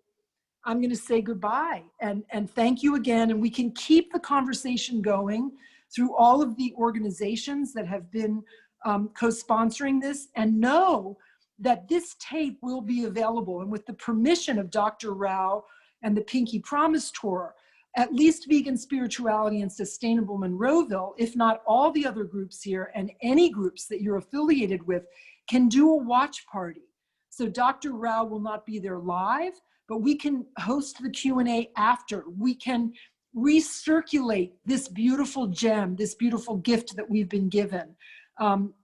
S1: goodbye and thank you again. And we can keep the conversation going through all of the organizations that have been co-sponsoring this, and know that this tape will be available. And with the permission of Dr. Rao and the Pinky Promise Tour, at least Vegan Spirituality and Sustainable Monroeville, if not all the other groups here and any groups that you're affiliated with, can do a watch party. So Dr. Rao will not be there live, but we can host the Q&A after. We can recirculate this beautiful gem, this beautiful gift that we've been given.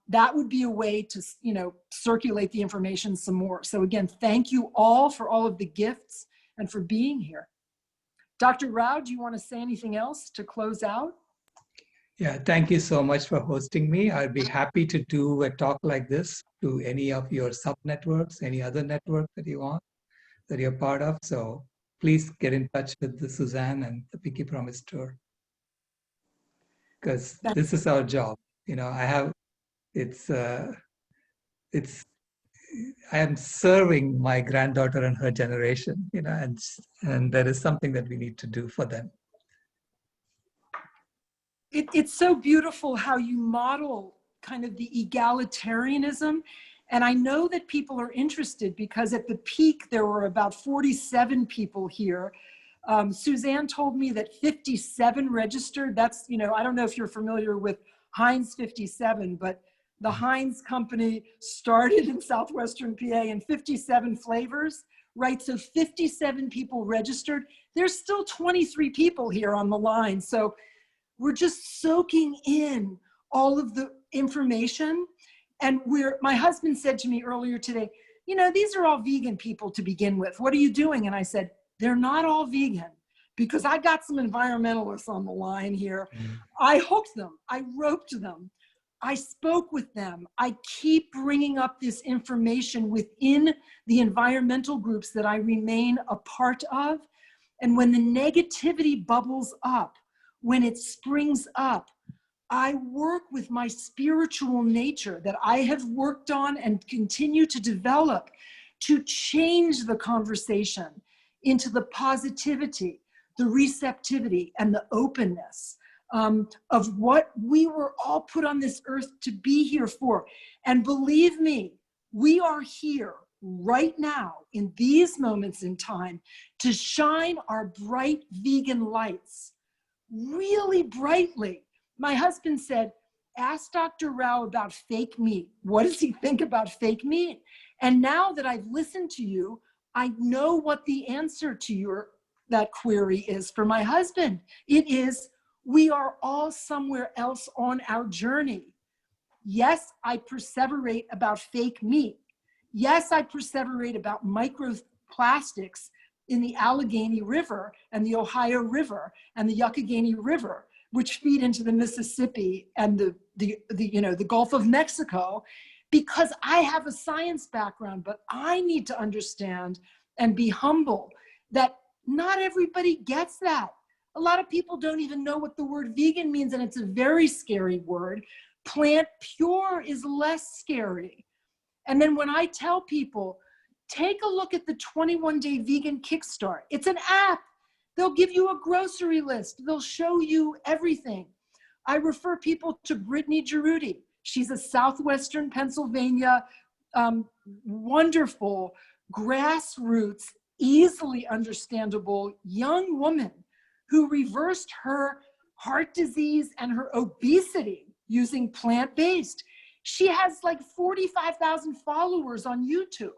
S1: That would be a way to, circulate the information some more. So again, thank you all for all of the gifts and for being here. Dr. Rao, do you want to say anything else to close out?
S3: Yeah, thank you so much for hosting me. I'd be happy to do a talk like this to any of your sub-networks, any other network that you want, that you're part of. So please get in touch with the Suzanne and the Pinky Promise Tour, because this is our job. I am serving my granddaughter and her generation, and that is something that we need to do for them.
S1: It's so beautiful how you model kind of the egalitarianism. And I know that people are interested because at the peak, there were about 47 people here. Suzanne told me that 57 registered. That's, I don't know if you're familiar with Heinz 57, but the Heinz company started in southwestern PA in 57 flavors, right? So 57 people registered. There's still 23 people here on the line. So we're just soaking in all of the information. And my husband said to me earlier today, these are all vegan people to begin with. What are you doing? And I said, they're not all vegan, because I got some environmentalists on the line here. I hooked them, I roped them. I spoke with them. I keep bringing up this information within the environmental groups that I remain a part of. And when the negativity bubbles up, when it springs up, I work with my spiritual nature that I have worked on and continue to develop to change the conversation into the positivity, the receptivity, and the openness of what we were all put on this earth to be here for. And believe me, we are here right now in these moments in time to shine our bright vegan lights really brightly. My husband said, ask Dr. Rao about fake meat. What does he think about fake meat? And now that I've listened to you, I know what the answer to that query is for my husband. It is, we are all somewhere else on our journey. Yes, I perseverate about fake meat. Yes, I perseverate about microplastics in the Allegheny River and the Ohio River and the Yuccogainy River, which feed into the Mississippi and the Gulf of Mexico, because I have a science background, but I need to understand and be humble that not everybody gets that. A lot of people don't even know what the word vegan means, and it's a very scary word. Plant pure is less scary. And then when I tell people, take a look at the 21-day vegan kickstart. It's an app. They'll give you a grocery list. They'll show you everything. I refer people to Brittany Giroudi. She's a Southwestern Pennsylvania, wonderful, grassroots, easily understandable young woman who reversed her heart disease and her obesity using plant-based. She has like 45,000 followers on YouTube.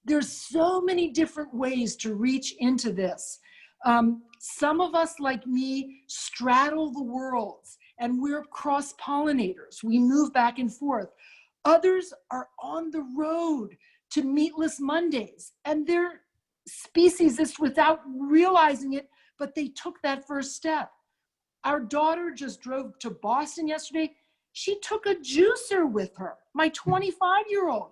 S1: There's so many different ways to reach into this. Some of us, like me, straddle the worlds and we're cross-pollinators. We move back and forth. Others are on the road to Meatless Mondays, and they're speciesist without realizing it, but they took that first step. Our daughter just drove to Boston yesterday. She took a juicer with her, my 25-year-old.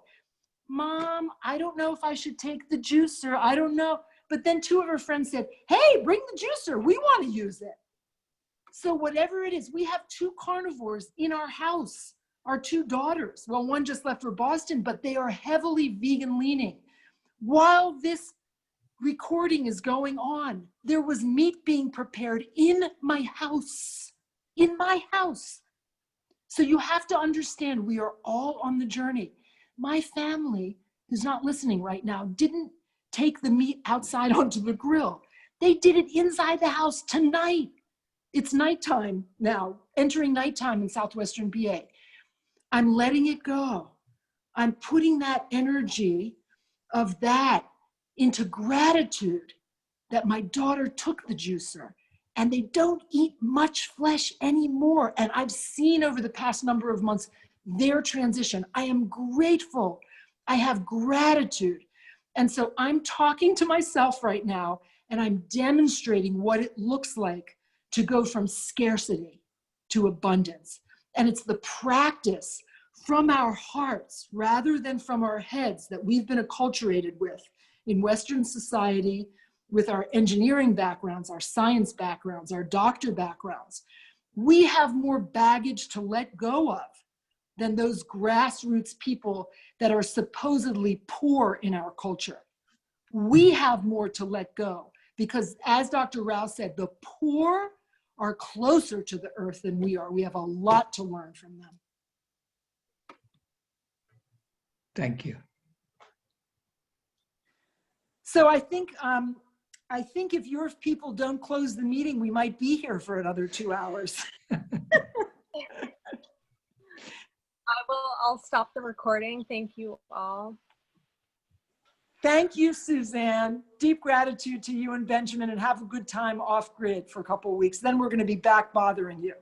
S1: Mom, I don't know if I should take the juicer. I don't know. But then two of her friends said, hey, bring the juicer. We want to use it. So whatever it is, we have two carnivores in our house, our two daughters. Well, one just left for Boston, but they are heavily vegan leaning. While this recording is going on, there was meat being prepared in my house, So you have to understand, we are all on the journey. My family, who's not listening right now, didn't take the meat outside onto the grill. They did it inside the house tonight. It's nighttime now, entering nighttime in Southwestern PA. I'm letting it go. I'm putting that energy of that into gratitude that my daughter took the juicer and they don't eat much flesh anymore. And I've seen over the past number of months their transition. I am grateful. I have gratitude. And so I'm talking to myself right now and I'm demonstrating what it looks like to go from scarcity to abundance. And it's the practice from our hearts rather than from our heads that we've been acculturated with in Western society, with our engineering backgrounds, our science backgrounds, our doctor backgrounds. We have more baggage to let go of than those grassroots people that are supposedly poor in our culture. We have more to let go because, as Dr. Rao said, the poor are closer to the earth than we are. We have a lot to learn from them.
S3: Thank you.
S1: So I think if your people don't close the meeting, we might be here for another 2 hours.
S8: I'll stop the recording. Thank you all.
S1: Thank you, Suzanne. Deep gratitude to you and Benjamin, and have a good time off grid for a couple of weeks. Then we're going to be back bothering you.